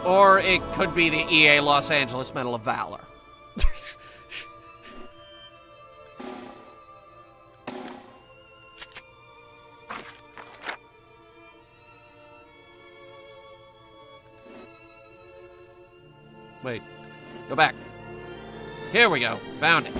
Or it could be the EA Los Angeles Medal of Valor. Wait. Go back. Here we go. Found it.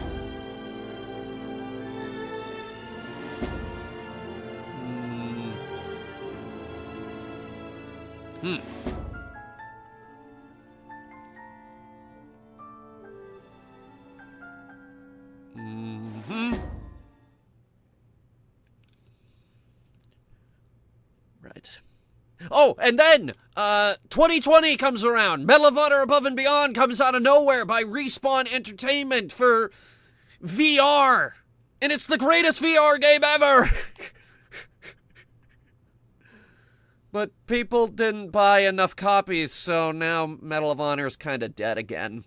Oh, and then 2020 comes around. Medal of Honor Above and Beyond comes out of nowhere by Respawn Entertainment for VR. And it's the greatest VR game ever. But people didn't buy enough copies, so now Medal of Honor is kind of dead again.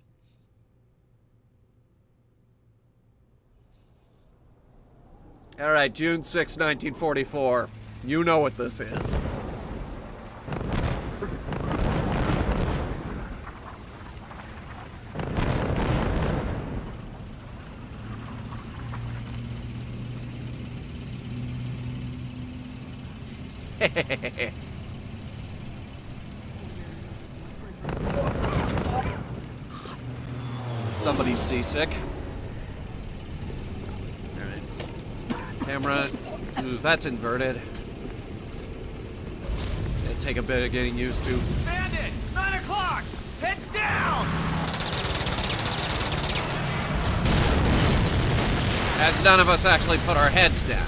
All right, June 6, 1944. You know what this is. Somebody's seasick. All right. Camera. Ooh, that's inverted. It's gonna take a bit of getting used to. Bandit! 9 o'clock! Heads down! As none of us actually put our heads down.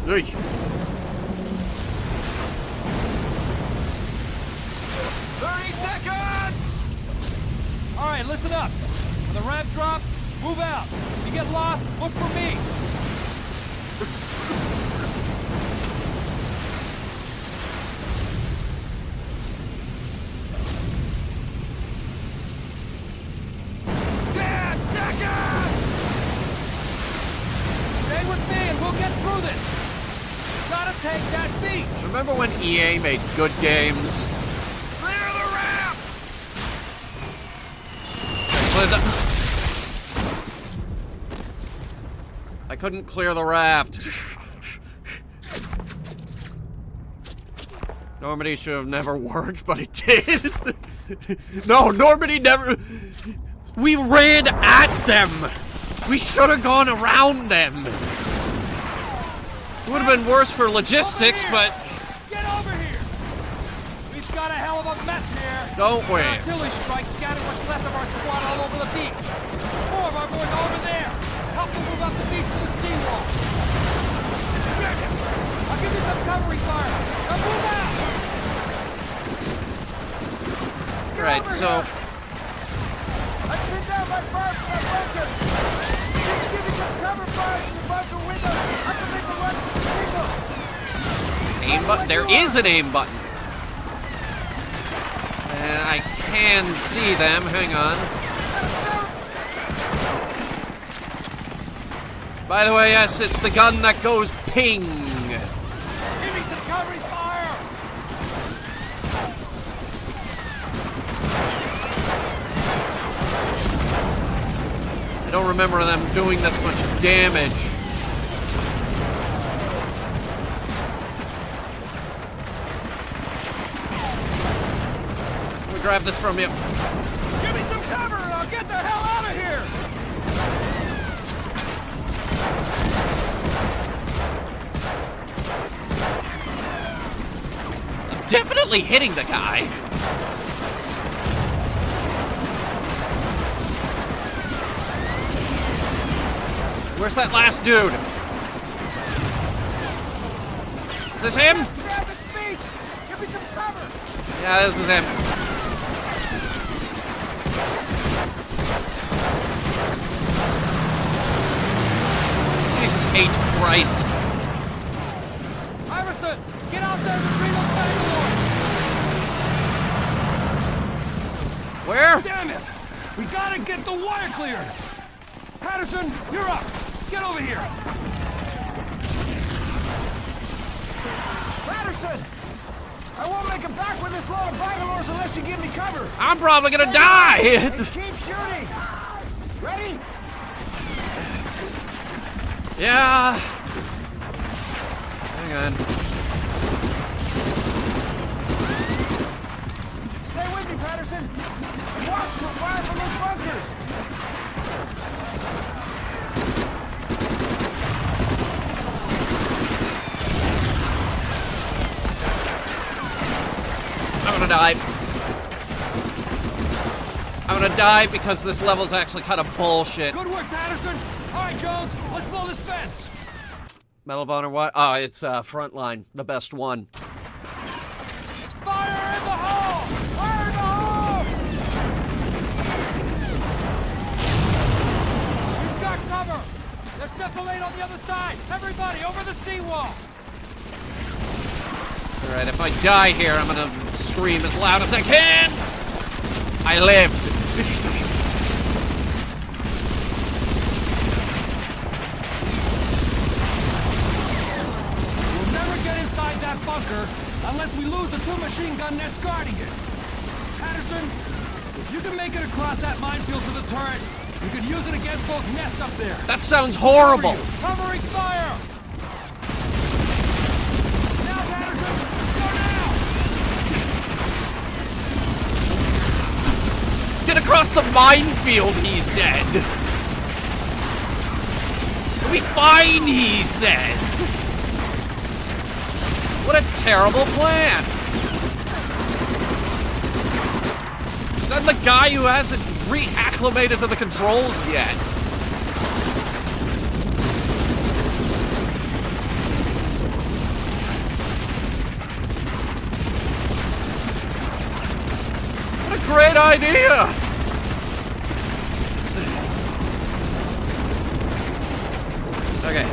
Oy. 30 seconds! All right, listen up. When the ramp drops, move out. If you get lost, look for me. Stay with me and we'll get through this. Gotta take that beach. Remember when EA made good games? Clear the ramp! I couldn't clear the raft. Normandy should have never worked, but it did. No, Normandy never... We ran at them! We should have gone around them! It would have been worse for logistics, but... Get over here! We've got a hell of a mess here! Don't we? Artillery strikes scattered what's left of our squad all over the beach. 4 of our boys are over there! Help them move up the beach to the seawall! I'll give you some covering fire! Now move out! Right, so... I pinned down my fire from that bunker! Can you give me some cover fire from the bunker window? I can make a run for the signal! Aim button? There is an aim button! And I can see them, hang on. By the way, yes, it's the gun that goes ping! Give me some covering fire! I don't remember them doing this much damage. Let me grab this from you. Give me some cover and I'll get the hell out of here! I'm definitely hitting the guy. Where's that last dude? Is this him? Give me some cover! Yeah, this is him. Jesus H. Christ. Iverson, get out there and retrieve those fighting boys! Where? Damn it! We gotta get the wire cleared! Patterson, you're up! Get over here! Patterson! I won't make it back with this load of bangalores unless you give me cover! I'm probably gonna die! Hey, keep shooting! Ready? Yeah. Hang on. Stay with me, Patterson! Watch for fire from those bunkers! I'm gonna die. I'm gonna die because this level's actually kind of bullshit. Good work, Patterson! All right, Jones, let's blow this fence! Medal of Honor what? Oh, it's Frontline, the best one. the other side! Everybody, over the seawall! Alright, if I die here, I'm gonna scream as loud as I can! I lived! We'll never get inside that bunker unless we lose the 2 machine gun nests guarding it. Patterson, if you can make it across that minefield to the turret, you could use it against those nests up there. That sounds horrible! Covering fire! Now, Patterson, go now! Get across the minefield, he said! It'll be fine, he says! What a terrible plan! Send the guy who hasn't reacclimated to the controls yet. What a great idea! Okay.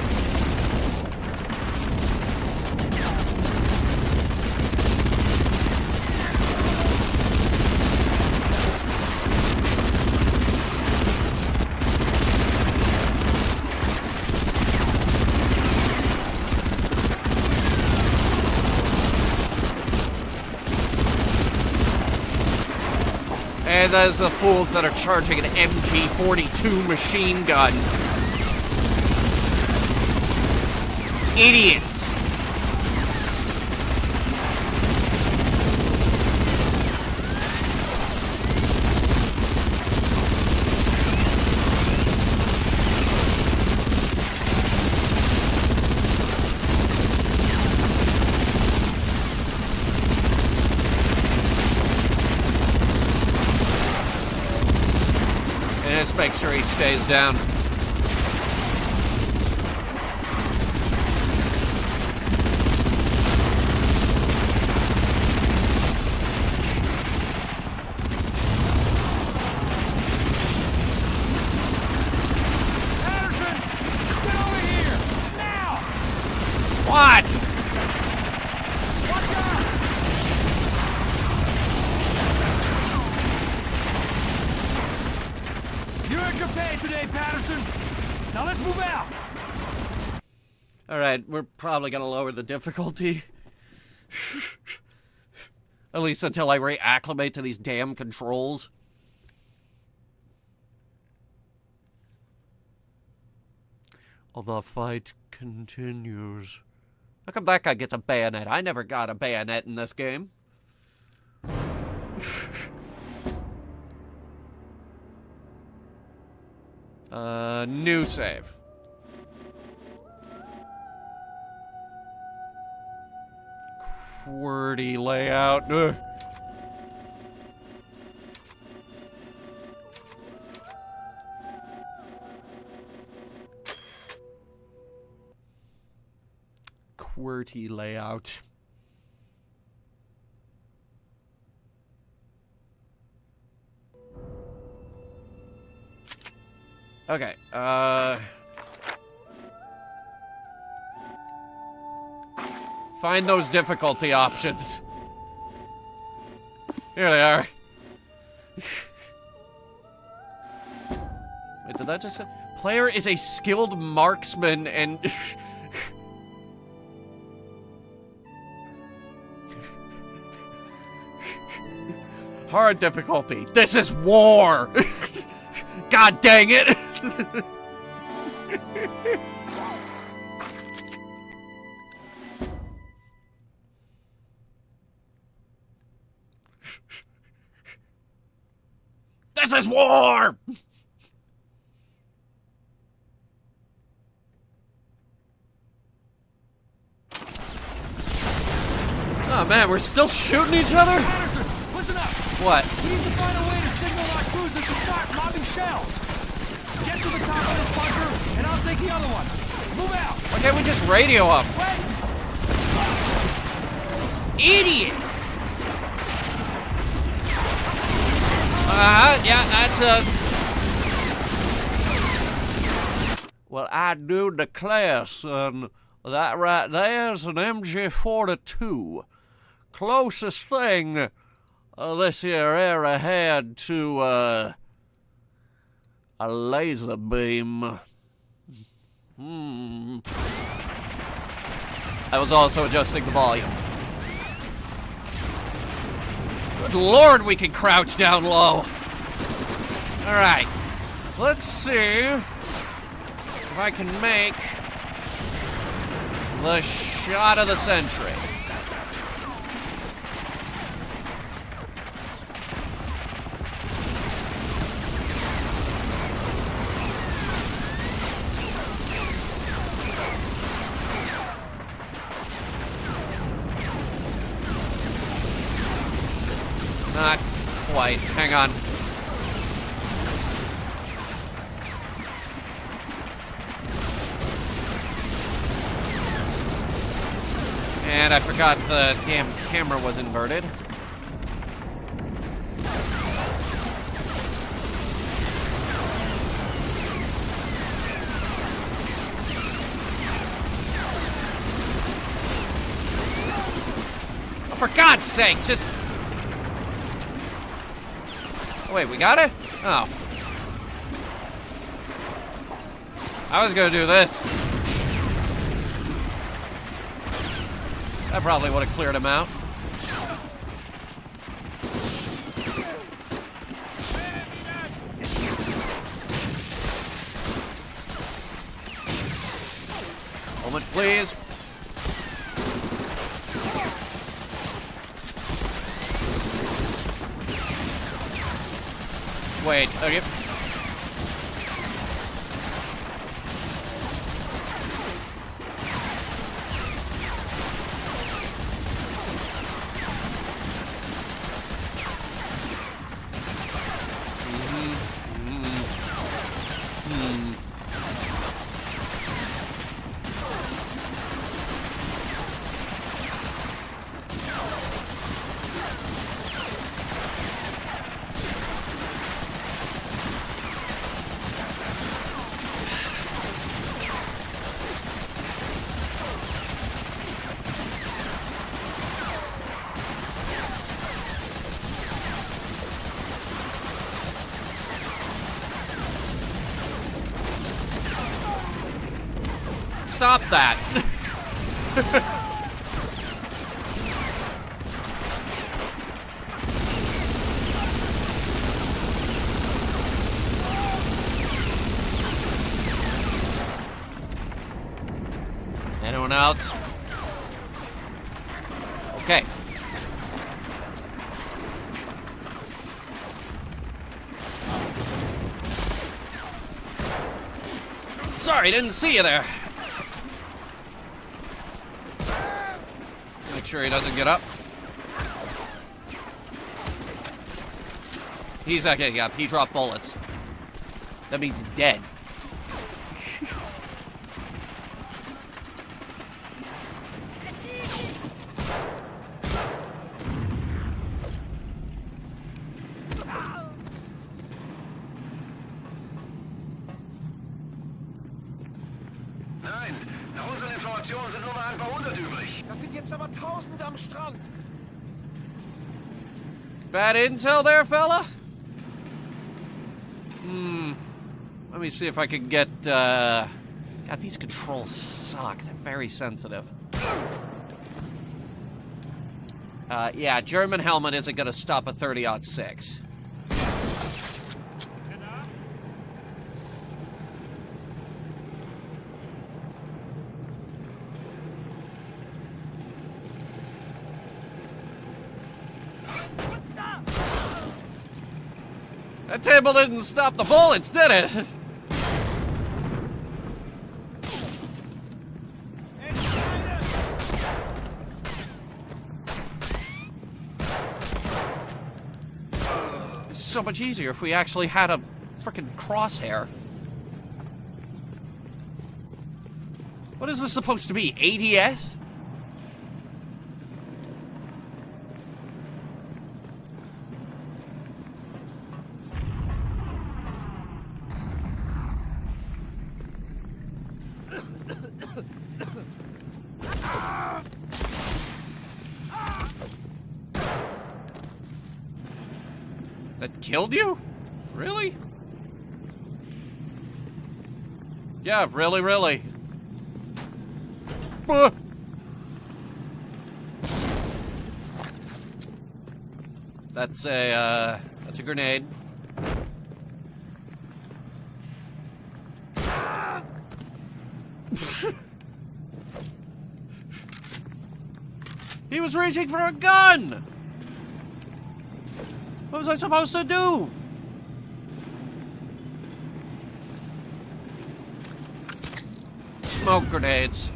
And those are the fools that are charging an MG42 machine gun. Idiots. Make sure he stays down. Patterson, get over here now! What? Watch out! You earned your pay today, Patterson. Now let's move out. All right, we're probably gonna lower the difficulty. At least until I reacclimate to these damn controls. The fight continues. How come that guy gets a bayonet? I never got a bayonet in this game. New save. QWERTY layout. Ugh. QWERTY layout. Okay, find those difficulty options. Here they are. Wait, did that just say? Player is a skilled marksman and... Hard difficulty. This is war! God dang it! This is war! Oh man, we're still shooting each other? Patterson, listen up. What? We need to find a way to signal our cruisers to start lobbing shells. Get to the top of this bunker, and I'll take the other one. Move out. Why can't we just radio up? Idiot! Yeah, that's a... Well, I do declare, son, that right there's an MG42. Closest thing this here era had to, a laser beam. I was also adjusting the volume. Good lord, we can crouch down low. Alright, let's see if I can make the shot of the century. Not quite. Hang on. And I forgot the damn camera was inverted. Oh, for God's sake, just... Oh, wait, we got it? Oh. I was gonna do this. That probably would have cleared him out. Moment, please. Wait, okay. Stop that. Anyone else? Okay. Sorry, didn't see you there. Make sure he doesn't get up. He's not getting up. He dropped bullets. That means he's dead. Nein, nach unseren Informationen sind nur noch ein paar 100 übrig. Das sind jetzt aber Tausende am Strand. Bad intel there, fella? Let me see if I can get, God, these controls suck. They're very sensitive. Yeah, German helmet isn't gonna stop a 30-06. That table didn't stop the bullets, did it? It's so much easier if we actually had a frickin' crosshair. What is this supposed to be? ADS? That killed you? Really? Yeah, really, really. That's a grenade. He was reaching for a gun! What was I supposed to do? Smoke grenades.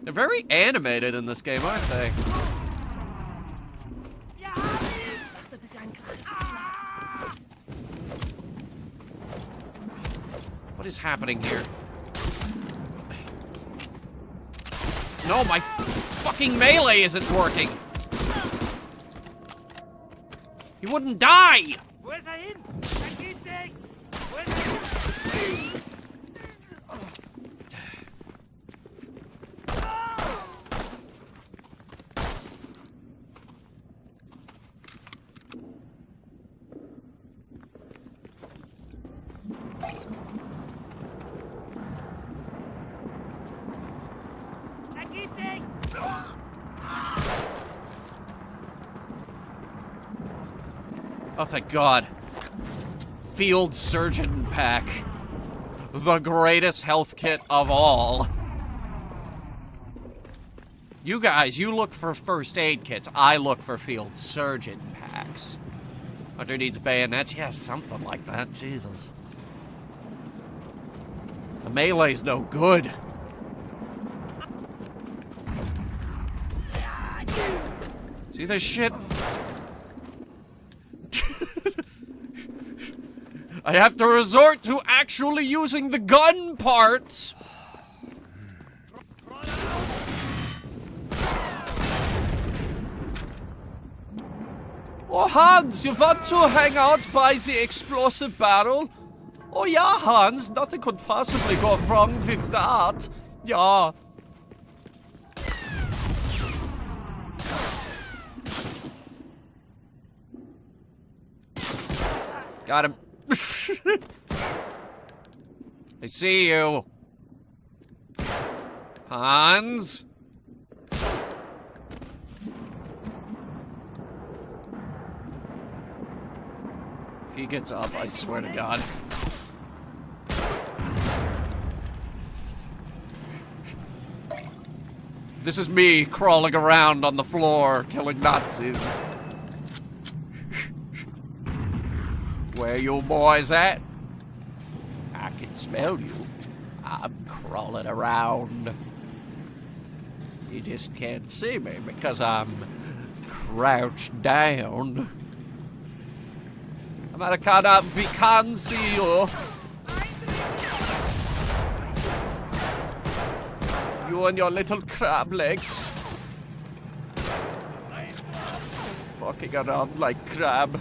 They're very animated in this game, aren't they? What is happening here? No, my fucking melee isn't working. He wouldn't die. Oh, thank God. Field Surgeon Pack. The greatest health kit of all. You guys, you look for first aid kits. I look for Field Surgeon Packs. Hunter needs bayonets. Yeah, something like that. Jesus. The melee's no good. See this shit? I have to resort to actually using the gun parts. Oh, Hans, you want to hang out by the explosive barrel? Oh, yeah, Hans, nothing could possibly go wrong with that. Yeah. Got him. I see you. Hans? If he gets up, I swear to God. This is me crawling around on the floor, killing Nazis. Where you boys at? I can smell you. I'm crawling around. You just can't see me because I'm crouched down. Americana, we can see you. You and your little crab legs. Fucking around like crab.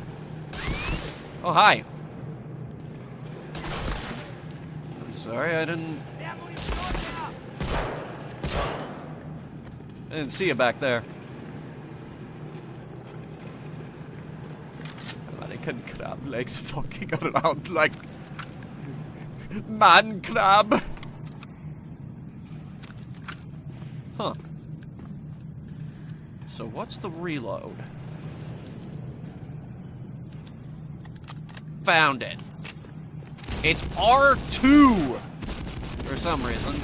Oh, hi. I'm sorry, I didn't see you back there. American crab legs fucking around like man crab. Huh. So what's the reload? Found it. It's R2 for some reason.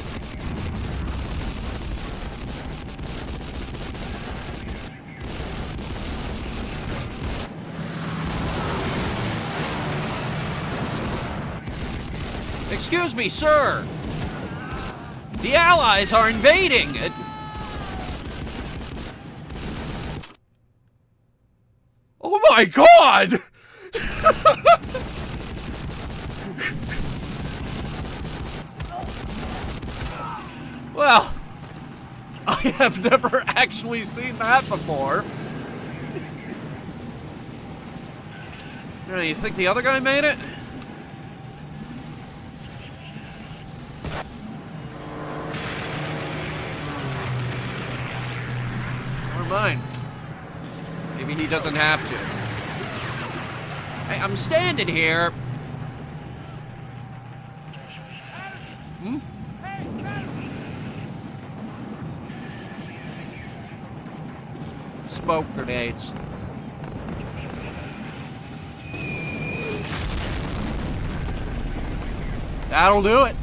Excuse me, sir. The Allies are invading. Oh my God! Well, I have never actually seen that before. You think the other guy made it? mind. Maybe he doesn't have to. Hey, I'm standing here. Hmm? Smoke grenades. That'll do it.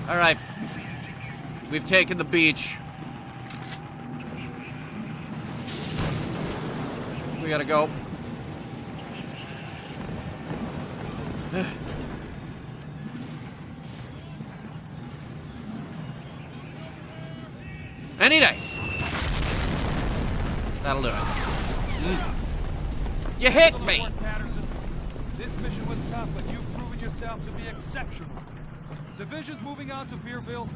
All right. We've taken the beach. We gotta go. Any day. That'll do it. You hit me. Patterson. This mission was tough, but you've proven yourself to be exceptional. Division's moving on to Beerville.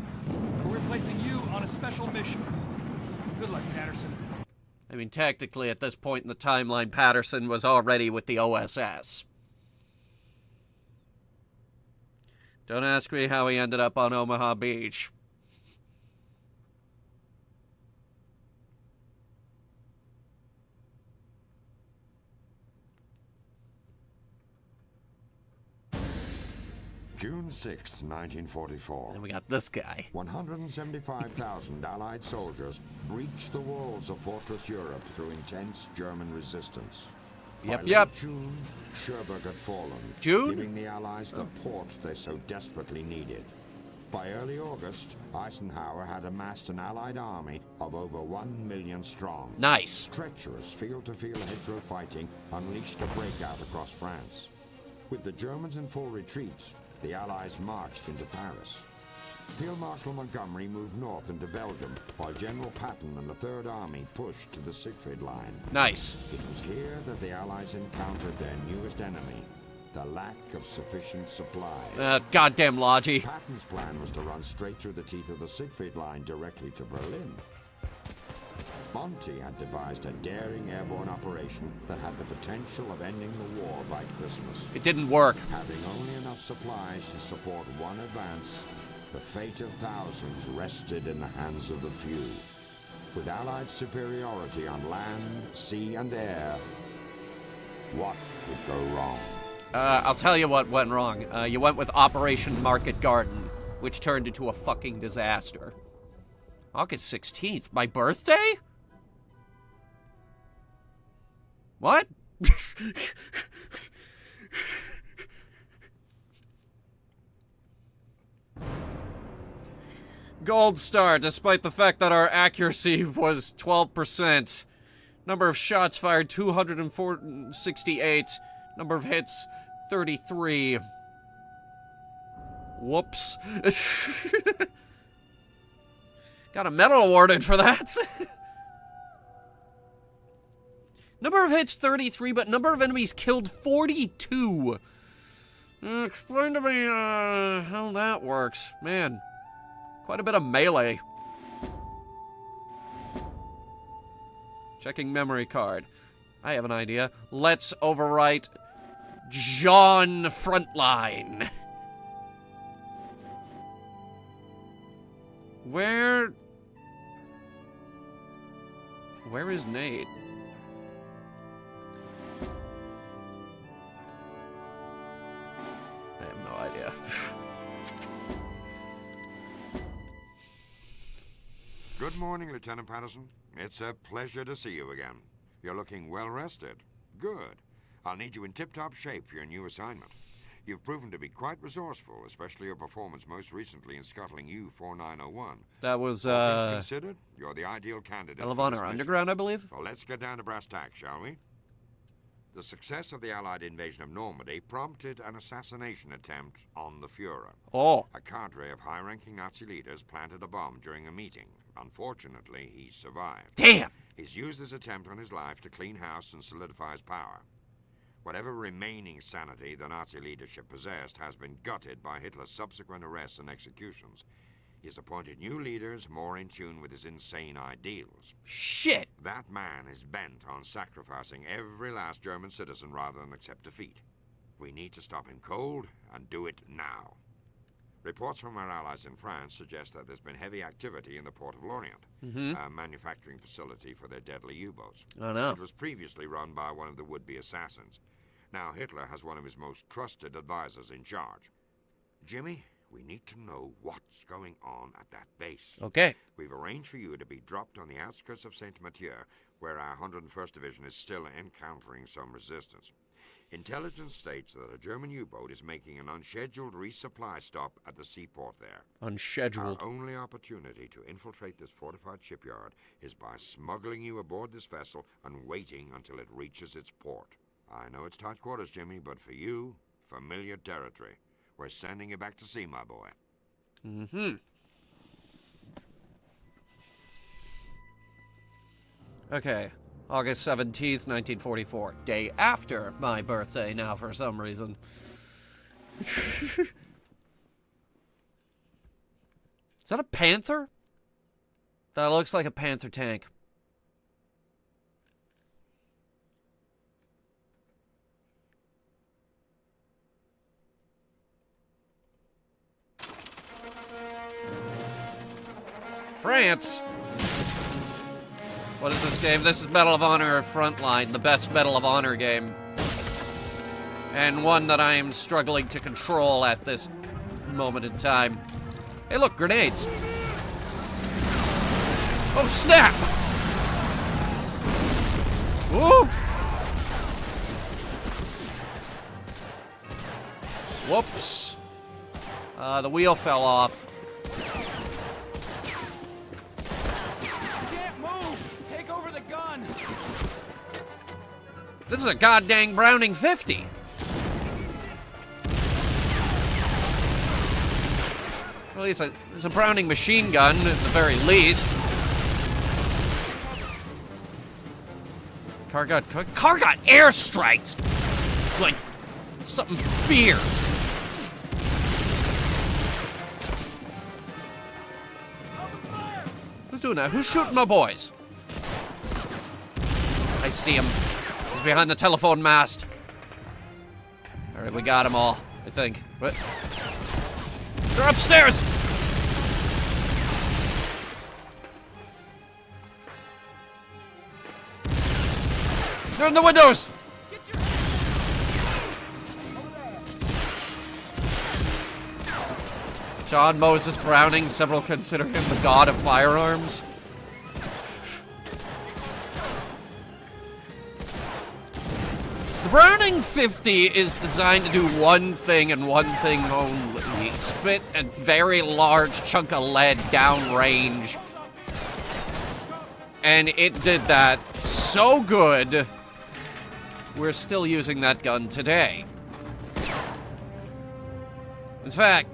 We're replacing you on a special mission. Good luck, Patterson. I mean, technically, at this point in the timeline, Patterson was already with the OSS. Don't ask me how he ended up on Omaha Beach. June 6, 1944. And we got this guy. 175,000 Allied soldiers breached the walls of Fortress Europe through intense German resistance. By late June, Cherbourg had fallen, giving the Allies the port they so desperately needed. By early August, Eisenhower had amassed an Allied army of over 1 million strong. Nice. Treacherous field-to-field hedgerow fighting unleashed a breakout across France. With the Germans in full retreat, the Allies marched into Paris. Field Marshal Montgomery moved north into Belgium, while General Patton and the Third Army pushed to the Siegfried Line. Nice. It was here that the Allies encountered their newest enemy, the lack of sufficient supplies. Goddamn Logi. Patton's plan was to run straight through the teeth of the Siegfried Line directly to Berlin. Monty had devised a daring airborne operation that had the potential of ending the war by Christmas. It didn't work. Having only enough supplies to support one advance, the fate of thousands rested in the hands of the few. With Allied superiority on land, sea, and air, what could go wrong? I'll tell you what went wrong. You went with Operation Market Garden, which turned into a fucking disaster. August 16th, my birthday? What? Gold star, despite the fact that our accuracy was 12%. Number of shots fired, 268. Number of hits, 33. Whoops. Got a medal awarded for that. Number of hits, 33, but number of enemies killed, 42. Explain to me how that works. Man, quite a bit of melee. Checking memory card. I have an idea. Let's overwrite John Frontline. Where is Nate? I have no idea. Good morning, Lieutenant Patterson. It's a pleasure to see you again. You're looking well rested. Good. I'll need you in tip-top shape for your new assignment. You've proven to be quite resourceful, especially your performance most recently in scuttling U-4901. That was, All things considered, you're the ideal candidate for Elevator this mission. Underground, I believe? Well, let's get down to brass tacks, shall we? The success of the Allied invasion of Normandy prompted an assassination attempt on the Fuhrer. Oh. A cadre of high-ranking Nazi leaders planted a bomb during a meeting. Unfortunately, he survived. Damn! He's used this attempt on his life to clean house and solidify his power. Whatever remaining sanity the Nazi leadership possessed has been gutted by Hitler's subsequent arrests and executions. He has appointed new leaders more in tune with his insane ideals. Shit! That man is bent on sacrificing every last German citizen rather than accept defeat. We need to stop him cold and do it now. Reports from our allies in France suggest that there's been heavy activity in the port of Lorient, a manufacturing facility for their deadly U-boats. Oh, no. It was previously run by one of the would-be assassins. Now Hitler has one of his most trusted advisors in charge. Jimmy, we need to know what's going on at that base. Okay. We've arranged for you to be dropped on the outskirts of Saint-Mathieu, where our 101st Division is still encountering some resistance. Intelligence states that a German U-boat is making an unscheduled resupply stop at the seaport there. Unscheduled. Our only opportunity to infiltrate this fortified shipyard is by smuggling you aboard this vessel and waiting until it reaches its port. I know it's tight quarters, Jimmy, but for you, familiar territory. We're sending you back to sea, my boy. Okay. August 17th, 1944. Day after my birthday now for some reason. Is that a Panther? That looks like a Panther tank. France? What is this game? This is Medal of Honor Frontline, the best Medal of Honor game. And one that I am struggling to control at this moment in time. Hey, look, grenades. Oh, snap! Woo! Whoops. The wheel fell off. This is a goddamn Browning 50. Well, it's a Browning machine gun, at the very least. Car got airstriked. Like, something fierce. Who's doing that? Who's shooting my boys? I see him. He's behind the telephone mast. Alright, we got them all, I think. What? They're upstairs! They're in the windows! John Moses Browning, several consider him the god of firearms. The Browning 50 is designed to do one thing and one thing only. Spit a very large chunk of lead downrange. And it did that so good, we're still using that gun today. In fact,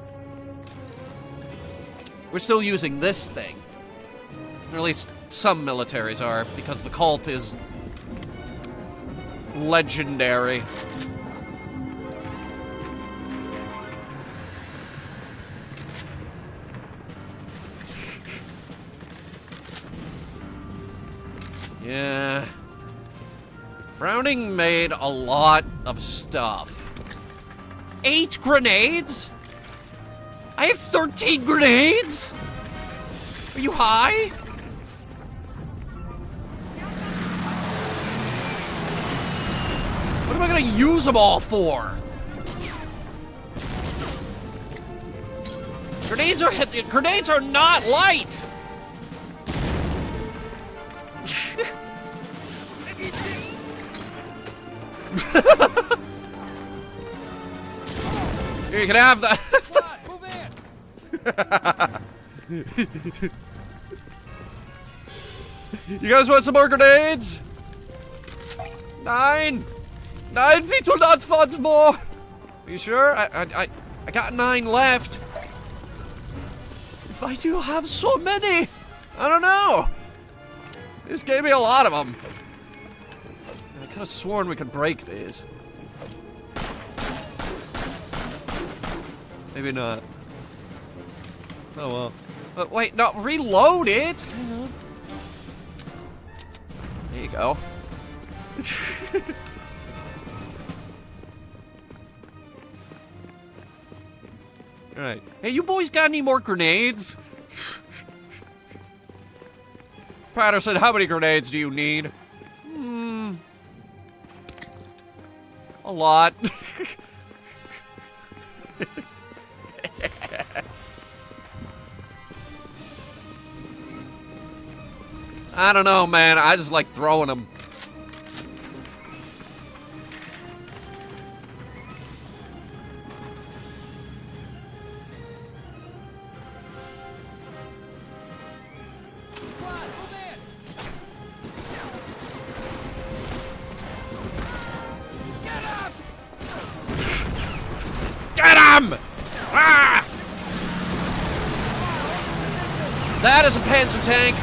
we're still using this thing. Or at least some militaries are, because the Colt is legendary. Yeah. Browning made a lot of stuff. 8 grenades? I have 13 grenades? Are you high? What am I gonna use them all for? Grenades are not light! Here, you can have that. You guys want some more grenades? 9 feet will not fund more. Are you sure? I got 9 left. If I do have so many, I don't know. This gave me a lot of them. I could have sworn we could break these. Maybe not. Oh well. But wait, no, reload it! Hang on. There you go. Alright. Hey, you boys got any more grenades? Patterson, how many grenades do you need? A lot. I don't know, man. I just like throwing them. Get him! Ah! That is a Panzer tank.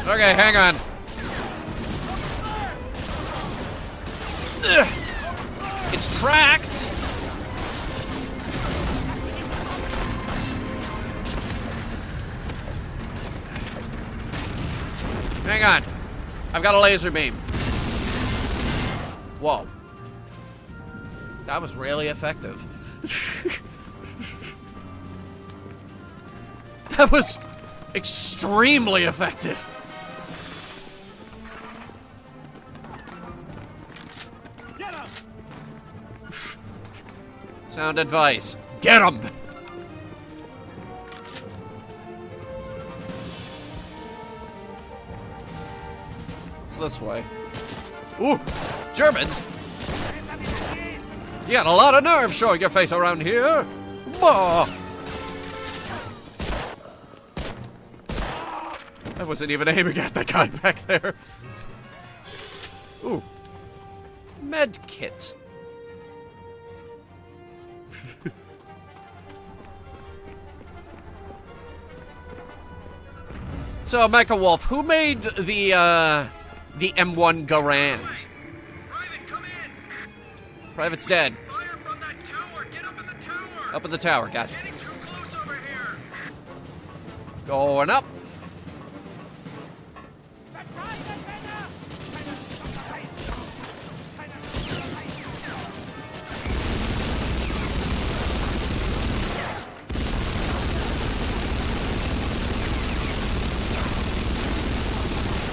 Okay, hang on. It's tracked. Hang on. I've got a laser beam. Whoa. That was really effective. That was extremely effective. Get him! Sound advice. Get him! It's this way. Ooh! Germans! You got a lot of nerve showing your face around here. Bah! I wasn't even aiming at that guy back there. Ooh. Med kit. So, Mecha Wolf, who made the M1 Garand? Private, come in! Private's dead. Fire from that tower! Get up in the tower! Up in the tower, gotcha. Getting too close over here! Going up.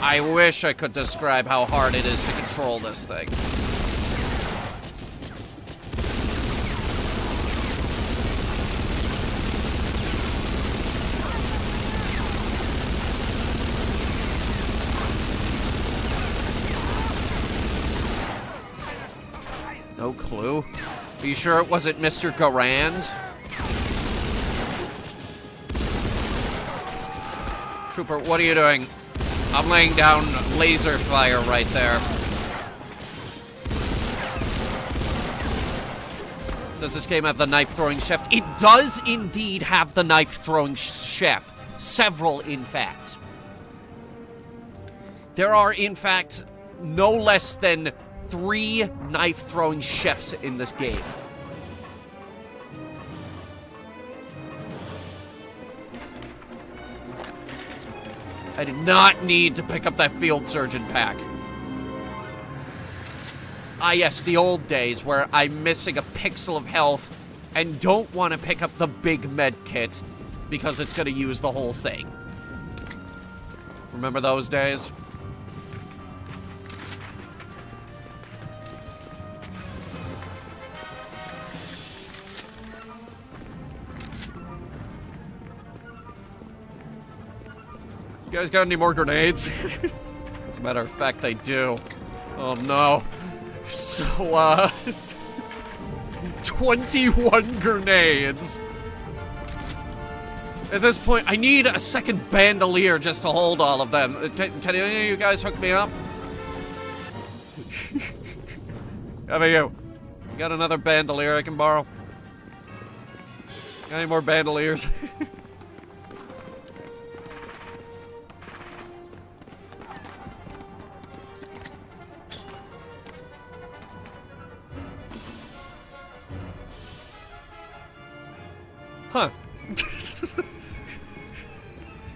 I wish I could describe how hard it is to control this thing. No clue. Are you sure it wasn't Mr. Garand? Trooper, what are you doing? I'm laying down laser fire right there. Does this game have the knife-throwing chef? It does indeed have the knife-throwing chef. Several, in fact. There are, in fact, no less than 3 knife-throwing chefs in this game. I did not need to pick up that field surgeon pack. Ah, yes, the old days where I'm missing a pixel of health and don't want to pick up the big med kit because it's going to use the whole thing. Remember those days? You guys got any more grenades? As a matter of fact, I do. Oh no. So, 21 grenades. At this point, I need a second bandolier just to hold all of them. Can any of you guys hook me up? How about you? Got another bandolier I can borrow? Got any more bandoliers? Huh.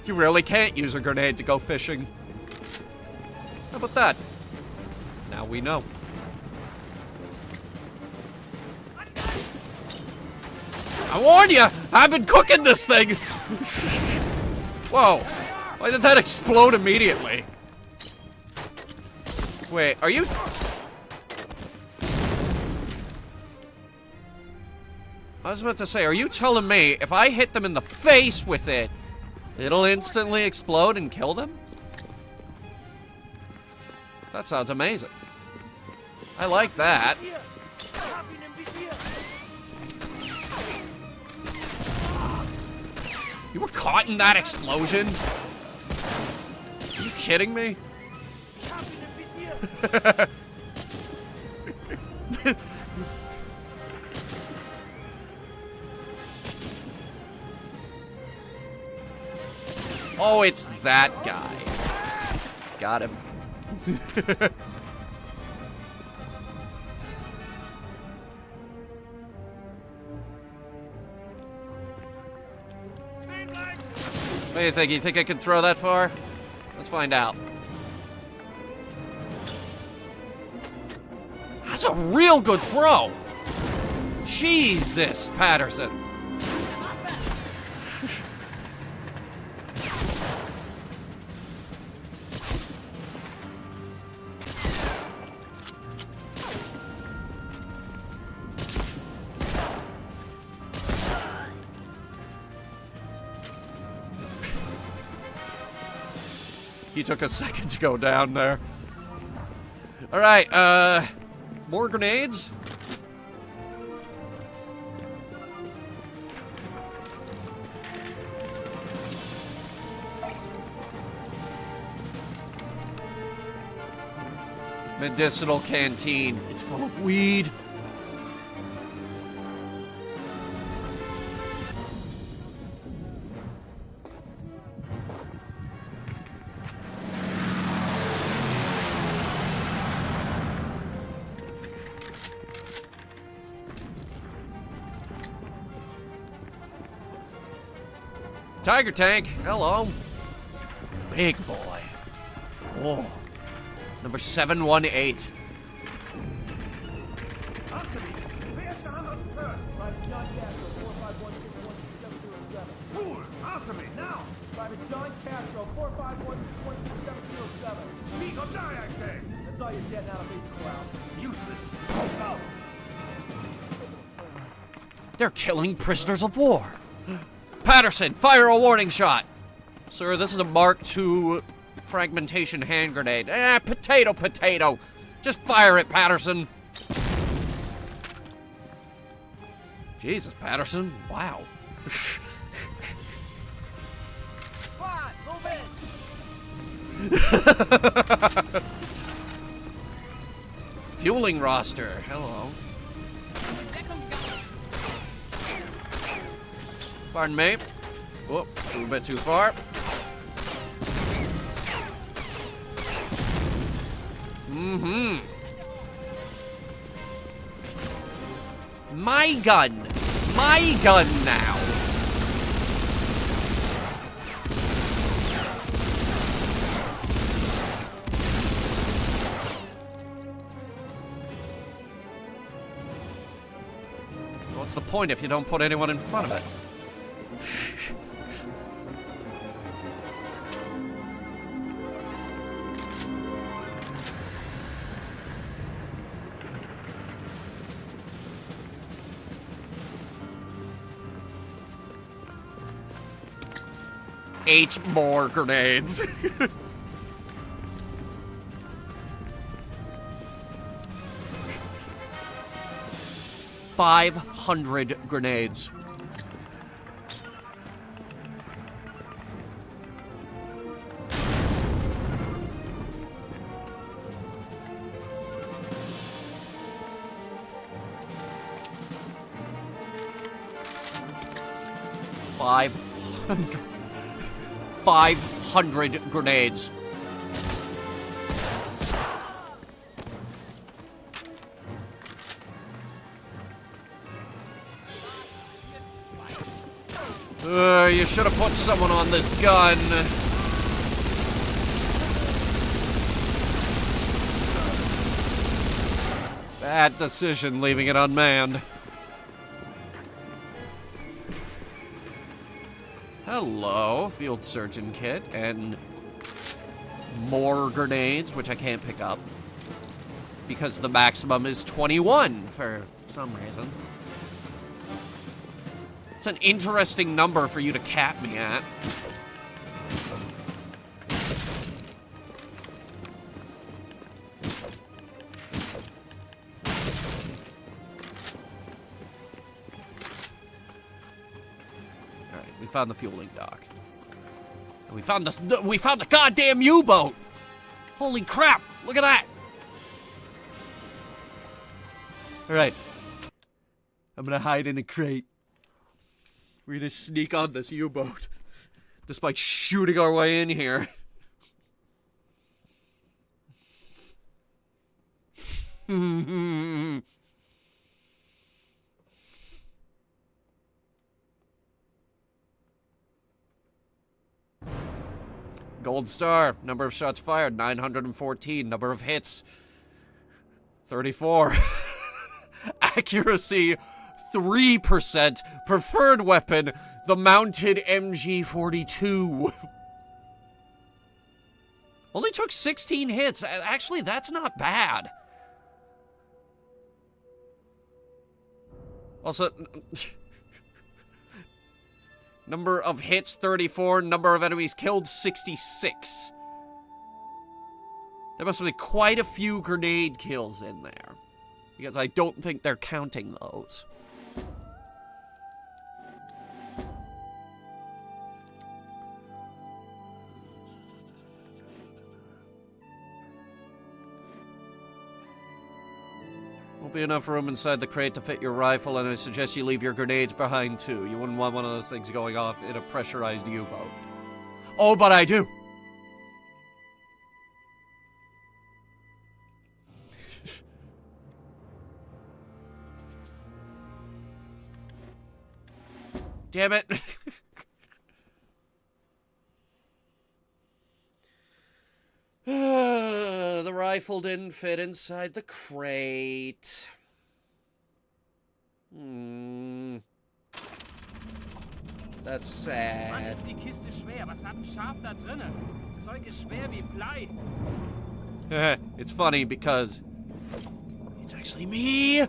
You really can't use a grenade to go fishing. How about that? Now we know. I warned you! I've been cooking this thing! Whoa. Why did that explode immediately? Wait, are you... I was about to say, are you telling me if I hit them in the face with it, it'll instantly explode and kill them? That sounds amazing. I like that. You were caught in that explosion? Are you kidding me? Oh, it's that guy. Got him. What do you think? You think I can throw that far? Let's find out. That's a real good throw. Jesus, Patterson. He took a second to go down there. All right, more grenades. Medicinal canteen. It's full of weed. Tiger tank, hello. Big boy. Whoa. Number 718. Alchemy, now! Private John Castro, 451-612-707. Vigo Diacte! That's all you're getting out of me, Clown. Useless. Go! They're killing prisoners of war. Patterson, fire a warning shot. Sir, this is a Mark II fragmentation hand grenade. Potato. Just fire it, Patterson. Jesus, Patterson. Wow. Fueling roster. Hello. Pardon me. Whoop, a little bit too far. Mm-hmm. My gun. My gun now. What's the point if you don't put anyone in front of it? Eight more grenades. 500 grenades. Five hundred grenades. You should have put someone on this gun. Bad decision leaving it unmanned. Hello, field surgeon kit, and more grenades, which I can't pick up because the maximum is 21 for some reason. It's an interesting number for you to cap me at. We found the fueling dock. And we found the goddamn U-boat. Holy crap! Look at that. All right. I'm gonna hide in a crate. We're gonna sneak on this U-boat, despite shooting our way in here. Gold star. Number of shots fired, 914. Number of hits, 34. Accuracy, 3%. Preferred weapon, the mounted MG42. Only took 16 hits. Actually, that's not bad. Also... Number of hits, 34. Number of enemies killed, 66. There must be quite a few grenade kills in there, because I don't think they're counting those. Won't be enough room inside the crate to fit your rifle, and I suggest you leave your grenades behind too. You wouldn't want one of those things going off in a pressurized U-boat. Oh, but I do! Damn it! The rifle didn't fit inside the crate. That's sad. Mann, ist die Kiste schwer. Was hat ein Schaf da drinne? Das Zeug ist schwer wie Blei. It's funny because it's actually me.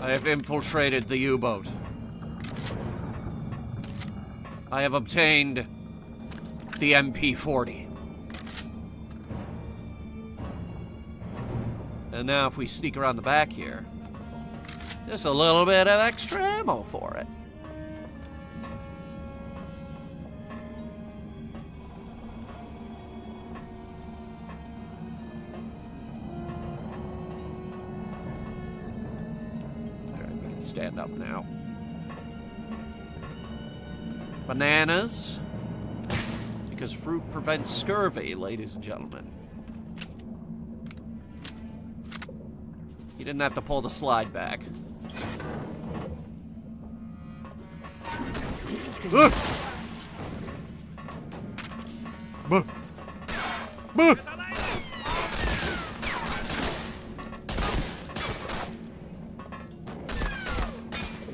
I have infiltrated the U-boat. I have obtained the MP40. And now if we sneak around the back here, just a little bit of extra ammo for it. Stand up now. Bananas. Because fruit prevents scurvy, ladies and gentlemen. You didn't have to pull the slide back.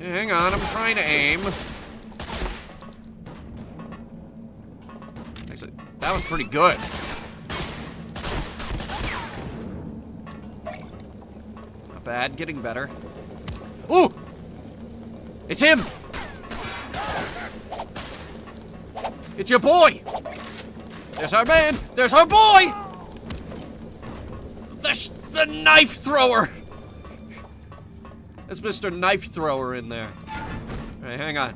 Hang on, I'm trying to aim. Actually, that was pretty good. Not bad, getting better. Ooh! It's him! It's your boy! There's our man! There's our boy! The knife thrower! There's Mr. Knife Thrower in there. Alright, hang on.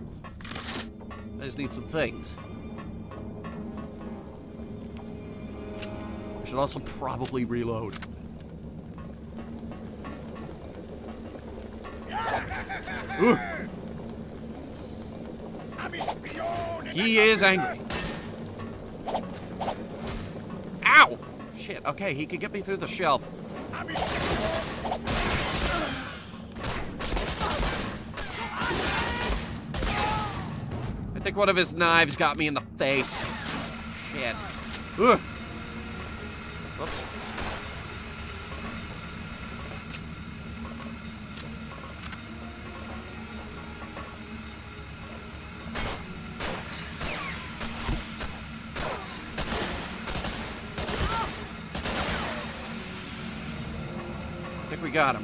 I just need some things. I should also probably reload. Ooh. He is angry. Ow! Shit, okay, he could get me through the shelf. I think one of his knives got me in the face. Shit. Ugh. Whoops. got him.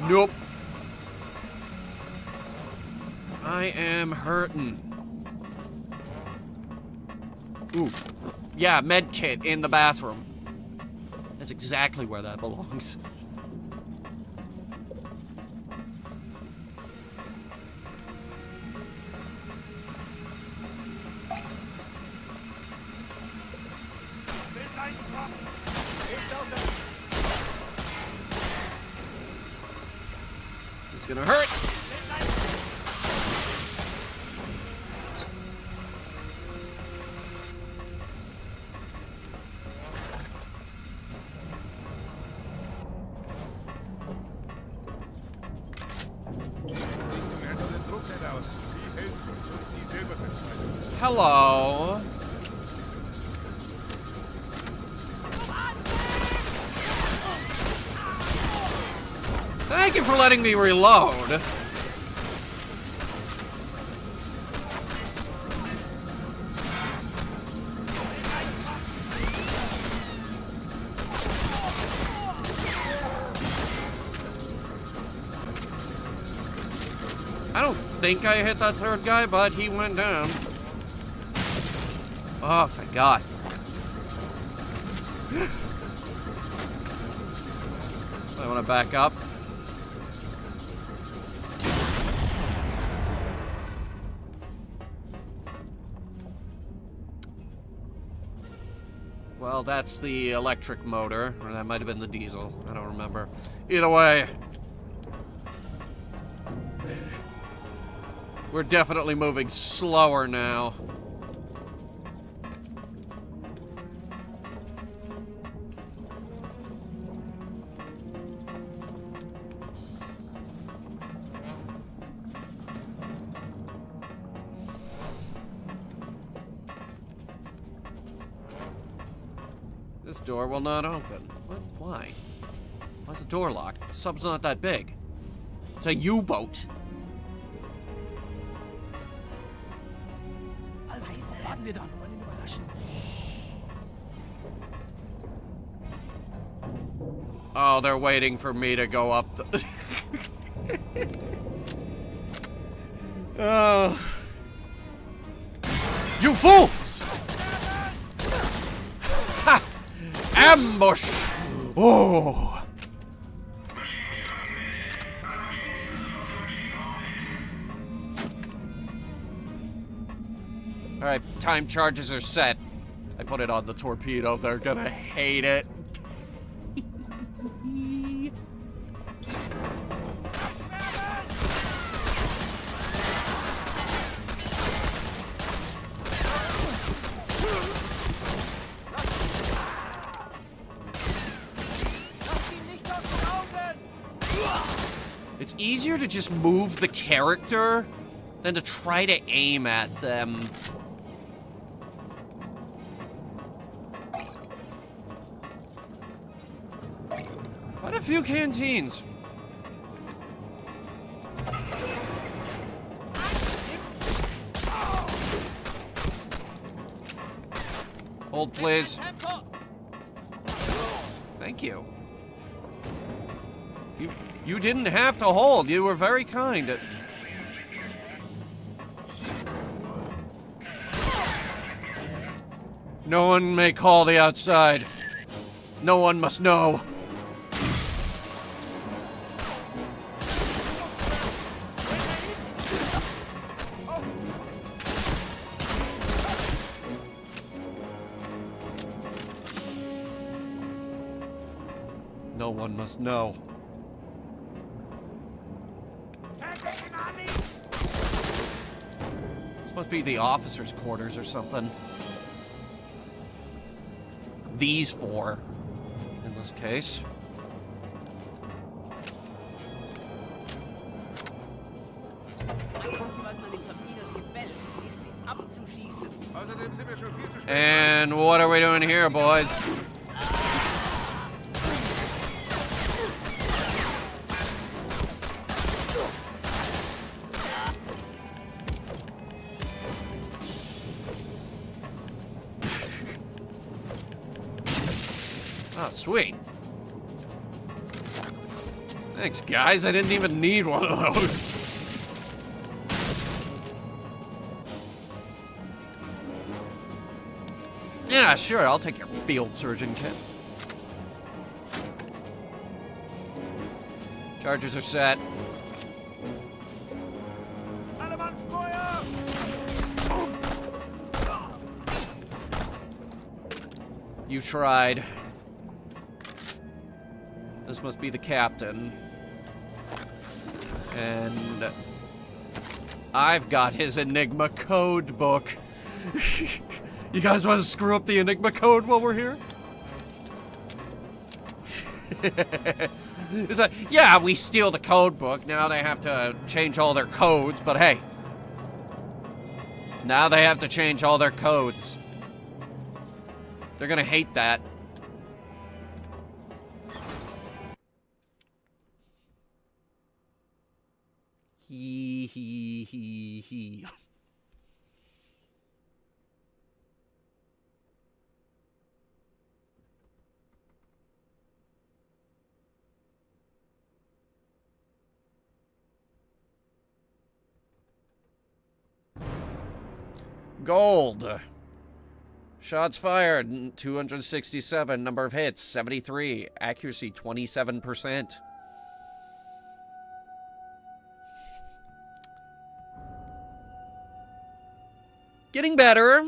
Nope. I am hurting. Ooh. Yeah, med kit in the bathroom. That's exactly where that belongs. It's gonna hurt. Hello. Thank you for letting me reload. I don't think I hit that third guy, but he went down. Oh, thank God. I want to back up. Well, that's the electric motor, or that might have been the diesel. I don't remember. Either way, we're definitely moving slower now. This door will not open. What? Why? Why's the door locked? The sub's not that big. It's a U-boat. Oh, they're waiting for me to go up the... Oh. You fools! Ha! Ambush! Oh! Alright, time charges are set. I put it on the torpedo. They're gonna hate it. It's easier to just move the character than to try to aim at them. Quite a few canteens. Hold, please. Thank you. You didn't have to hold. You were very kind. No one may call the outside. No one must know. No one must know. This must be the officers' quarters or something. These four, in this case. And what are we doing here, boys? Oh, sweet. Thanks, guys. I didn't even need one of those. Yeah, sure. I'll take your field surgeon kit. Chargers are set. You tried. This must be the captain. And I've got his Enigma code book. You guys want to screw up the Enigma code while we're here? It's like, yeah, we steal the code book. Now they have to change all their codes, but hey. Now they have to change all their codes. They're gonna hate that. He. Gold. Shots fired, 267. Number of hits, 73. Accuracy, 27%. Getting better.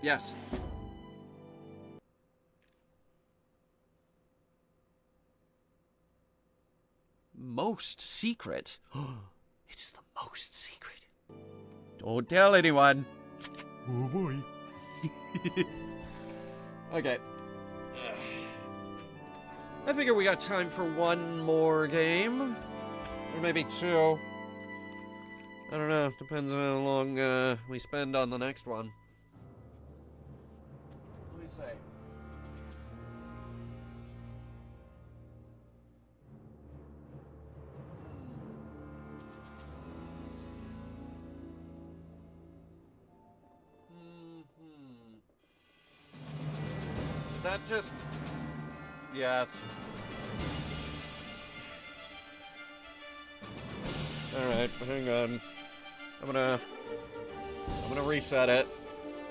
Yes. Most secret? It's the most secret. Don't tell anyone. Oh boy. Okay. I figure we got time for one more game. Or maybe two. I don't know. Depends on how long we spend on the next one. Let me see. That just... Yes. Alright, hang on. I'm gonna reset it.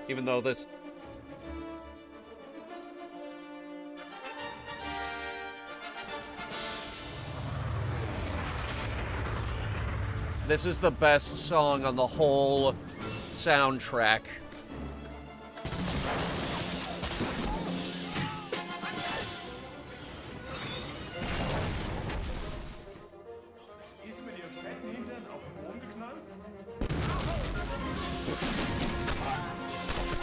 Even though this... This is the best song on the whole soundtrack.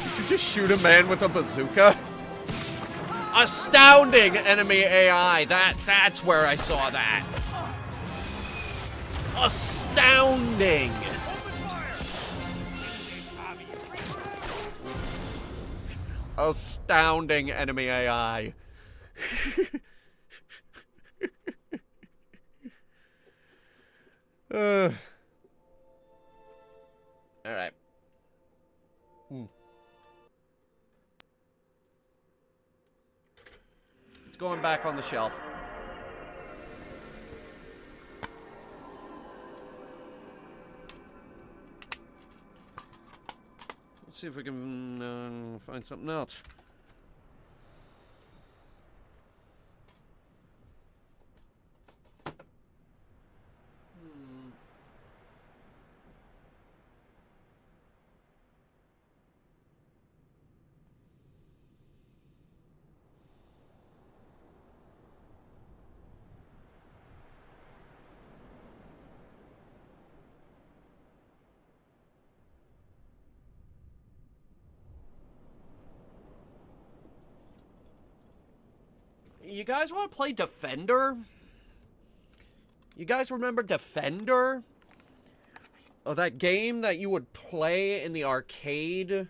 Did you just shoot a man with a bazooka? Astounding enemy AI. That's where I saw that. Astounding. Astounding enemy AI. All right. It's going back on the shelf. Let's see if we can find something else. You guys want to play Defender? You guys remember Defender? Oh, that game that you would play in the arcade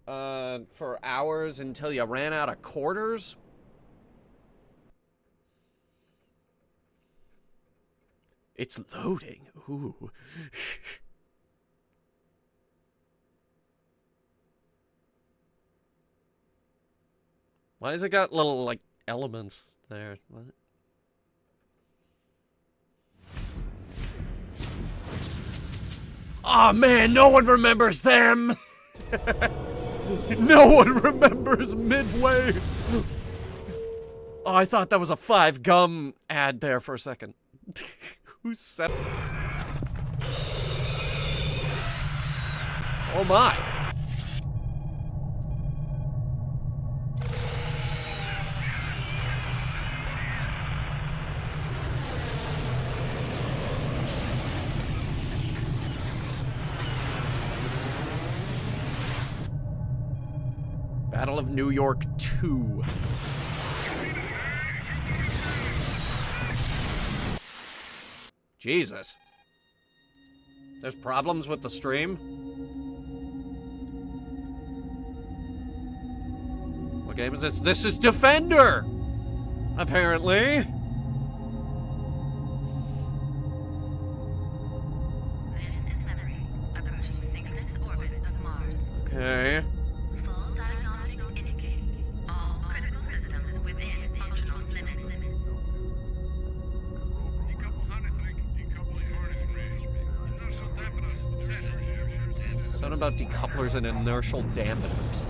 for hours until you ran out of quarters? It's loading. Ooh. Why has it got little, like, elements there? What? Oh man, no one remembers them! No one remembers Midway! Oh, I thought that was a 5 Gum ad there for a second. Who said... Oh my! Battle of New York 2. Jesus. There's problems with the stream? What game is this? This is Defender! Apparently. This is memory, approaching synchronous orbit of Mars. Okay. Full diagnostics indicate all critical systems within functional limits. Something about decouplers and inertial dampeners.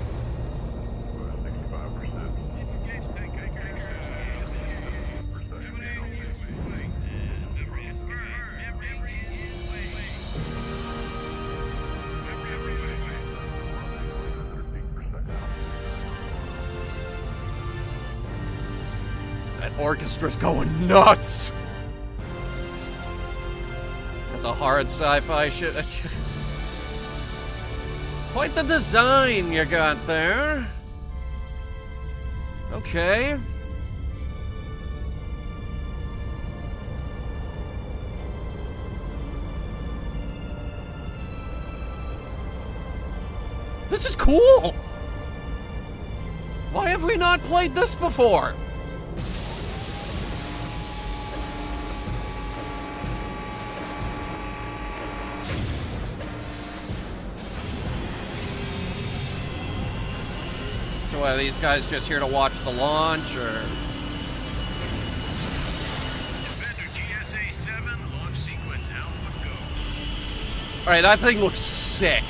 That orchestra's going nuts! That's a hard sci-fi shit. Quite the design you got there. Okay. This is cool! Why have we not played this before? So are these guys just here to watch the launch, or? Alright, that thing looks sick.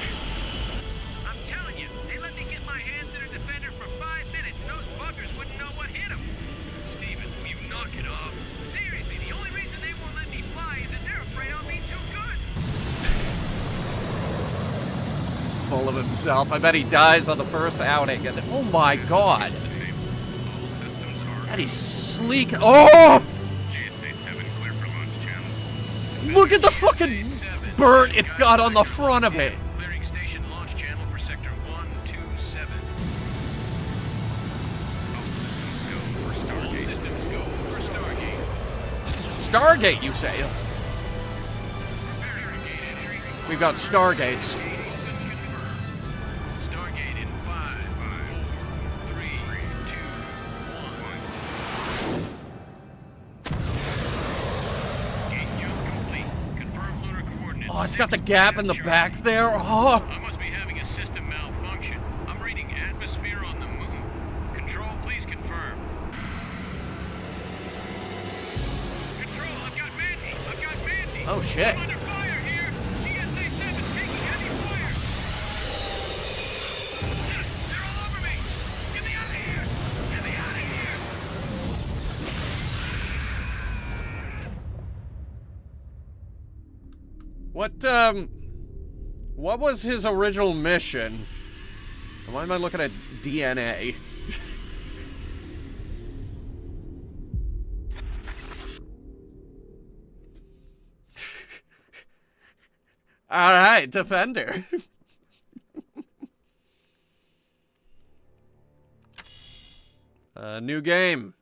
I'm telling you, they let me get my hands in a Defender for 5 minutes and those buggers wouldn't know what hit them. Steven, will you knock it off? Seriously, the only reason they won't let me fly is that they're afraid I'll be too good. Full of himself. I bet he dies on the first outing. And oh my god. That is sleek. Oh! Look at the fucking burnt it's got on the front of it. Clearing station launch channel for sector 127. Systems go for Stargate. Stargate, you say? We've got Stargates. Stargate in 5, 3, 2, 1. Gate jump complete. Confirm lunar coordinates. Oh, it's got the gap in the back there. Oh. I must be having a system malfunction. I'm reading atmosphere on the moon. Control, please confirm. Control, I've got Mandy. Oh shit. I'm under fire here. GSA 7 taking heavy fire. They're all over me. Get me out of here. Get me out of here. What was his original mission? Why am I looking at DNA? Alright, Defender. New game.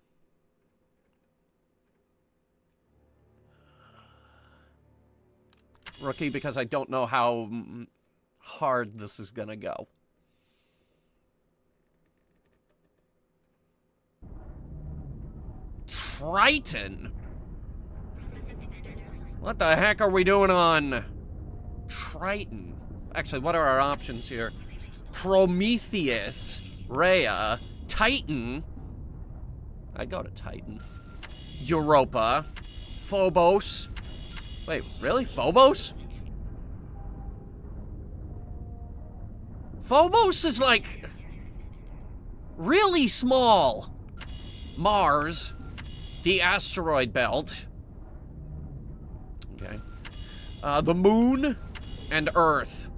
rookie, because I don't know how hard this is gonna go. Triton? What the heck are we doing on Triton? Actually, what are our options here? Prometheus, Rhea, Titan. I'd go to Titan. Europa, Phobos. Wait, really? Phobos? Phobos is like really small. Mars, the asteroid belt. Okay. The moon and Earth.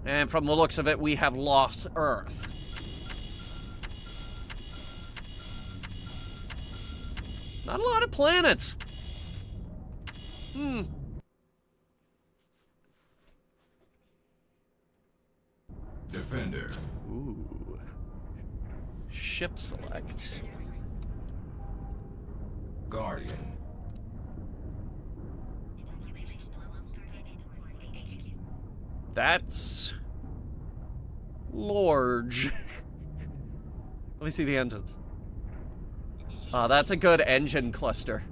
And from the looks of it, we have lost Earth. Not a lot of planets. Defender. Ooh. Ship select. Guardian. That's large. Let me see the engines. Oh, that's a good engine cluster.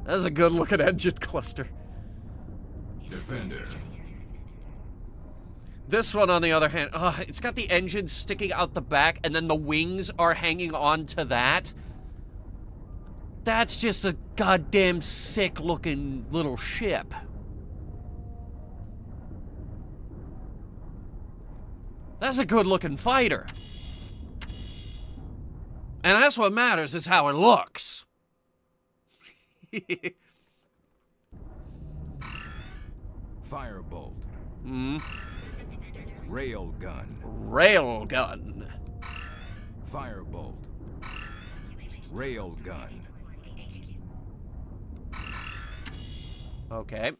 That's a good looking engine cluster. Defender. This one, on the other hand, it's got the engine sticking out the back, and then the wings are hanging on to that. That's just a goddamn sick looking little ship. That's a good looking fighter. And that's what matters, is how it looks. Firebolt. Railgun. Railgun. Firebolt. Railgun. Okay.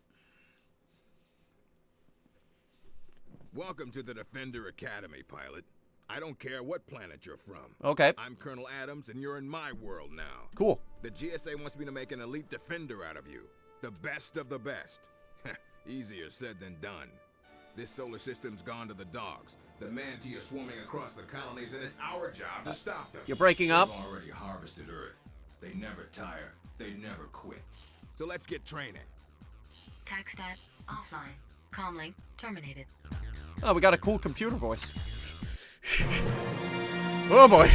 Welcome to the Defender Academy, pilot. I don't care what planet you're from. Okay. I'm Colonel Adams, and you're in my world now. Cool. The GSA wants me to make an elite defender out of you. The best of the best. Easier said than done. This solar system's gone to the dogs. The Manti are swarming across the colonies, and it's our job to stop them. You're breaking up. They've already harvested Earth. They never tire. They never quit. So let's get training. Tag stat offline. Comlink terminated. Oh, we got a cool computer voice. Oh boy.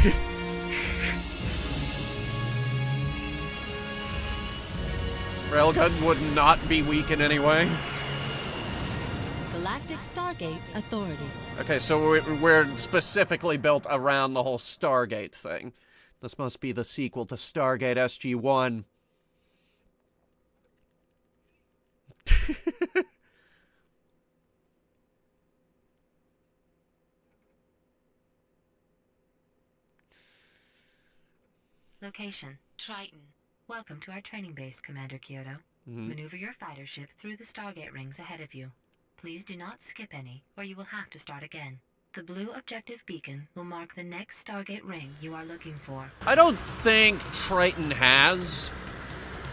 Railgun would not be weak in any way. Galactic Stargate Authority. Okay, so we're specifically built around the whole Stargate thing. This must be the sequel to Stargate SG-1. Location, Triton. Welcome to our training base, Commander Kyoto. Maneuver your fighter ship through the Stargate rings ahead of you. Please do not skip any, or you will have to start again. The blue objective beacon will mark the next Stargate ring you are looking for. I don't think Triton has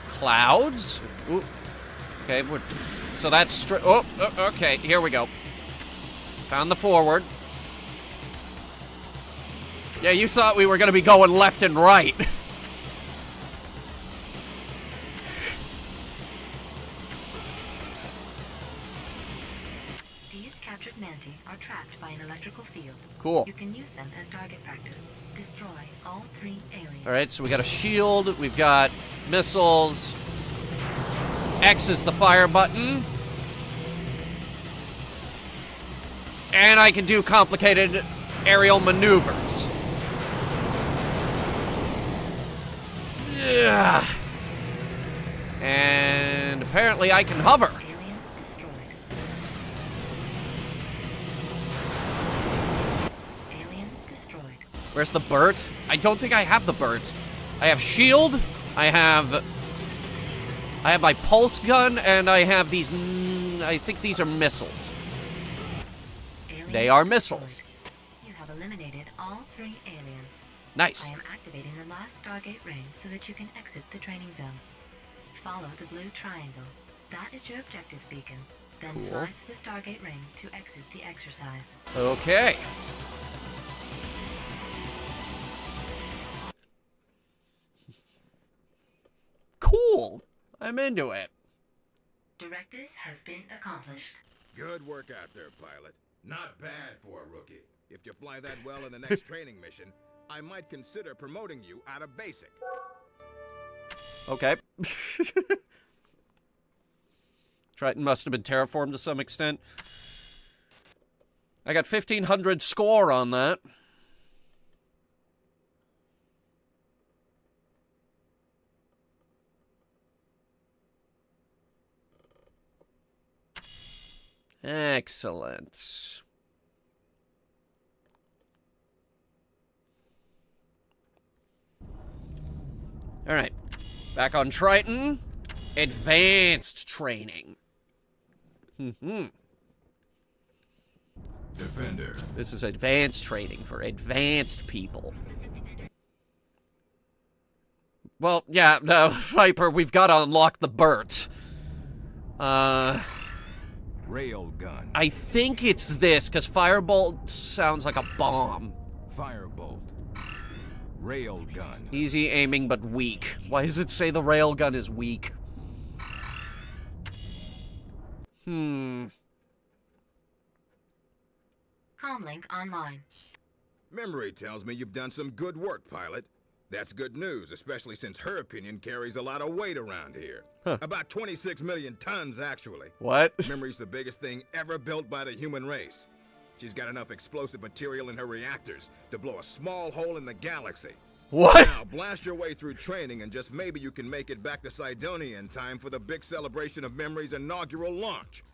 clouds. Ooh. Okay, so that's okay, here we go. Found the forward. Yeah, you thought we were going to be going left and right. These captured Manti are trapped by an electrical field. Cool. You can use them as target practice. Destroy all 3 aliens. All right, so we got a shield, we've got missiles. X is the fire button. And I can do complicated aerial maneuvers. Yeah. And apparently I can hover. Alien destroyed. Alien destroyed. Where's the Burt? I don't think I have the Burt. I have shield, I have my pulse gun, and I have these, I think these are missiles. Alien They are destroyed. missiles. You have eliminated all 3 aliens. Nice. I am activating the last Stargate ring so that you can exit the training zone. Follow the blue triangle. That is your objective beacon. Then Cool. fly to the Stargate ring to exit the exercise. Okay. Cool. I'm into it. Directives have been accomplished. Good work out there, pilot. Not bad for a rookie. If you fly that well in the next training mission, I might consider promoting you out of basic. Okay. Triton must have been terraformed to some extent. I got 1,500 score on that. Excellent. All right. Back on Triton. Advanced training. Defender. This is advanced training for advanced people. Well, yeah, no, Viper, we've got to unlock the Burt. Railgun. I think it's this, because Firebolt sounds like a bomb. Firebolt. Railgun. Easy aiming, but weak. Why does it say the railgun is weak? Comlink online. Memory tells me you've done some good work, pilot. That's good news, especially since her opinion carries a lot of weight around here. Huh. About 26 million tons, actually. What? Memory's the biggest thing ever built by the human race. She's got enough explosive material in her reactors to blow a small hole in the galaxy. What? Now, blast your way through training and just maybe you can make it back to Cydonia in time for the big celebration of Memory's inaugural launch.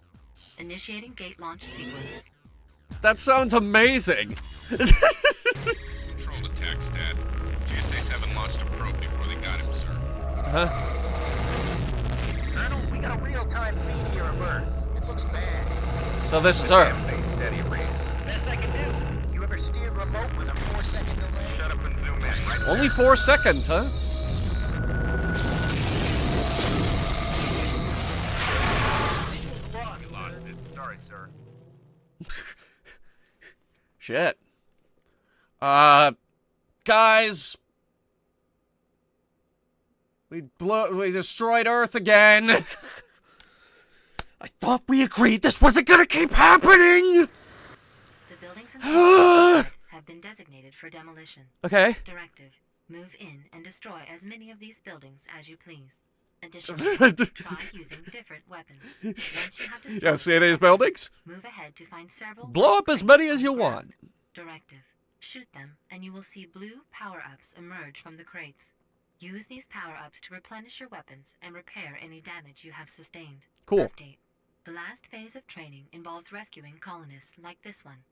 Initiating gate launch sequence. That sounds amazing. Control attack stat. GSA-7 launched a probe before they got him, sir. Huh? Colonel, we got a real-time feed here of Earth. It looks bad. So this is Earth. Stay steady, Reese. Best I can do. You ever steered remote with a 4-second delay? Shut up and zoom in. Right Only 4 seconds, huh? We lost it. Sorry, sir. Shit. Guys. We destroyed Earth again. I thought we agreed this wasn't gonna keep happening. The buildings inside have been designated for demolition. Okay. Directive: move in and destroy as many of these buildings as you please. Additionally, try using different weapons. Once you have destroyed Yeah, see these buildings? move ahead to find several. Blow up as many as you want. Directive: shoot them, and you will see blue power-ups emerge from the crates. Use these power-ups to replenish your weapons and repair any damage you have sustained. Cool. Update: the last phase of training involves rescuing colonists like this one.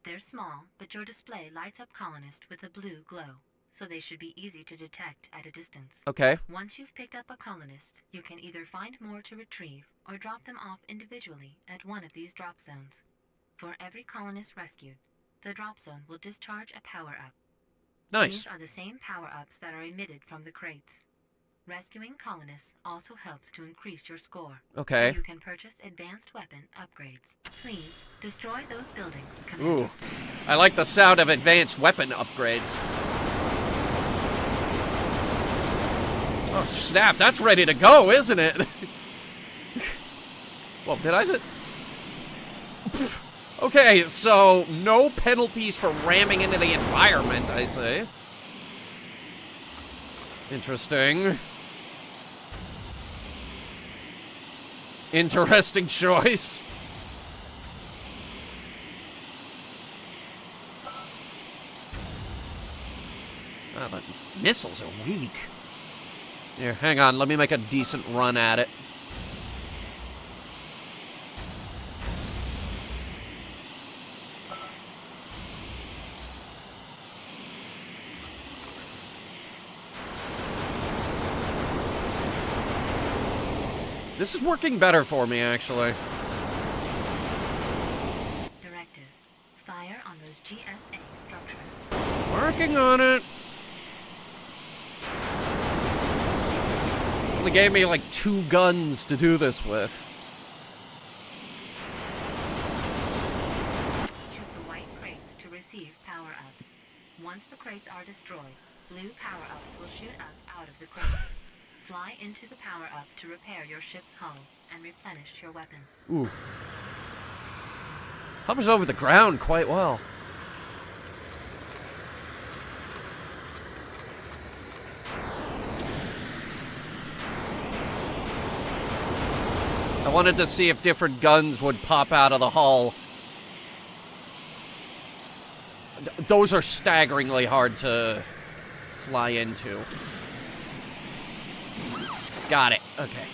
They're small, but your display lights up colonists with a blue glow, so they should be easy to detect at a distance. Okay. Once you've picked up a colonist, you can either find more to retrieve or drop them off individually at one of these drop zones. For every colonist rescued, the drop zone will discharge a power-up. Nice. These are the same power-ups that are emitted from the crates. Rescuing colonists also helps to increase your score. Okay. So you can purchase advanced weapon upgrades. Please, destroy those buildings. Ooh. I like the sound of advanced weapon upgrades. Oh, snap. That's ready to go, isn't it? Well, did I just... Okay, so no penalties for ramming into the environment, I say. Interesting. Interesting choice. Ah, but missiles are weak. Here, hang on. Let me make a decent run at it. This is working better for me, actually. Directive: fire on those GSA structures. Working on it. Only gave me like 2 guns to do this with. Shoot the white crates to receive power-ups. Once the crates are destroyed, blue power-ups will shoot up out of the crates. Fly into the power-up to repair your ship's hull and replenish your weapons. Ooh. Hovers over the ground quite well. I wanted to see if different guns would pop out of the hull. Those are staggeringly hard to fly into. Got it. Okay.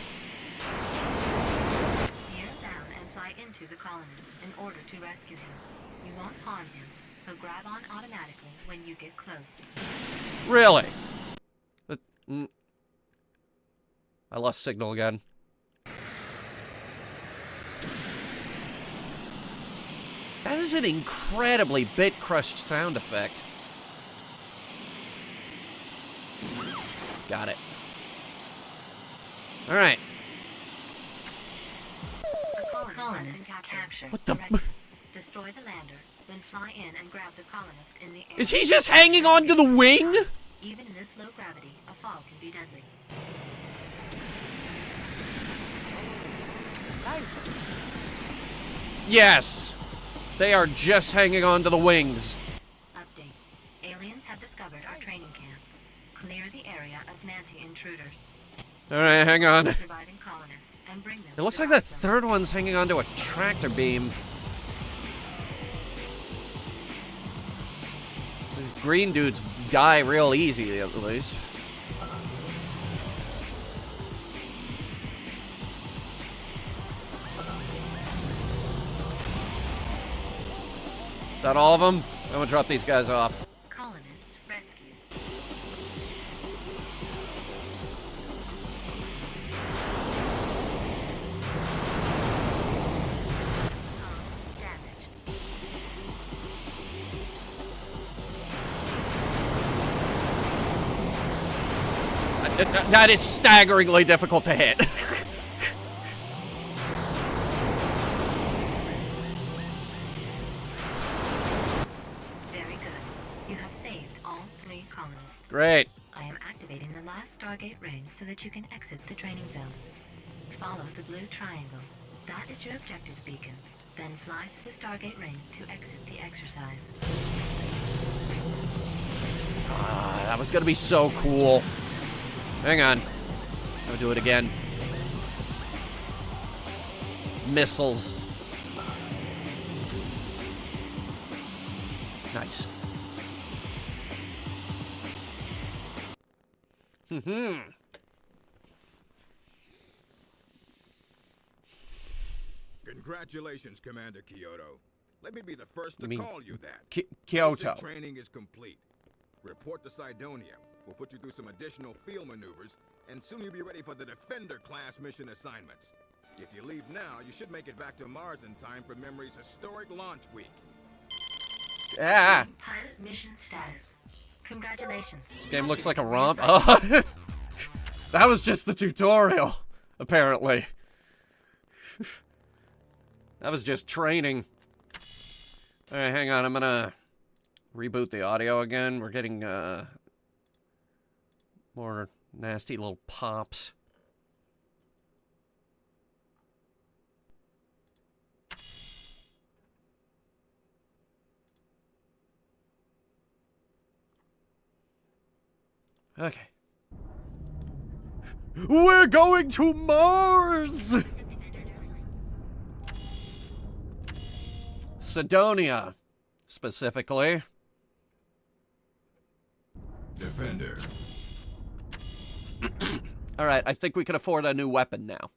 Gear down and fly into the colonist in order to rescue him. You won't harm him. He'll grab on automatically when you get close. Really? I lost signal again. That is an incredibly bit-crushed sound effect. Got it. Alright. Colonist captured. What the? Destroy the lander, then fly in and grab the colonist in the air. Is he just hanging on to the wing? Even in this low gravity, a fall can be deadly. Yes. They are just hanging on to the wings. Update. Aliens have discovered our training camp. Clear the area of Manti intruders. Alright, hang on. Surviving colonists and bring them. It looks like that third one's hanging onto a tractor beam. These green dudes die real easy, at least. Is that all of them? I'm gonna drop these guys off. Colonist rescue. That is staggeringly difficult to hit. Great. I am activating the last Stargate ring so that you can exit the training zone. Follow the blue triangle. That is your objective beacon. Then fly through the Stargate ring to exit the exercise. Ah, that was gonna be so cool. Hang on. I'll do it again. Missiles. Nice. Congratulations, Commander Kyoto. Let me be the first to call you that. Kyoto. Basic training is complete. Report to Cydonia. We'll put you through some additional field maneuvers, and soon you'll be ready for the Defender-class mission assignments. If you leave now, you should make it back to Mars in time for Memory's historic launch week. Ah. Pilot mission status. Congratulations. This game looks like a romp. Oh, that was just the tutorial, apparently. That was just training. Alright, hang on. I'm gonna reboot the audio again. We're getting, more nasty little pops. Okay. We're going to Mars! Cydonia, specifically. Defender. Alright, I think we can afford a new weapon now.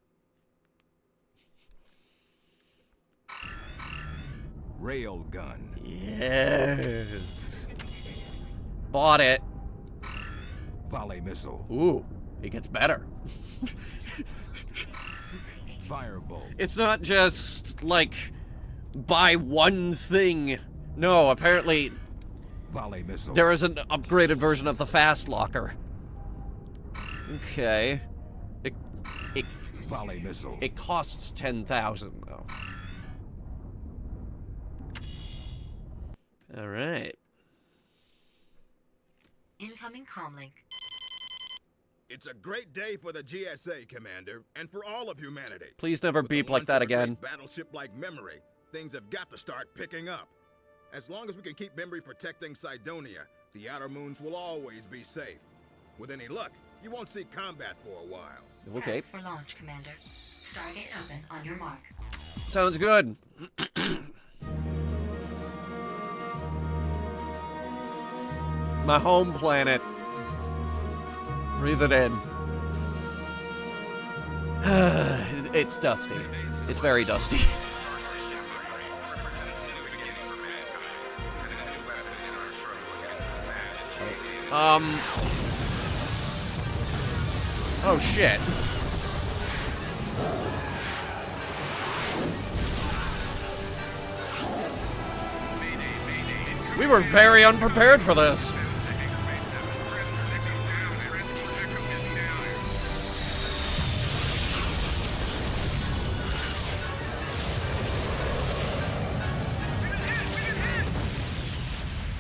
Railgun. Yes. Bought it. Volley missile. Ooh, it gets better. Firebolt. It's not just, like, buy one thing. No, apparently Volley missile. there is an upgraded version of the fast locker. Okay. volley missiles. It costs 10,000 though. All right. Incoming comlink. It's a great day for the GSA, Commander, and for all of humanity. Please never With the beep like launch that of a great again. Battleship-like memory, things have got to start picking up. As long as we can keep memory protecting Cydonia, the outer moons will always be safe. With any luck, you won't see combat for a while. Okay. Prep for launch, Commander. Stargate open on your mark. Sounds good. My home planet. Breathe it in. It's dusty. It's very dusty. Oh shit. We were very unprepared for this.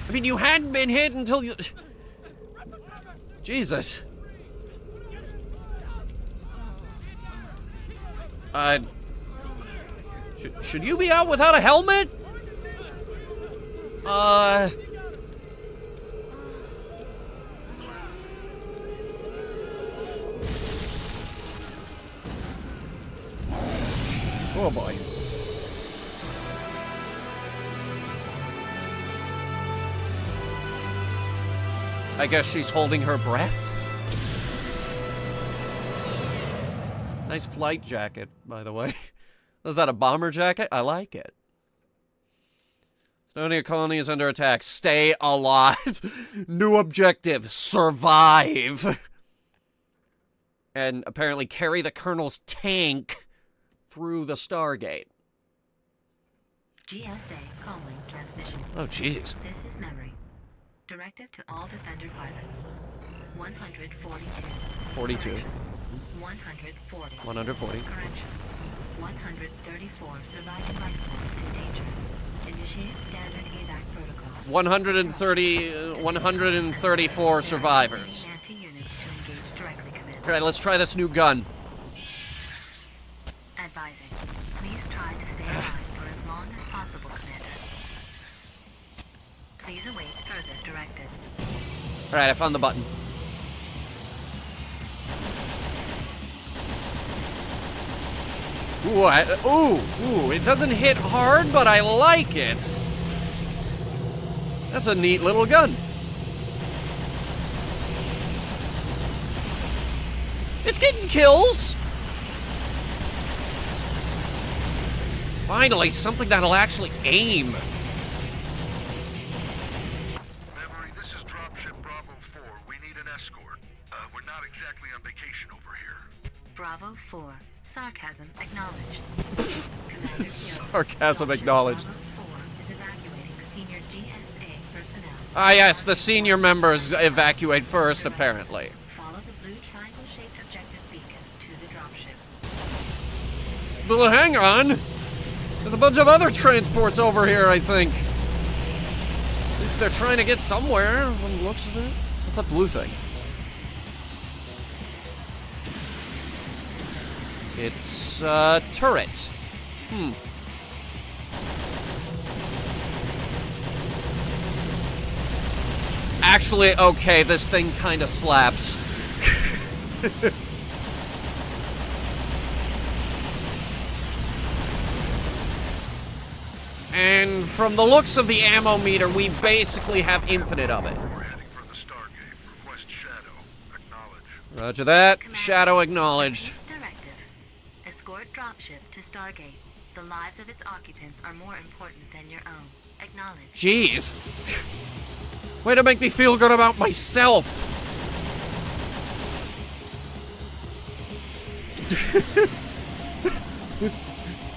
I mean, you hadn't been hit until you... Jesus. Should you be out without a helmet? Oh boy. I guess she's holding her breath. Nice flight jacket, by the way. Is that a bomber jacket? I like it. Cydonia colony is under attack. Stay alive. New objective. Survive. And apparently carry the Colonel's tank through the Stargate. GSA comlink transmission. Oh, jeez. This is memory. Directive to all Defender pilots. 142. 42. 140. 140. Correction. 134 surviving life forms in danger. Initiate standard evac protocol. 134 survivors. Anti-units to engage directly, Commander. Alright, let's try this new gun. Advising. Please try to stay alive for as long as possible, Commander. Please await further directives. Alright, I found the button. Ooh, it doesn't hit hard, but I like it. That's a neat little gun. It's getting kills. Finally, something that'll actually aim. Memory, this is dropship Bravo 4. We need an escort. We're not exactly on vacation over here. Bravo 4. Sarcasm acknowledged. Sarcasm acknowledged. Bravo 4 is evacuating senior GSA personnel. Ah, yes, the senior members evacuate first, apparently. Follow the blue triangle-shaped objective beacon to the dropship. Well, hang on. There's a bunch of other transports over here, I think. At least they're trying to get somewhere, from the looks of it. What's that blue thing? It's a turret. Actually, okay, this thing kind of slaps. And from the looks of the ammo meter, we basically have infinite of it. Roger that. Shadow acknowledged. Directive. Escort dropship to Stargate. The lives of its occupants are more important than your own. Acknowledged. Jeez. Way to make me feel good about myself.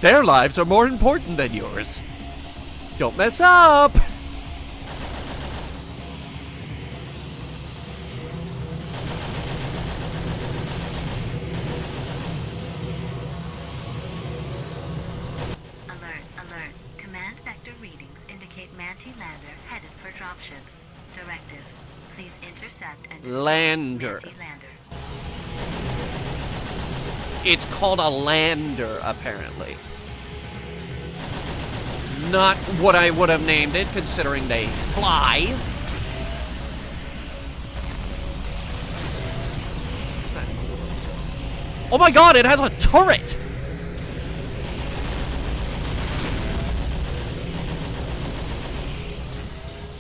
Their lives are more important than yours. Don't mess up. Alert. Command vector readings indicate Manti lander headed for dropships. Directive. Please intercept and destroy Lander. Manti lander. It's called a lander, apparently. Not what I would have named it, considering they fly. What's that? Oh my god, it has a turret!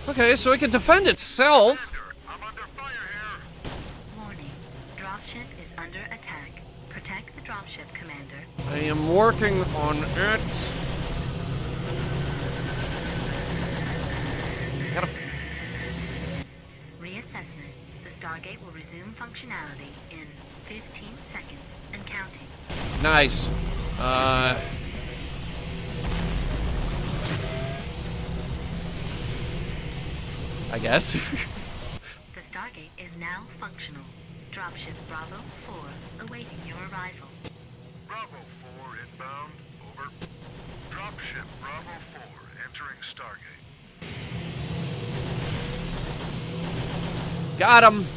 Okay, so it can defend itself. Warning. Dropship is under attack. Protect the dropship, Commander. I am working on it. Gotta... Reassessment. The Stargate will resume functionality in 15 seconds and counting. Nice. I guess. The Stargate is now functional. Dropship Bravo 4 awaiting your arrival. Bravo 4 inbound. Over. Dropship Bravo 4 entering Stargate. Got him.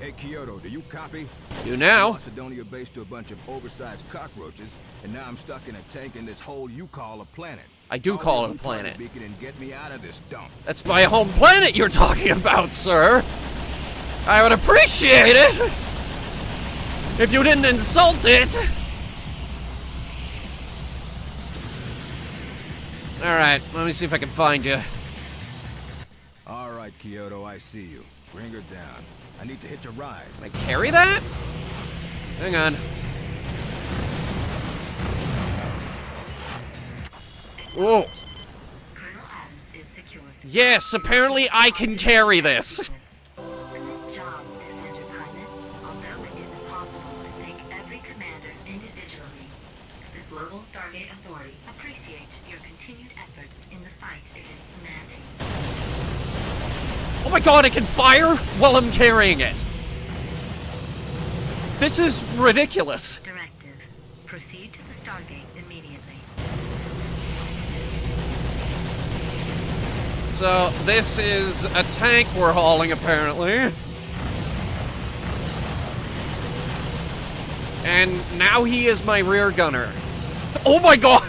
Hey, Kyoto, do you copy? You now. I lost Sidonia base to a bunch of oversized cockroaches, and now I'm stuck in a tank in this hole you call a planet. I do call it a planet. Beacon and get me out of this dump. That's my home planet you're talking about, sir. I would appreciate it if you didn't insult it. Alright, let me see if I can find you. Alright, Kyoto, I see you. Bring her down. I need to hitch a ride. Can I carry that? Hang on. Whoa. Colonel Adams is secured. Yes, apparently I can carry this. Good job, Defender Pilot. Although it is impossible to thank every commander individually, the Global Stargate Authority appreciates your continued efforts in the fight against the Manti. Oh my god, it can fire while I'm carrying it. This is ridiculous. Directive. Proceed to the Stargate immediately. So, this is a tank we're hauling, apparently. And now he is my rear gunner. Oh my god!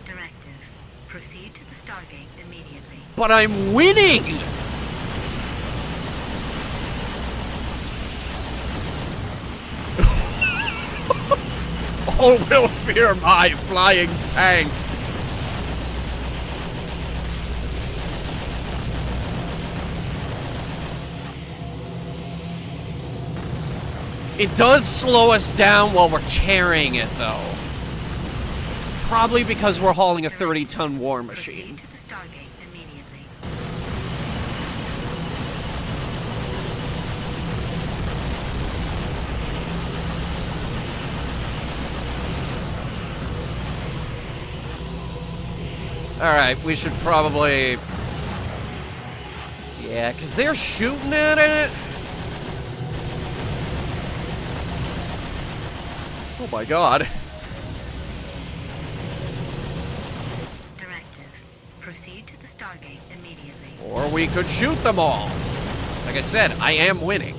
Directive. Proceed to the Stargate immediately. But I'm winning! All will fear my flying tank. It does slow us down while we're carrying it, though. Probably because we're hauling a 30-ton war machine. Proceed to the Stargate immediately. Alright, we should probably... Yeah, because they're shooting at it. Oh my god. Directive. Proceed to the Stargate immediately. Or we could shoot them all. Like I said, I am winning.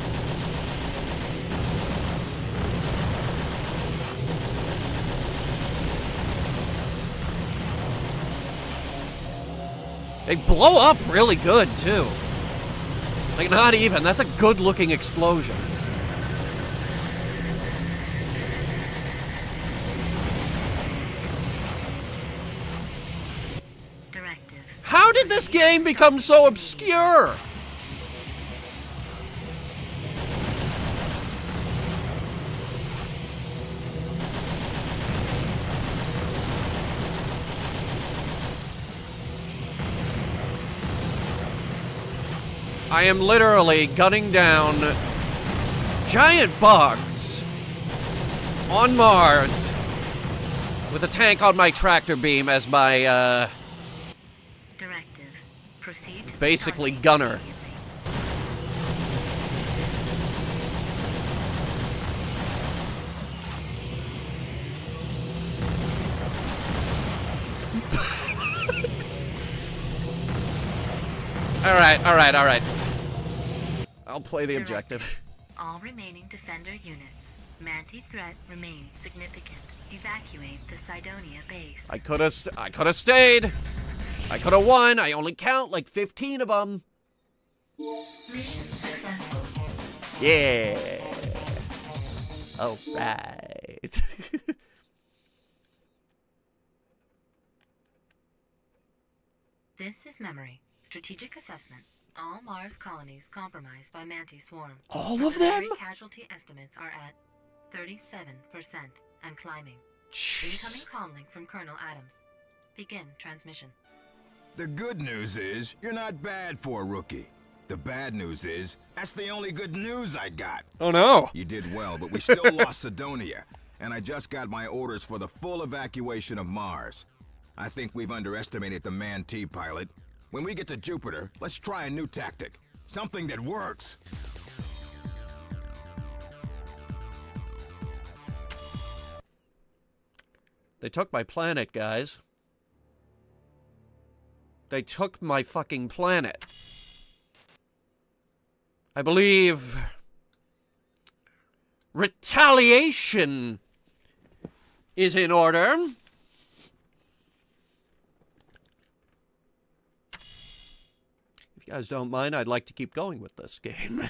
They blow up really good, too. Like, not even. That's a good-looking explosion. Directive. How did this game become so obscure? I am literally gunning down giant bugs on Mars With a tank on my tractor beam as my, Directive. Proceed to basically gunner. Alright. I'll play the objective. All remaining Defender units. Manti threat remains significant. Evacuate the Cydonia base. I could have stayed. I could have won. I only count like 15 of them. Mission successful. Yeah. All right. This is memory. Strategic assessment. All Mars colonies compromised by Manti swarm. All of them? Military casualty estimates are at 37% and climbing. Incoming comlink from Colonel Adams. Begin transmission. The good news is, you're not bad for a rookie. The bad news is, that's the only good news I got. Oh no! You did well, but we still lost Cydonia, and I just got my orders for the full evacuation of Mars. I think we've underestimated the Man-T pilot. When we get to Jupiter, let's try a new tactic. Something that works. They took my planet, guys. They took my fucking planet. I believe retaliation is in order. If you guys don't mind, I'd like to keep going with this game.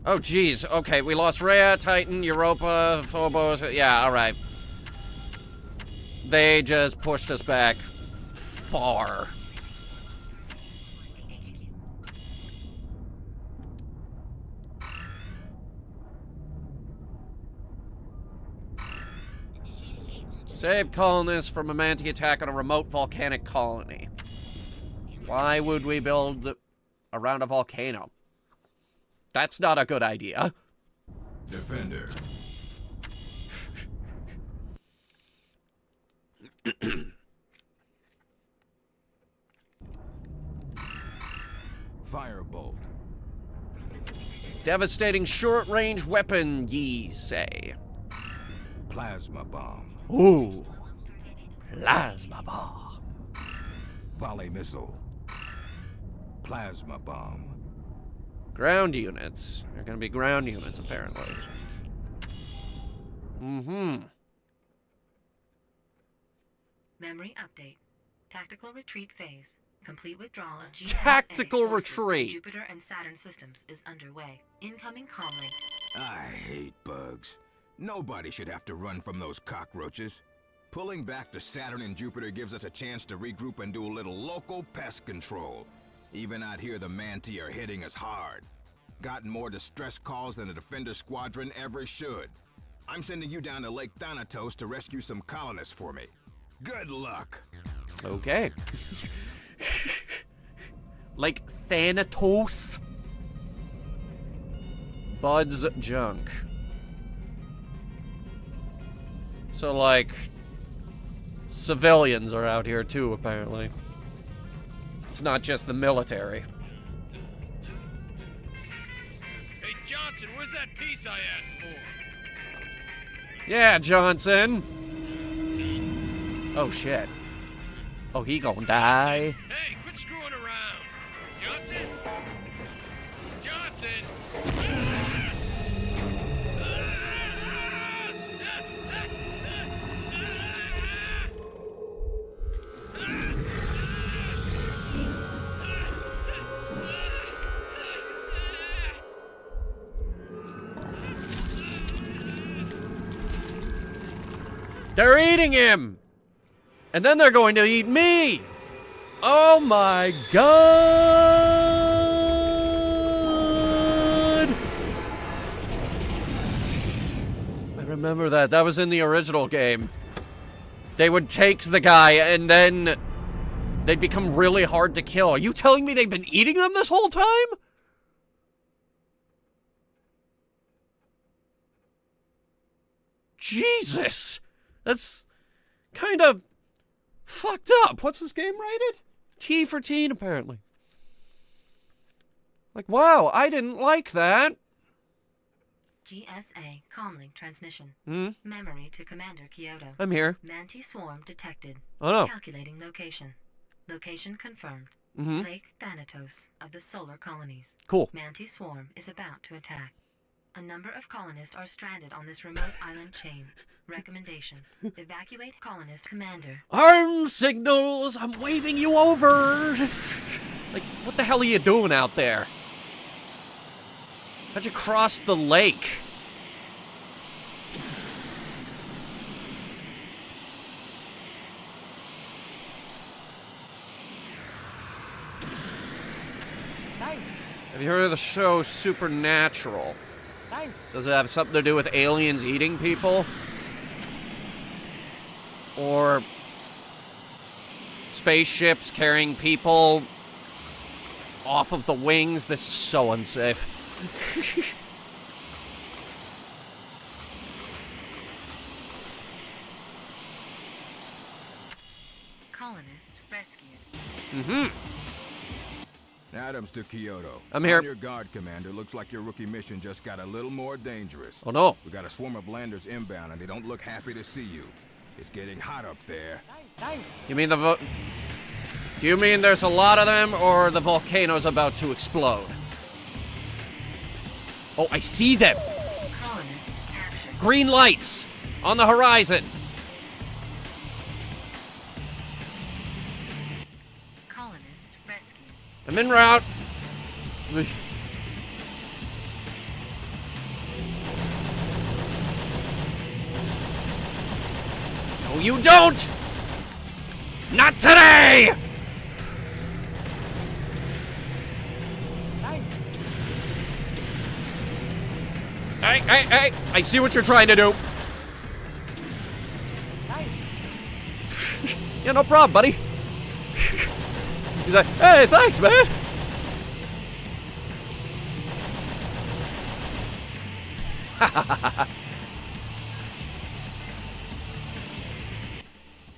Oh, geez. Okay, we lost Rhea, Titan, Europa, Phobos. Yeah, alright. They just pushed us back far. Save colonists from a Manti attack on a remote volcanic colony. Why would we build around a volcano? That's not a good idea. Defender. Firebolt. Devastating short-range weapon, ye say. Plasma bomb. Ooh. Plasma bomb. Volley missile. Plasma bomb. Ground units. They're gonna be ground units, apparently. Mm-hmm. Memory update. Tactical retreat phase. Complete withdrawal of GSA Tactical forces to retreat. Jupiter and Saturn systems is underway. Incoming comlink. I hate bugs. Nobody should have to run from those cockroaches. Pulling back to Saturn and Jupiter gives us a chance to regroup and do a little local pest control. Even out here, the Manti are hitting us hard. Gotten more distress calls than a Defender squadron ever should. I'm sending you down to Lake Thanatos to rescue some colonists for me. Good luck. Okay. Lake Thanatos. Bud's junk. So, like, civilians are out here too, apparently. It's not just the military. Hey, Johnson, where's that piece I asked for? Yeah, Johnson. Oh, shit. Oh, he gonna die. Hey, quit screwing around. Johnson? Johnson! They're eating him! And then they're going to eat me! Oh my god! I remember that. That was in the original game. They would take the guy and then they'd become really hard to kill. Are you telling me they've been eating them this whole time? Jesus! That's kind of fucked up. What's this game rated? T for teen, apparently. Like, wow, I didn't like that. GSA, comlink transmission. Memory to Commander Kyoto. I'm here. Manti swarm detected. Oh, no. Calculating location. Location confirmed. Lake Thanatos of the solar colonies. Cool. Manti swarm is about to attack. A number of colonists are stranded on this remote island chain. Recommendation: evacuate colonist commander. Arm signals! I'm waving you over! Like, what the hell are you doing out there? How'd you cross the lake? Thanks. Have you heard of the show Supernatural? Thanks. Does it have something to do with aliens eating people? Or spaceships carrying people off of the wings? This is so unsafe. Colonist rescued. Adams to Kyoto. I'm here. On your guard, Commander. Looks like your rookie mission just got a little more dangerous. Oh, no. We got a swarm of landers inbound, and they don't look happy to see you. It's getting hot up there. Thanks. You mean do you mean there's a lot of them, or the volcano's about to explode? Oh, I see them! Colonist captured. Green lights on the horizon. Colonist rescued. I'm en route. No, you don't! Not today! Hey, I see what you're trying to do. Yeah, no problem, buddy. He's like, hey, thanks, man.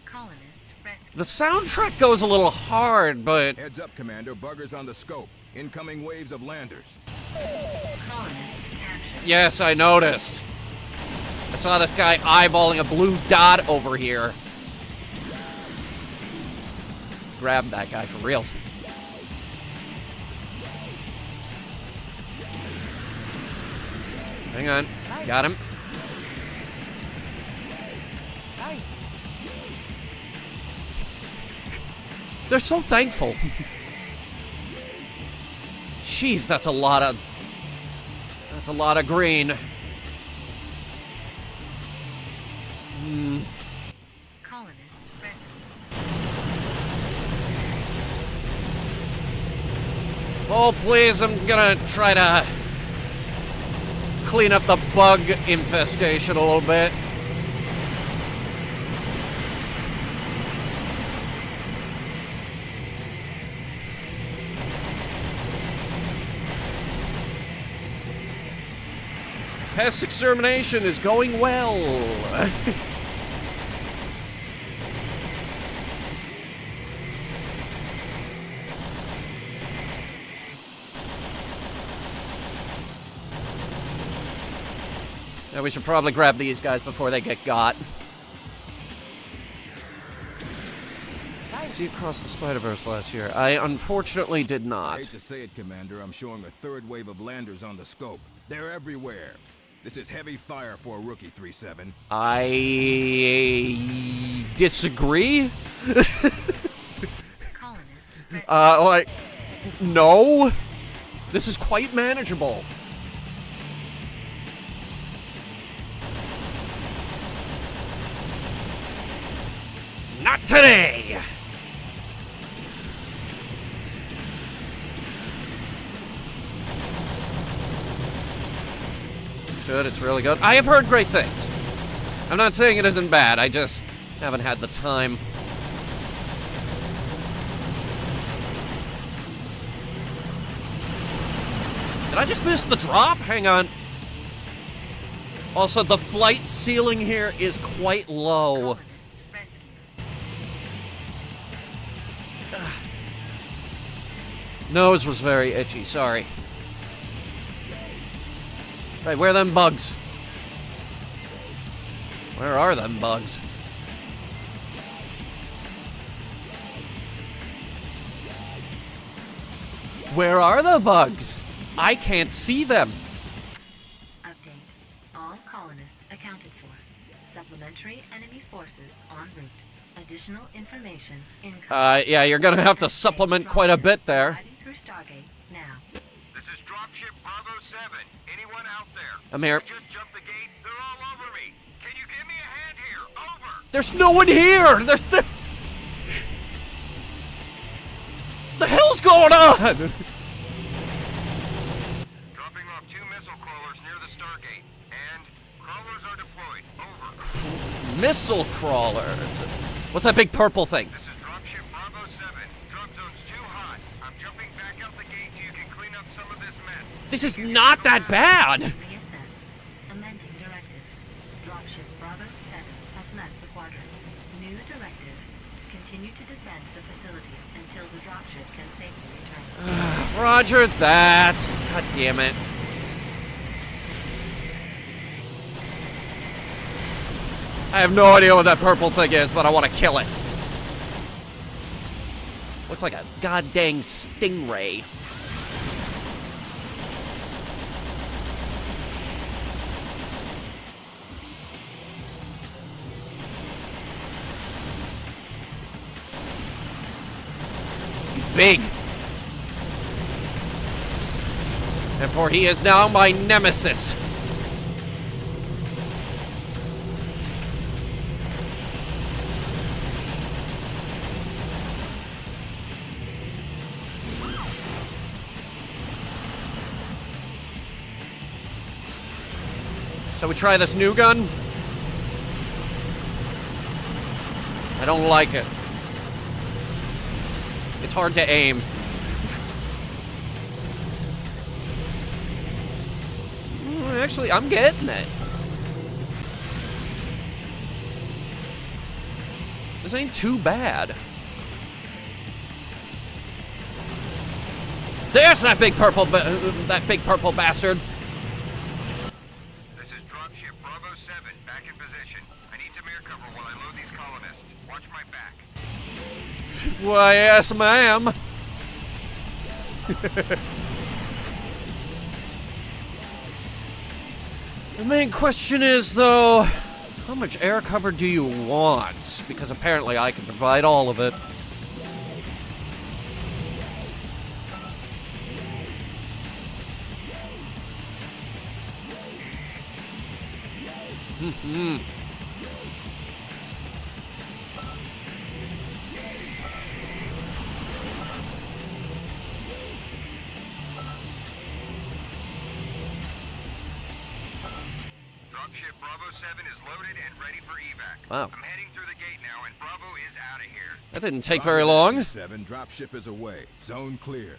Colonist rescued. The soundtrack goes a little hard, but... Heads up, Commander. Buggers on the scope. Incoming waves of landers. Colonist captured. Yes, I noticed. I saw this guy eyeballing a blue dot over here. Grab that guy for reals. Hang on. Got him. They're so thankful. Jeez, that's a lot of green. Colonist rescued. Oh, please, I'm gonna try to clean up the bug infestation a little bit. Pest extermination is going well. Now we should probably grab these guys before they get got. See you across the Spider-Verse last year. I unfortunately did not. Hate to say it, Commander. I'm showing a third wave of landers on the scope. They're everywhere. This is heavy fire for a rookie, 3-7. I disagree. Colonist Like, no. This is quite manageable. Not today. Good, it's really good. I have heard great things. I'm not saying it isn't bad, I just haven't had the time. Did I just miss the drop? Hang on. Also, the flight ceiling here is quite low. Nose was very itchy, sorry. Right, where are them bugs? Where are them bugs? Where are the bugs? I can't see them. Update. All colonists accounted for. Supplementary enemy forces en route. Additional information incoming. Yeah, you're gonna have to supplement quite a bit there. Arriving through Stargate now. This is dropship Bravo 7. Anyone out there? I'm here. I just jumped the gate. They're all over me. Can you give me a hand here? Over. There's no one here! There's the hell's going on? Dropping off 2 missile crawlers near the Stargate. And crawlers are deployed. Over. Missile crawlers. What's that big purple thing? This is dropship Bravo 7. Drop zone's too hot. I'm jumping back out the gate so you can clean up some of this mess. This is not that bad. Reassess. Amending directive. Dropship Bravo 7 has left the quadrant. New directive. Continue to defend the facility until the dropship can safely return. Roger that. God damn it. I have no idea what that purple thing is, but I want to kill it. Looks like a goddamn stingray. He's big. Therefore, he is now my nemesis. Shall we try this new gun? I don't like it. It's hard to aim. Actually, I'm getting it. This ain't too bad. There's that big purple bastard. This is dropship Bravo 7 back in position. I need some air cover while I load these colonists. Watch my back. Why, yes, ma'am. The main question is, though, how much air cover do you want? Because apparently I can provide all of it. Dropship Bravo 7 is loaded and ready for evac. Wow. I'm heading through the gate now, and Bravo is out of here. That didn't take very long. 7, dropship is away. Zone clear.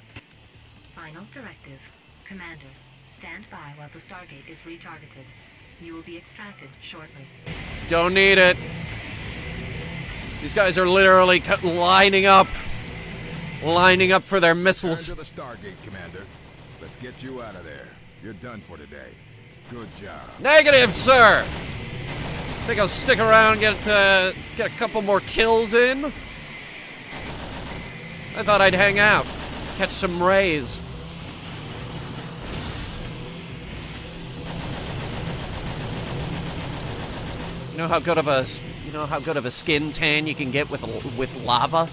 Final directive. Commander, stand by while the Stargate is retargeted. You will be extracted shortly. Don't need it. These guys are literally lining up for their missiles. Turn to the Stargate, Commander. Let's get you out of there. You're done for today. Good job. Negative, sir. Think I'll stick around, get a couple more kills in. I thought I'd hang out, catch some rays. You know how good of a skin tan you can get with lava?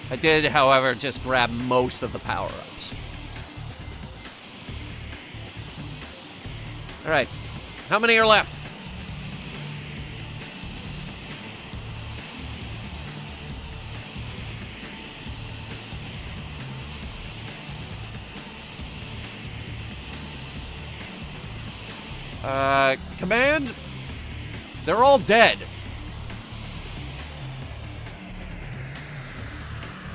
I did, however, just grab most of the power-ups. Alright. How many are left? Command? They're all dead.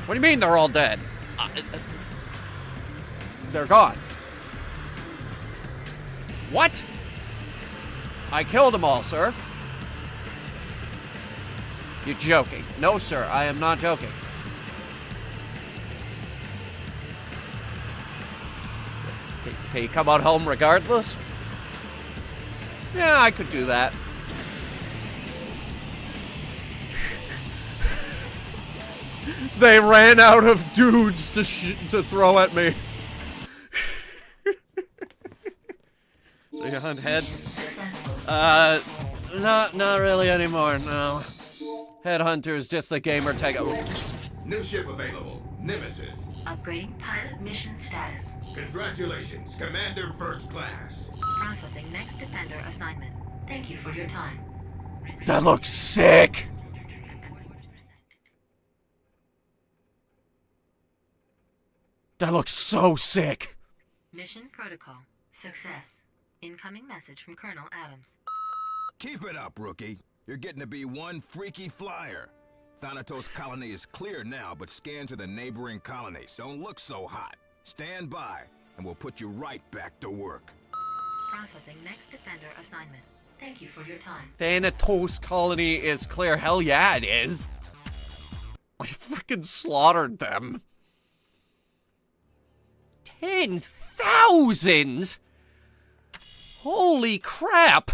What do you mean they're all dead? They're gone. What? I killed them all, sir. You're joking. No, sir, I am not joking. Can you come on home regardless? Yeah, I could do that. They ran out of dudes to throw at me. So you hunt heads? Not really anymore, no. Headhunter is just the gamer tag. New ship available. Nemesis. Upgrading pilot mission status. Congratulations, Commander First Class. Processing next defender assignment. Thank you for your time. That looks sick! That looks so sick! Mission protocol. Success. Incoming message from Colonel Adams. Keep it up, rookie. You're getting to be one freaky flyer. Thanatos colony is clear now, but scan to the neighboring colonies. Don't look so hot. Stand by, and we'll put you right back to work. Processing next defender assignment. Thank you for your time. Thanatos colony is clear. Hell yeah, it is. I freaking slaughtered them. 10,000! Holy crap!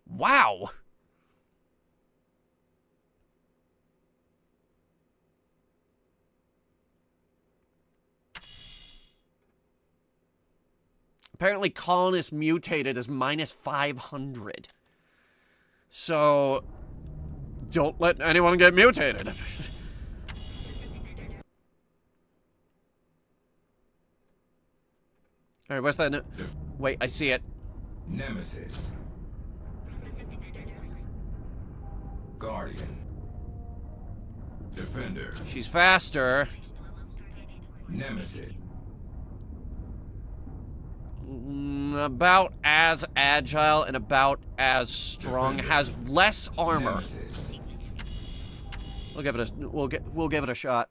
Wow. Apparently colonists mutated as -500. So, don't let anyone get mutated. Alright, what's that? Wait, I see it. Nemesis. Guardian. Defender. She's faster. Nemesis. About as agile and about as strong. Defender. Has less armor. Nemesis. We'll give it a we'll give it a shot.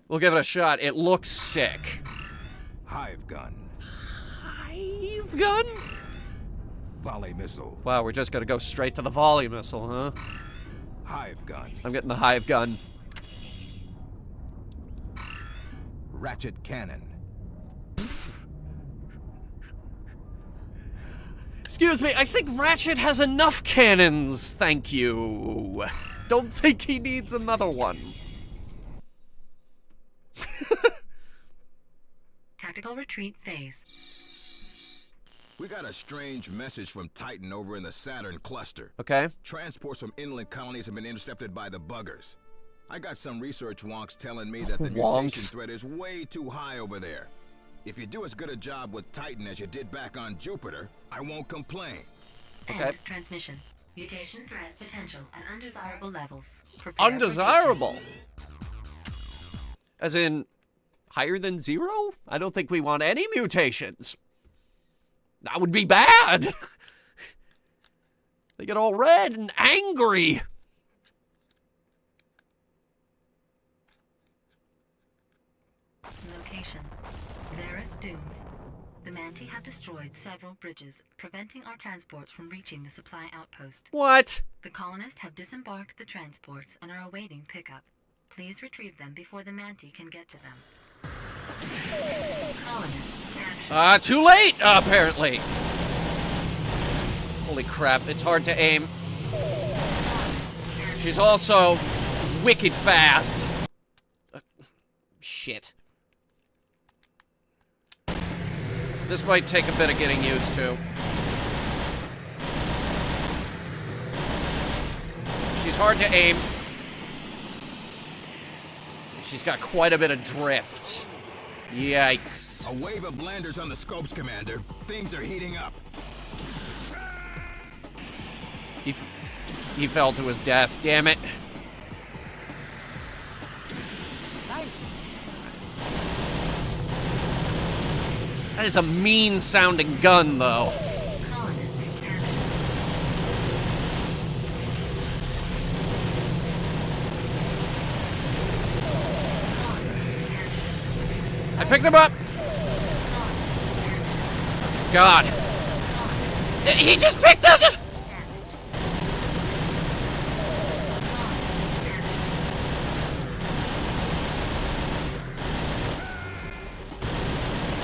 We'll give it a shot. It looks sick. Hive gun. Hive gun? Volley missile. Wow, we're just gonna go straight to the volley missile, huh? Hive gun. I'm getting the hive gun. Ratchet cannon. Excuse me, I think Ratchet has enough cannons, thank you. Don't think he needs another one. Tactical retreat phase. We got a strange message from Titan over in the Saturn cluster. Okay. Transports from inland colonies have been intercepted by the buggers. I got some research wonks telling me that the mutation threat is way too high over there. If you do as good a job with Titan as you did back on Jupiter, I won't complain. Okay. End transmission. Mutation threat potential at undesirable levels. Prepare Undesirable? As in, higher than 0? I don't think we want any mutations. That would be bad. They get all red and angry. Location. Varus Dunes. The Manti have destroyed several bridges, preventing our transports from reaching the supply outpost. What? The colonists have disembarked the transports and are awaiting pickup. Please retrieve them before the Manti can get to them. Colonists. Too late, apparently. Holy crap, it's hard to aim. She's also wicked fast. Shit. This might take a bit of getting used to. She's hard to aim. She's got quite a bit of drift. Yikes. A wave of landers on the scopes, Commander. Things are heating up. He fell to his death, damn it. That is a mean sounding gun, though. Pick them up! God. He just picked up the...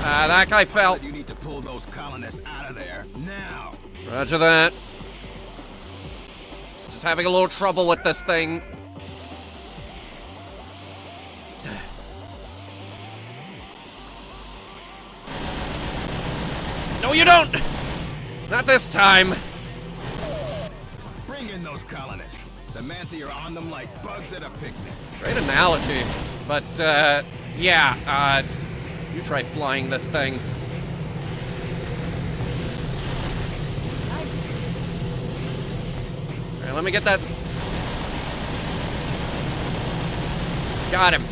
That guy fell. You need to pull those colonists out of there now. Roger that. Just having a little trouble with this thing. No, you don't! Not this time. Bring in those colonists. The Manti are on them like bugs at a picnic. Great analogy. But, yeah, you try flying this thing. Alright, let me get that. Got him.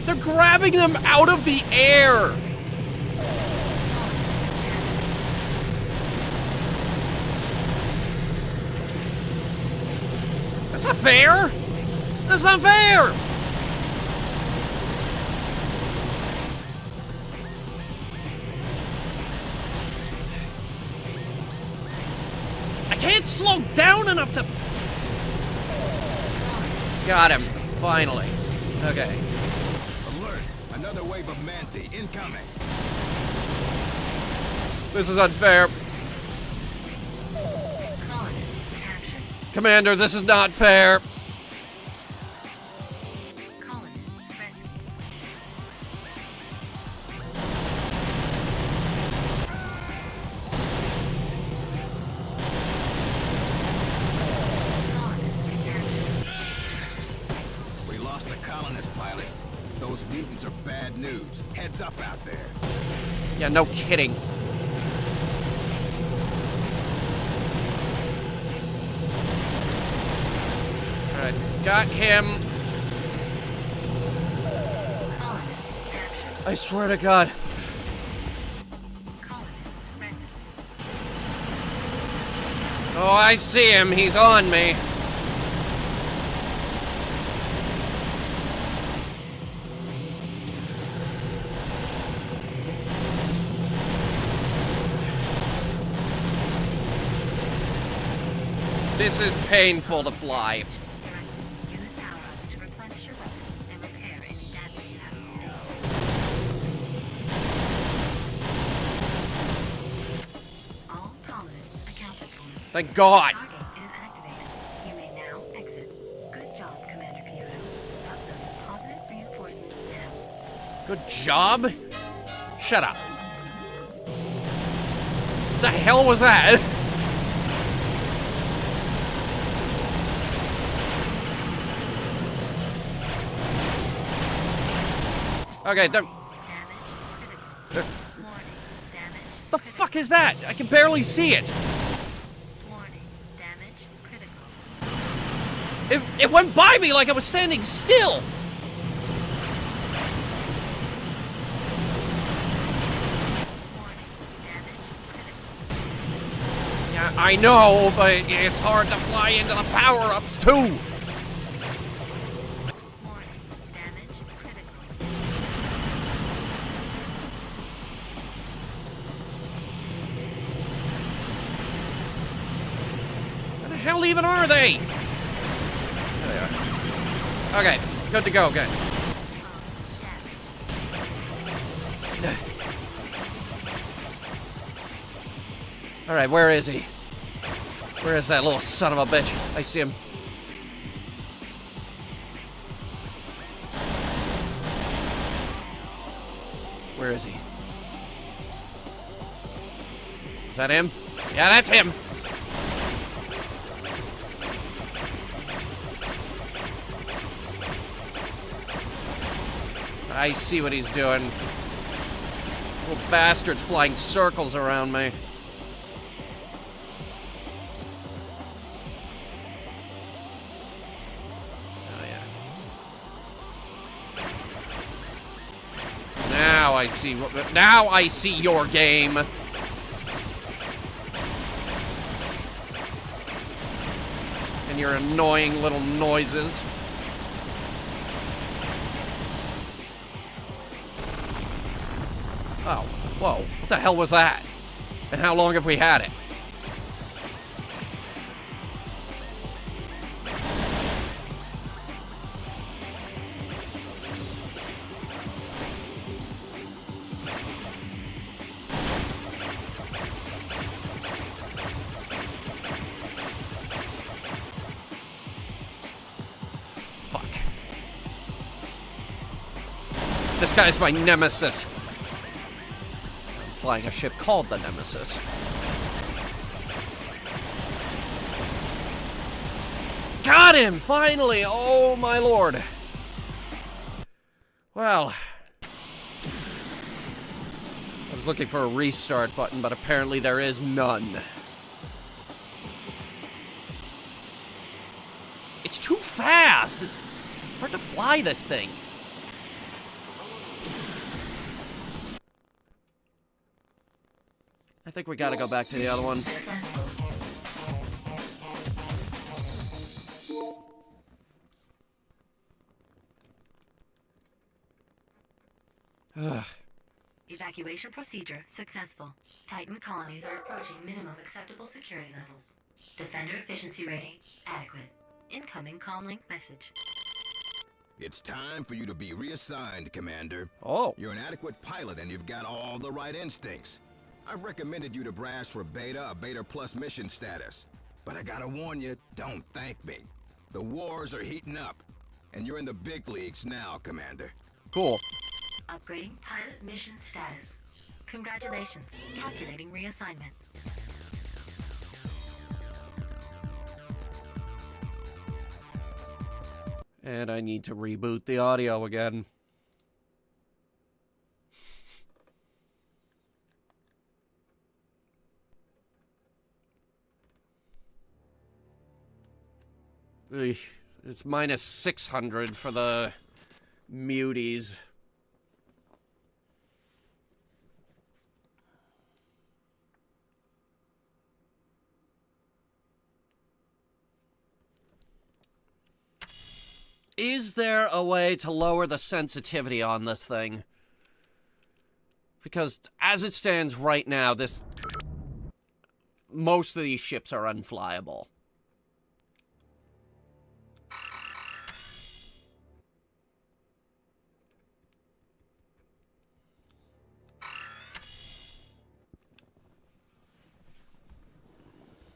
They're grabbing them out of the air. That's not fair. That's not fair. I can't slow down enough to... Got him. Finally. Okay. Alert! Another wave of Manti incoming. This is unfair. Commander, this is not fair. We lost the colonist pilot. Those mutants are bad news. Heads up out there. Yeah, no kidding. Alright, got him. I swear to God. Oh, I see him. He's on me. This is painful to fly. Thank God. You may now exit. Good job, Commander Kyoto. Uploading positive reinforcement now. Good job? Shut up. The hell was that? Okay, the fuck is that? I can barely see it. It went by me like I was standing still. Yeah, I know, but it's hard to fly into the power-ups too. Where the hell even are they? There they are. Okay, good to go, good. Alright, where is he? Where is that little son of a bitch? I see him. Where is he? Is that him? Yeah, that's him! I see what he's doing. Little bastard's flying circles around me. Now I see your game. And your annoying little noises. Oh, whoa. What the hell was that? And how long have we had it? Fuck. This guy's my nemesis. I'm flying a ship called the Nemesis. Got him! Finally! Oh my lord. Well. I was looking for a restart button, but apparently there is none. It's too fast! It's hard to fly this thing. I think we gotta go back to the other one. Ugh. Evacuation procedure successful. Titan colonies are approaching minimum acceptable security levels. Defender efficiency rating adequate. Incoming comlink message. It's time for you to be reassigned, Commander. Oh. You're an adequate pilot and you've got all the right instincts. I've recommended you to brass for Beta, a Beta Plus mission status. But I gotta warn you, don't thank me. The wars are heating up, and you're in the big leagues now, Commander. Cool. Upgrading pilot mission status. Congratulations. Calculating reassignment. And I need to reboot the audio again. It's minus 600 for the muties. Is there a way to lower the sensitivity on this thing? Because as it stands right now, most of these ships are unflyable.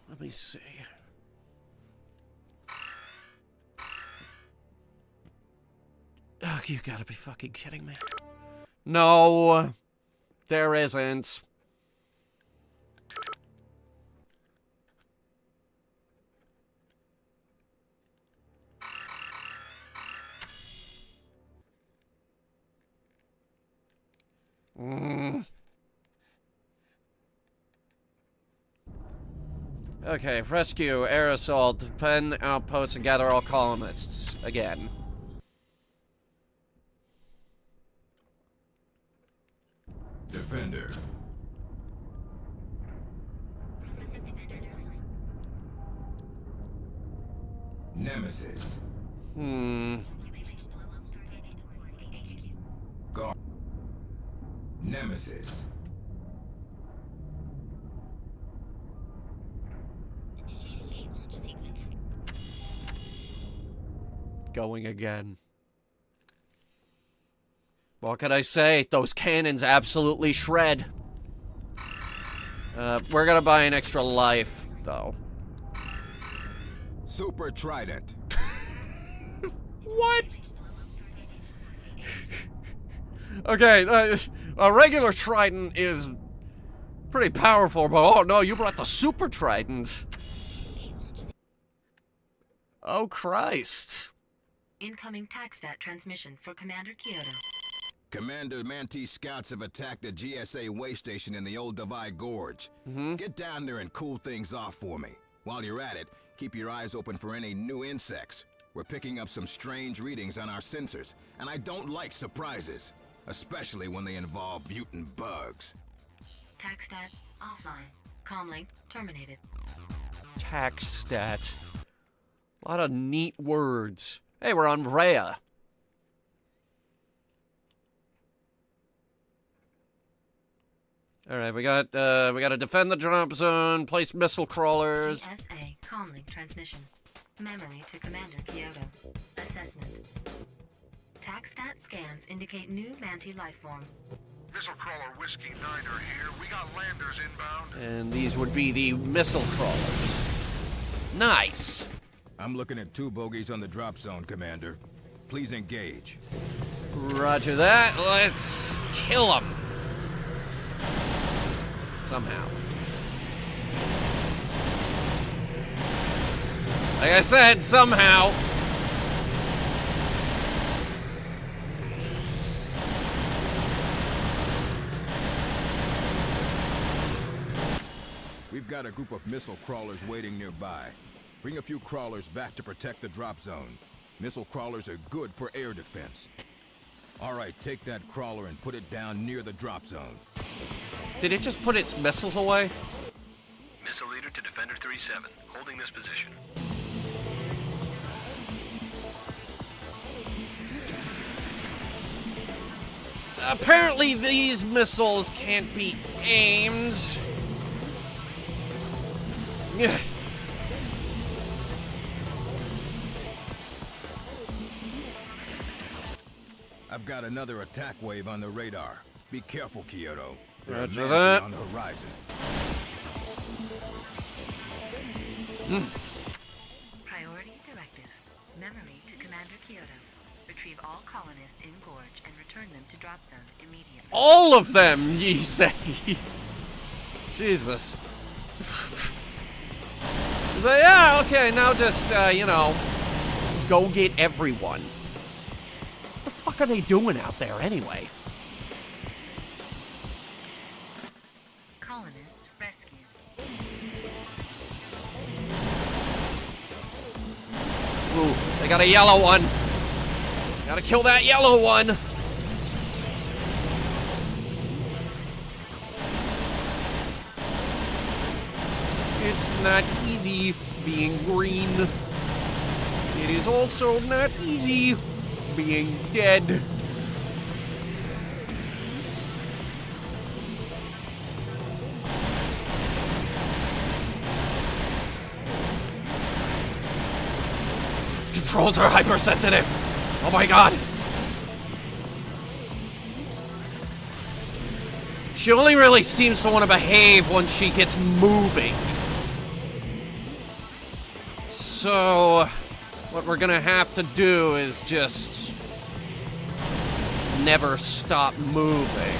Let me see. Oh, you gotta be fucking kidding me. No, there isn't. Okay, rescue, air assault, pen outposts, and gather all colonists. Again. Defender. Nemesis. Guard. Nemesis. Going again. What can I say? Those cannons absolutely shred. We're gonna buy an extra life, though. Super Trident. What? Okay, a regular trident is pretty powerful, but oh no, you brought the Super Trident. Oh Christ. Incoming TACSTAT transmission for Commander Kyoto. Commander, Mantis scouts have attacked a GSA way station in the old Divide Gorge. Get down there and cool things off for me. While you're at it, keep your eyes open for any new insects. We're picking up some strange readings on our sensors, and I don't like surprises, especially when they involve mutant bugs. TACSTAT offline. Comlink terminated. TACSTAT. A lot of neat words. Hey, we're on Rhea. All right, we got to defend the drop zone, place missile crawlers. GSA comlink transmission. Memory to Commander Kyoto. Assessment. TAC-STAT scans indicate new Manti lifeform. Missile crawler Whiskey 9 are here. We got landers inbound. And these would be the missile crawlers. Nice. I'm looking at 2 bogies on the drop zone, Commander. Please engage. Roger that. Let's kill them. Somehow. Like I said, somehow. We've got a group of missile crawlers waiting nearby. Bring a few crawlers back to protect the drop zone. Missile crawlers are good for air defense. All right, take that crawler and put it down near the drop zone. Did it just put its missiles away? Missile leader to Defender 3-7, holding this position. Apparently these missiles can't be aimed. Yeah. I've got another attack wave on the radar. Be careful, Kyoto. Roger that. On the horizon. Priority directive. Memory to Commander Kyoto. Retrieve all colonists in Gorge and return them to drop zone immediately. All of them, ye say? Jesus. So, yeah, okay, now just, you know, go get everyone. What the fuck are they doing out there anyway? Colonist rescued. Ooh, they got a yellow one. Gotta kill that yellow one. It's not easy being green. It is also not easy being dead. Controls are hypersensitive. Oh my god. She only really seems to want to behave when she gets moving. So, what we're gonna have to do is just never stop moving.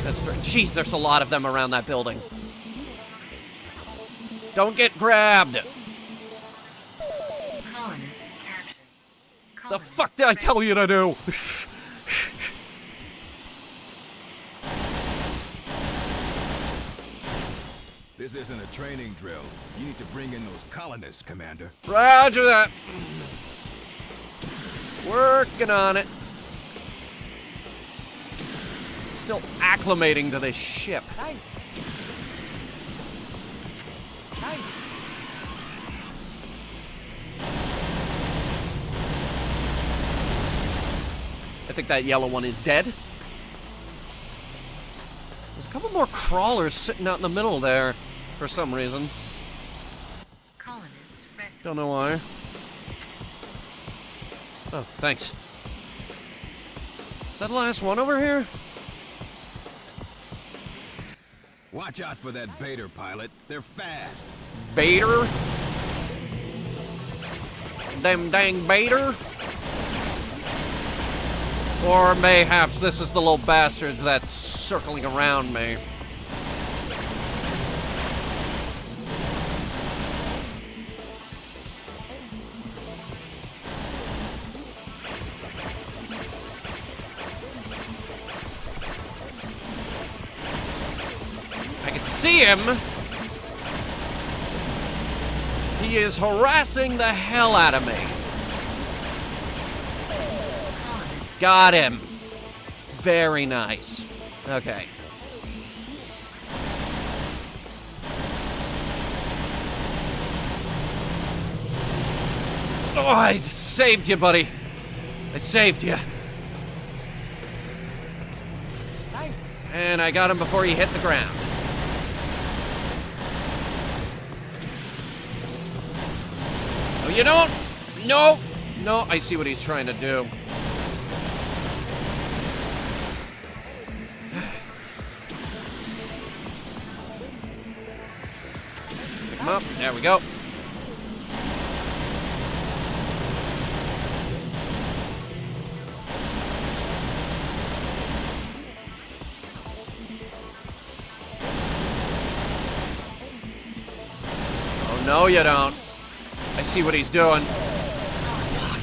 That's right. Jeez, there's a lot of them around that building. Don't get grabbed. The fuck did I tell you to do? This isn't a training drill. You need to bring in those colonists, Commander. Roger that. Working on it. Still acclimating to this ship. Nice. Nice. I think that yellow one is dead. There's a couple more crawlers sitting out in the middle there for some reason. Don't know why. Oh, thanks. Is that the last one over here? Watch out for that Bader pilot. They're fast. Bader? Them dang Bader? Or mayhaps this is the little bastard that's circling around me. I can see him. He is harassing the hell out of me. Got him. Very nice. Okay. Oh, I saved you, buddy. I saved you. And I got him before he hit the ground. Oh, you don't? No. No, I see what he's trying to do. Pick him up. There we go. No, you don't. I see what he's doing. Fuck.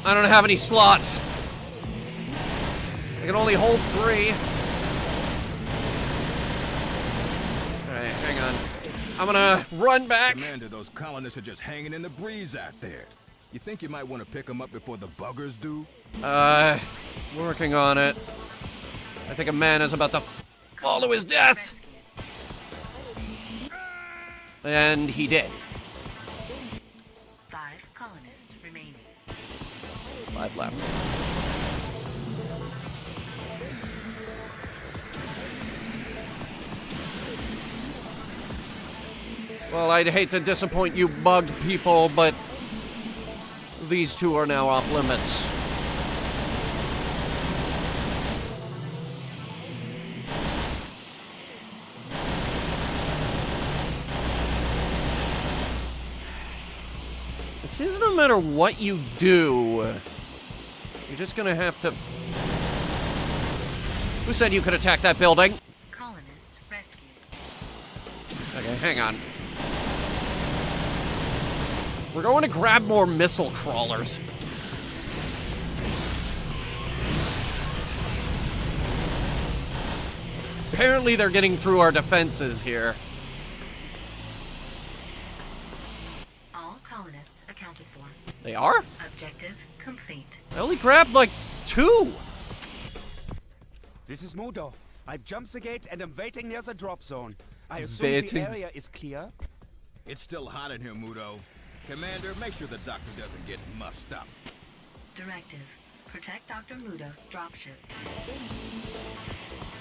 I don't have any slots. I can only hold 3. Alright, hang on. I'm gonna run back. Commander, those colonists are just hanging in the breeze out there. You think you might want to pick them up before the buggers do? Working on it. I think a man is about to fall to his death. And he did. 5 colonists remaining. 5 left. Well, I'd hate to disappoint you bug people, but these 2 are now off limits. It seems no matter what you do, you're just gonna have to... Who said you could attack that building? Colonist rescued. Okay, hang on. We're going to grab more missile crawlers. Apparently they're getting through our defenses here. All colonists accounted for. They are? Objective complete. I only grabbed like 2. This is Mudo. I've jumped the gate and am waiting near the drop zone. I assume the area is clear. It's still hot in here, Mudo. Commander, make sure the doctor doesn't get mussed up. Directive. Protect Dr. Mudo's dropship.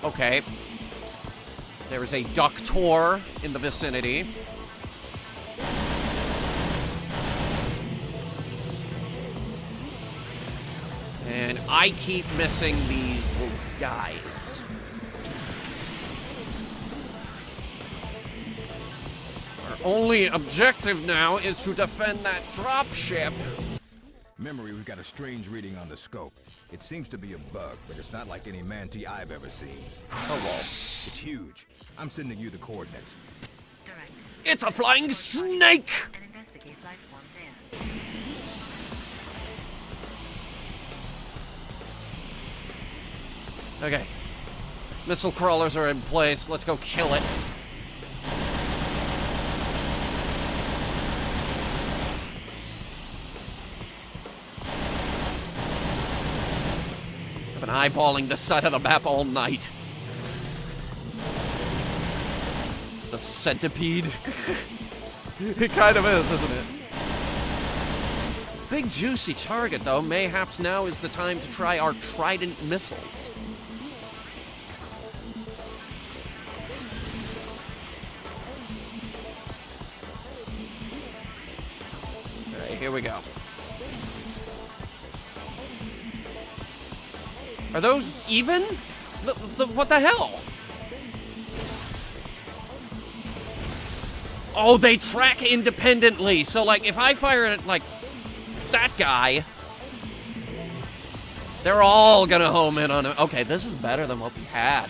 Okay. There is a doctor in the vicinity. And I keep missing these little guys. Our only objective now is to defend that dropship. Memory, we've got a strange reading on the scope. It seems to be a bug, but it's not like any mantis I've ever seen. Oh, well. It's huge. I'm sending you the coordinates. It's a flying snake! And investigate life form there. Okay. Missile crawlers are in place. Let's go kill it. I've been eyeballing this side of the map all night. It's a centipede. It kind of is, isn't it? It's a big juicy target, though. Mayhaps now is the time to try our Trident missiles. Alright, here we go. Are those even? What the hell? Oh, they track independently. So, like, if I fire at, like, that guy, they're all gonna home in on him. Okay, this is better than what we had.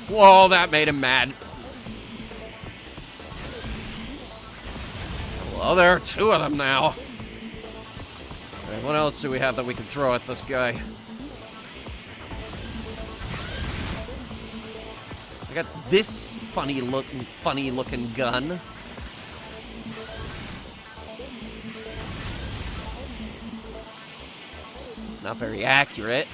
Whoa, that made him mad. Well, there are 2 of them now. Alright, what else do we have that we can throw at this guy? I got this funny looking gun. It's not very accurate.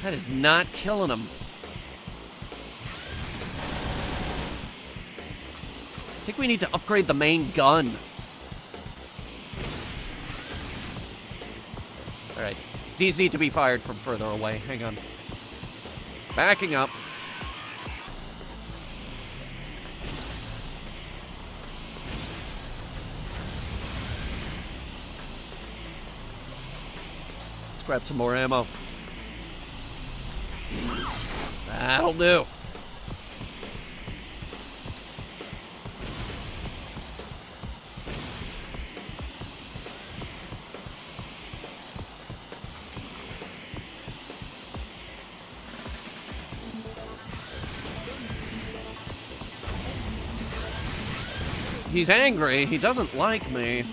That is not killing him. I think we need to upgrade the main gun. Alright. These need to be fired from further away. Hang on. Backing up. Let's grab some more ammo. That'll do. He's angry. He doesn't like me.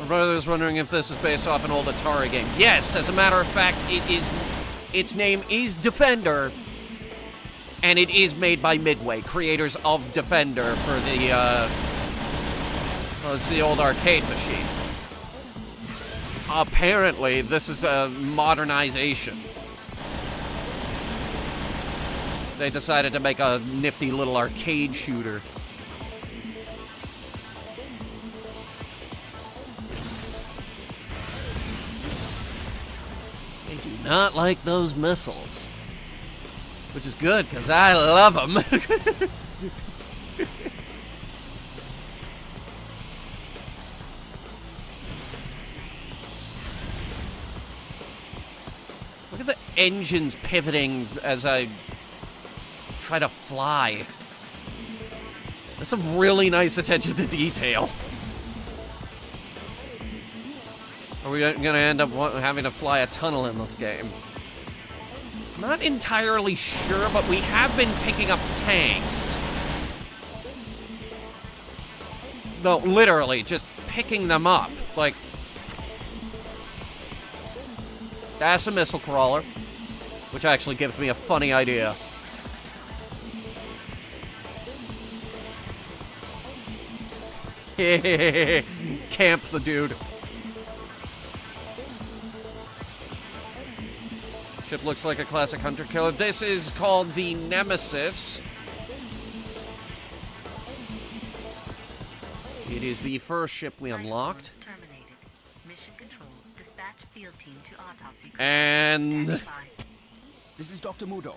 My brother's wondering if this is based off an old Atari game. Yes, as a matter of fact, it is. Its name is Defender, and it is made by Midway, creators of Defender for the, well, it's the old arcade machine. Apparently, this is a modernization. They decided to make a nifty little arcade shooter. Not like those missiles. Which is good, because I love them. Look at the engines pivoting as I try to fly. There's some really nice attention to detail. Are we going to end up having to fly a tunnel in this game? Not entirely sure, but we have been picking up tanks. No, literally, just picking them up. Like, that's a missile crawler, which actually gives me a funny idea. Camp the dude. Ship looks like a classic hunter killer. This is called the Nemesis. It is the first ship we unlocked. Terminated. Mission control. Dispatch field team to autopsy. And this is Dr. Mudo.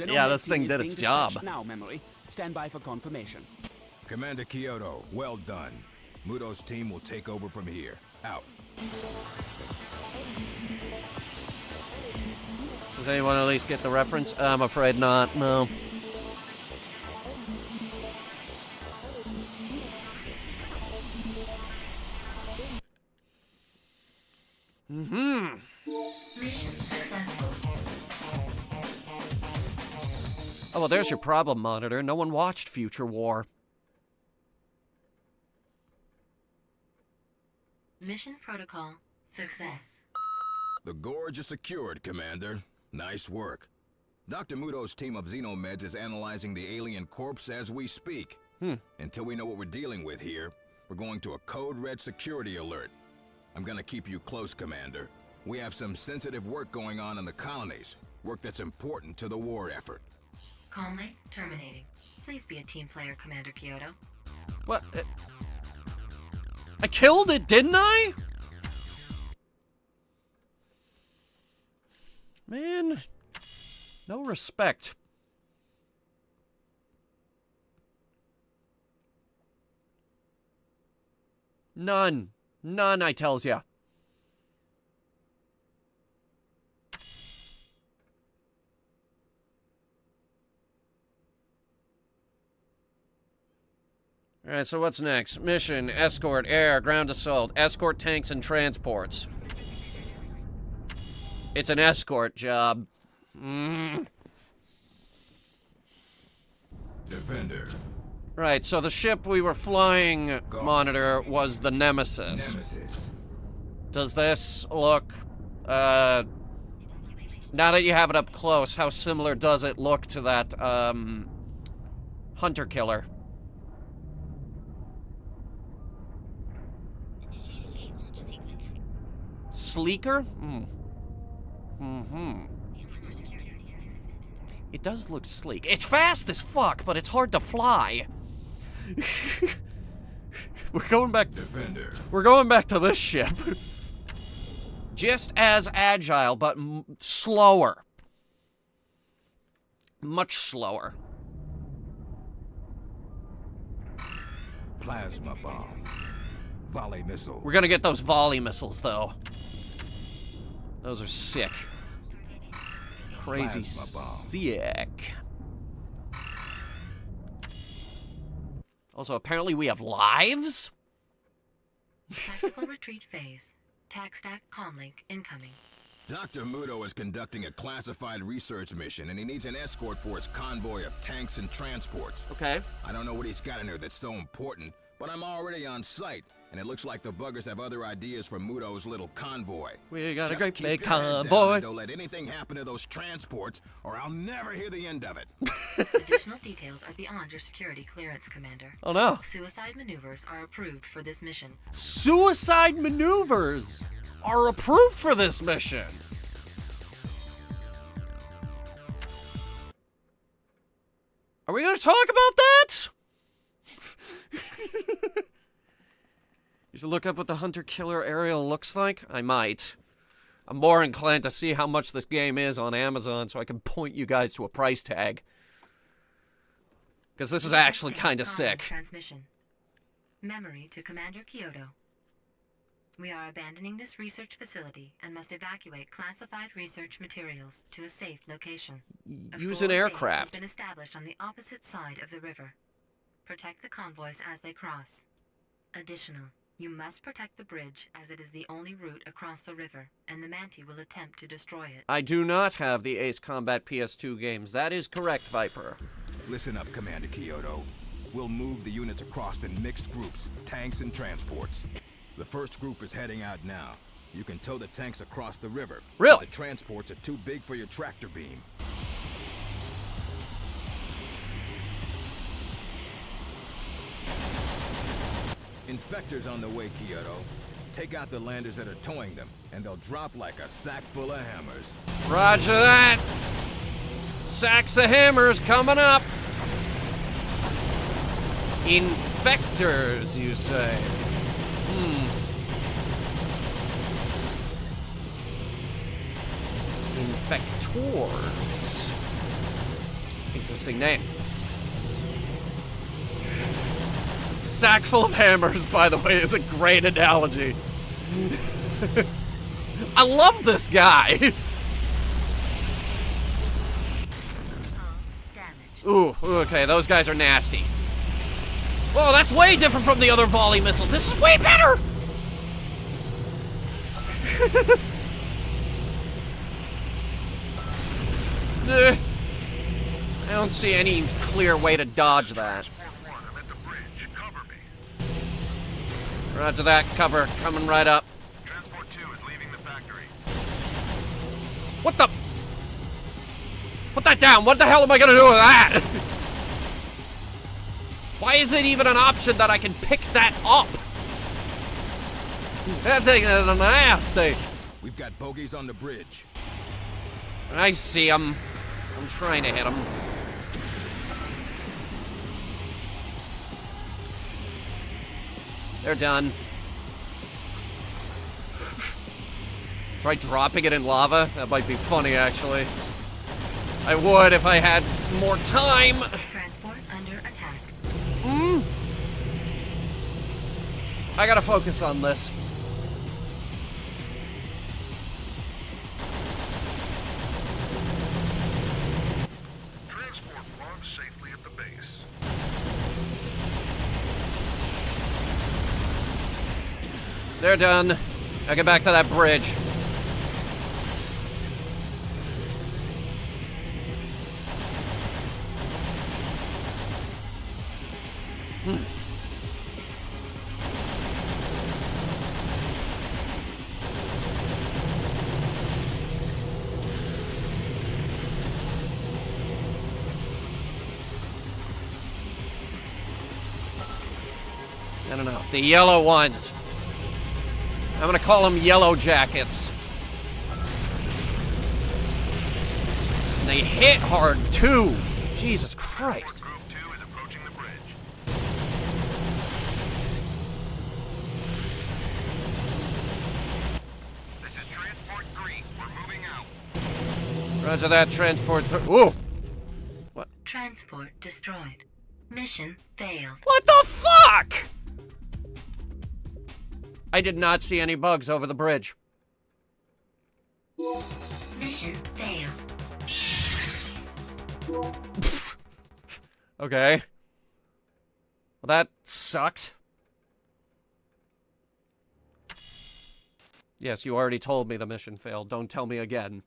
Yeah, this thing did its job. Now, memory. Stand by for confirmation. Commander Kyoto, well done. Mudo's team will take over from here. Out. Does anyone at least get the reference? I'm afraid not, no. Mission successful. Oh, well, there's your problem, Monitor. No one watched Future War. Mission protocol success. The gorge is secured, Commander. Nice work. Dr. Mudo's team of Xenomeds is analyzing the alien corpse as we speak. Until we know what we're dealing with here, we're going to a code red security alert. I'm gonna keep you close, Commander. We have some sensitive work going on in the colonies. Work that's important to the war effort. Calmly terminating. Please be a team player, Commander Kyoto. What? I killed it, didn't I? Man, no respect. None. None, I tells ya. Alright, so what's next? Mission, escort, air, ground assault, escort tanks and transports. It's an escort job. Defender. Right, so the ship we were flying, Monitor, was the Nemesis. Does this look, now that you have it up close, how similar does it look to that, Hunter Killer? Sleeker? It does look sleek. It's fast as fuck, but it's hard to fly. We're going back. Defender. We're going back to this ship. Just as agile, but slower. Much slower. Plasma bomb. Volley missile. We're gonna get those volley missiles, though. Those are sick. Crazy sick. Also, apparently we have lives? Tactical retreat phase. Tac stack comlink incoming. Dr. Muto is conducting a classified research mission, and he needs an escort for his convoy of tanks and transports. Okay. I don't know what he's got in there that's so important, but I'm already on site, and it looks like the buggers have other ideas for Muto's little convoy. We got a Just great keep big your head down convoy. and don't let anything happen to those transports, or I'll never hear the end of it. Additional details are beyond your security clearance, Commander. Oh no. Suicide maneuvers are approved for this mission. Suicide maneuvers are approved for this mission. Are we gonna talk about that? You should look up what the hunter-killer aerial looks like. I might. I'm more inclined to see how much this game is on Amazon so I can point you guys to a price tag. Because this is actually kind of sick. Transmission. Memory to Commander Kyoto. We are abandoning this research facility and must evacuate classified research materials to a safe location. Use an aircraft. Has been established on the opposite side of the river. Protect the convoys as they cross. Additional, you must protect the bridge as it is the only route across the river, and the Manti will attempt to destroy it. I do not have the Ace Combat PS2 games. That is correct, Viper. Listen up, Commander Kyoto. We'll move the units across in mixed groups, tanks and transports. The first group is heading out now. You can tow the tanks across the river. Really? The transports are too big for your tractor beam. Infectors on the way, Kyoto. Take out the landers that are towing them, and they'll drop like a sack full of hammers. Roger that. Sacks of hammers coming up. Infectors, you say? Infectors. Interesting name. Sack full of hammers, by the way, is a great analogy. I love this guy. Ooh, okay, those guys are nasty. Whoa, that's way different from the other volley missile. This is way better! I don't see any clear way to dodge that. Roger that, cover, coming right up. Transport 2 is leaving the factory. What the? Put that down, what the hell am I gonna do with that? Why is it even an option that I can pick that up? That thing is nasty. We've got bogies on the bridge. I see him. I'm trying to hit him. They're done. Try dropping it in lava? That might be funny, actually. I would if I had more time. Transport under attack. I gotta focus on this. Transport logs safely at the base. They're done. I'll get back to that bridge. I don't know. The yellow ones. I'm gonna call them yellow jackets. And they hit hard, too. Jesus Christ. Group 2 is approaching the bridge. This is Transport 3. We're moving out. Roger that, Transport 3. Ooh! What? Transport destroyed. Mission failed. What the fuck?! I did not see any bugs over the bridge. Mission failed. Okay. Well, that sucked. Yes, you already told me the mission failed. Don't tell me again.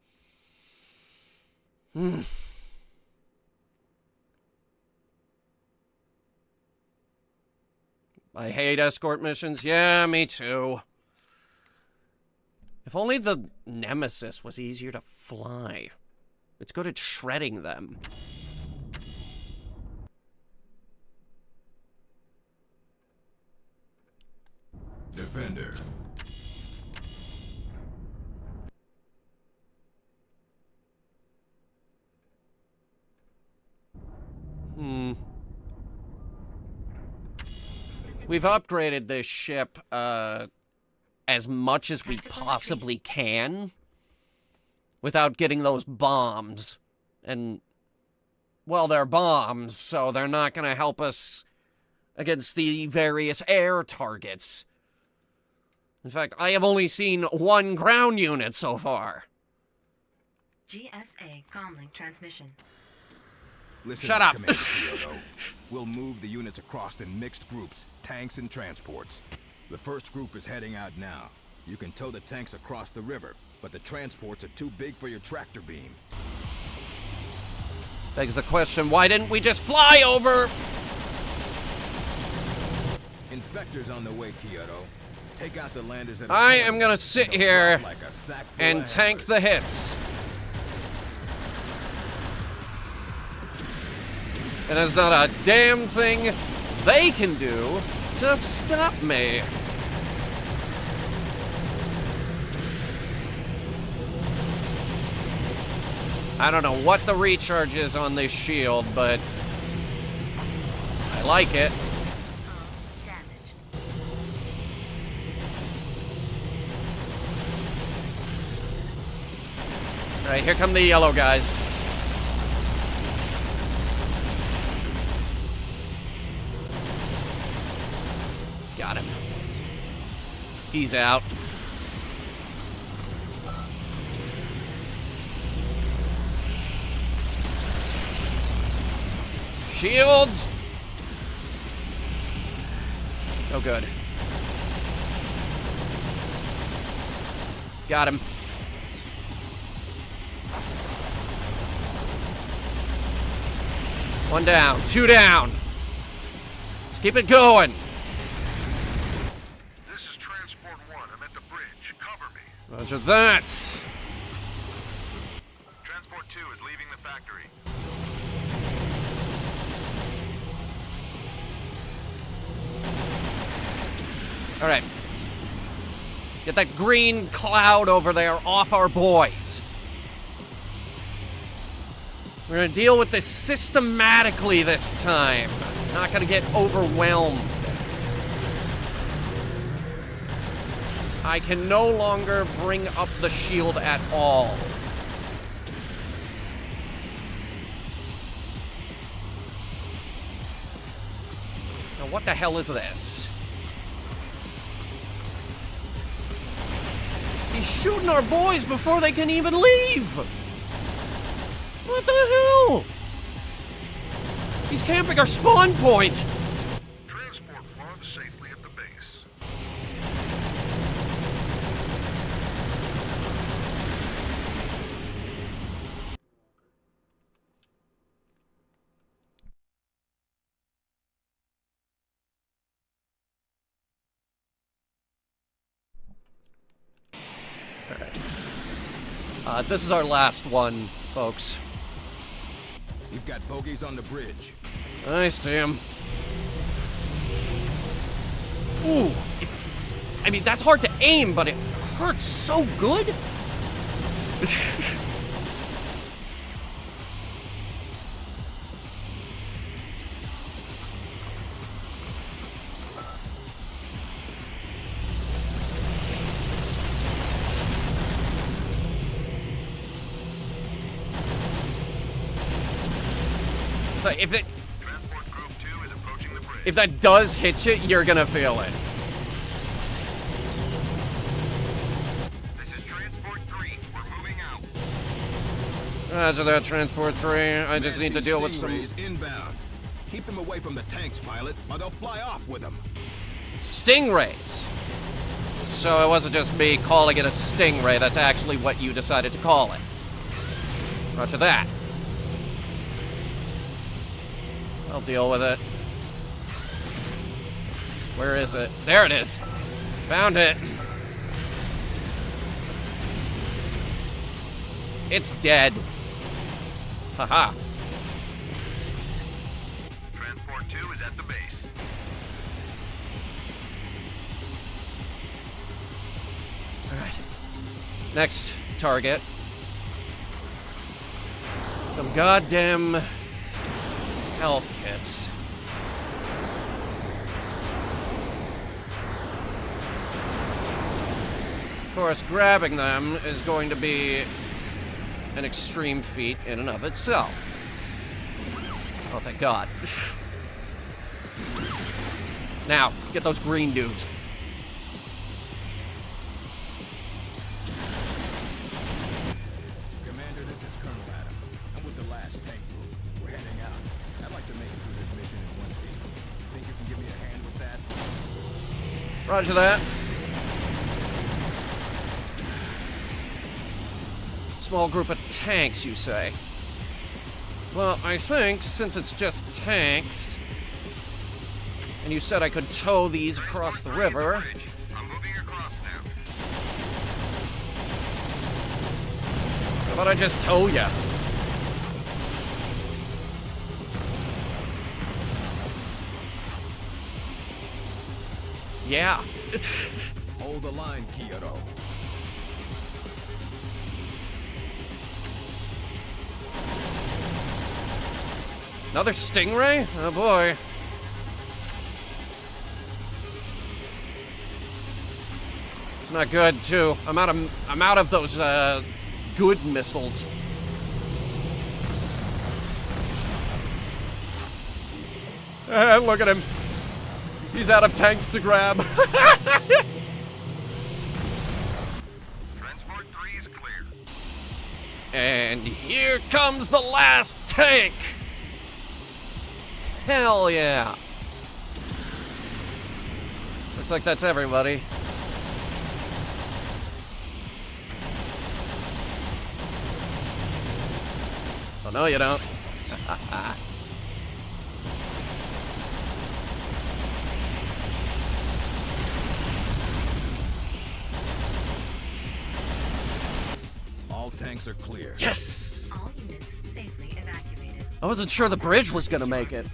I hate escort missions. Yeah, me too. If only the Nemesis was easier to fly. It's good at shredding them. Defender. We've upgraded this ship, as much as we possibly can without getting those bombs. And, well, they're bombs, so they're not gonna help us against the various air targets. In fact, I have only seen one ground unit so far. GSA comlink transmission. Listen Shut up. Commander Kyoto. We'll move the units across in mixed groups, tanks and transports. The first group is heading out now. You can tow the tanks across the river, but the transports are too big for your tractor beam. Begs the question, why didn't we just fly over? Infectors on the way, Kyoto. Take out the landers at I am gonna sit here and tank the hits. And there's not a damn thing they can do to stop me. I don't know what the recharge is on this shield, but I like it. All right, here come the yellow guys. Got him. He's out. Shields! Oh, good. Got him. One down, two down. Let's keep it going. This is Transport 1. I'm at the bridge. Cover me. Roger that. Transport 2 is leaving the factory. All right. Get that green cloud over there off our boys. We're gonna deal with this systematically this time. Not gonna get overwhelmed. I can no longer bring up the shield at all. Now what the hell is this? He's shooting our boys before they can even leave! What the hell? He's camping our spawn point! Transport 1 safely at the base. This is our last one, folks. We've got bogeys on the bridge. I see him. Ooh, I mean, that's hard to aim, but it hurts so good. So if that does hit you, you're gonna feel it. This is Transport 3. We're moving out. Roger that, Transport 3. I just need to deal with some... Stingrays inbound. Keep them away from the tanks, pilot, or they'll fly off with them. Stingrays. So it wasn't just me calling it a stingray, that's actually what you decided to call it. Roger that. I'll deal with it. Where is it? There it is. Found it. It's dead. Haha. Transport 2 is at the base. Alright. Next target. Some goddamn health kits. Of course, grabbing them is going to be an extreme feat in and of itself. Oh, thank God. Now, get those green dudes. Commander, this is Colonel Adam. I'm with the last tank group. We're heading out. I'd like to make it through this mission in one piece. Think you can give me a hand with that? Roger that. Small group of tanks, you say? Well, I think since it's just tanks, and you said I could tow these across the river. I'm moving across now. How about I just tow ya? Yeah. Hold the line, Kyoto. Another stingray? Oh boy. It's not good too. I'm out of those good missiles. Look at him. He's out of tanks to grab. Transport 3 is clear. And here comes the last tank. Hell yeah. Looks like that's everybody. Oh, no, you don't. All tanks are clear. Yes! All units safely evacuated. I wasn't sure the bridge was gonna make it.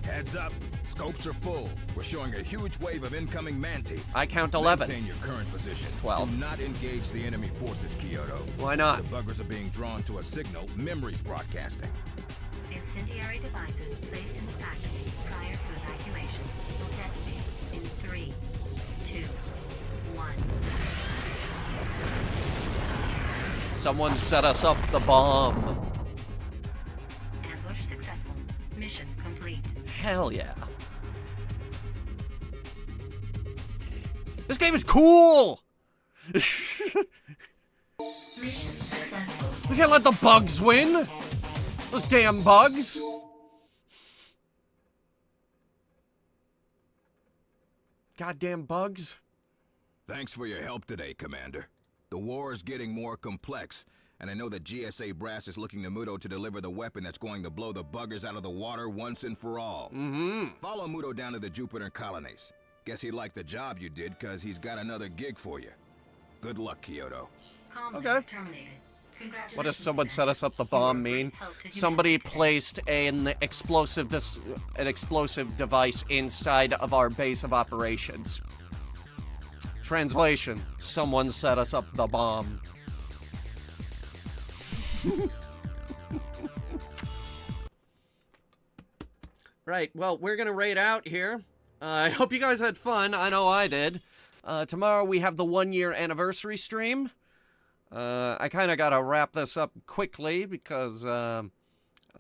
Heads up. Scopes are full. We're showing a huge wave of incoming Manti. I count 11. Maintain your current position. 12. Do not engage the enemy forces, Kyoto. Why not? The buggers are being drawn to a signal. Memories broadcasting. Incendiary devices placed in the factory prior to evacuation will detonate in 3, 2, 1. Someone set us up the bomb. Ambush successful. Mission complete. Hell yeah. This game is cool! Mission successful. We can't let the bugs win! Those damn bugs! Goddamn bugs. Thanks for your help today, Commander. The war is getting more complex, and I know that GSA Brass is looking to Muto to deliver the weapon that's going to blow the buggers out of the water once and for all. Follow Muto down to the Jupiter colonies. Guess he liked the job you did, because he's got another gig for you. Good luck, Kyoto. Okay. What does someone set us up the bomb mean? Somebody placed an explosive device inside of our base of operations. Translation: someone set us up the bomb. Right, well, we're gonna raid out here. I hope you guys had fun. I know I did. Tomorrow we have the 1-year anniversary stream. I kind of got to wrap this up quickly because I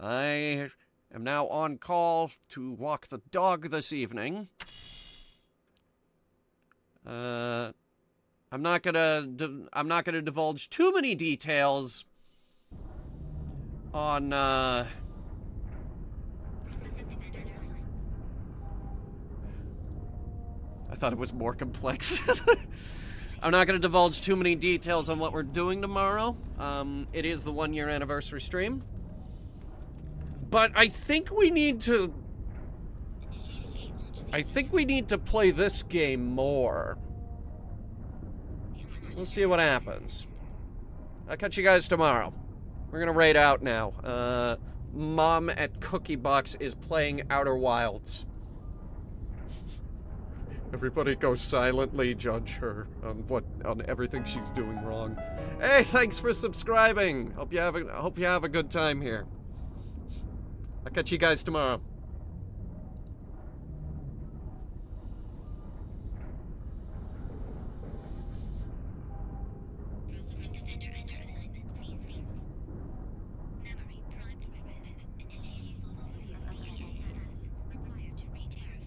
am now on call to walk the dog this evening. I'm not gonna divulge too many details on I thought it was more complex. I'm not going to divulge too many details on what we're doing tomorrow. It is the 1-year anniversary stream. But I think we need to play this game more. We'll see what happens. I'll catch you guys tomorrow. We're going to raid out now. Mom at Cookie Box is playing Outer Wilds. Everybody go silently judge her on everything she's doing wrong. Hey, thanks for subscribing. Hope you have a good time here. I'll catch you guys tomorrow.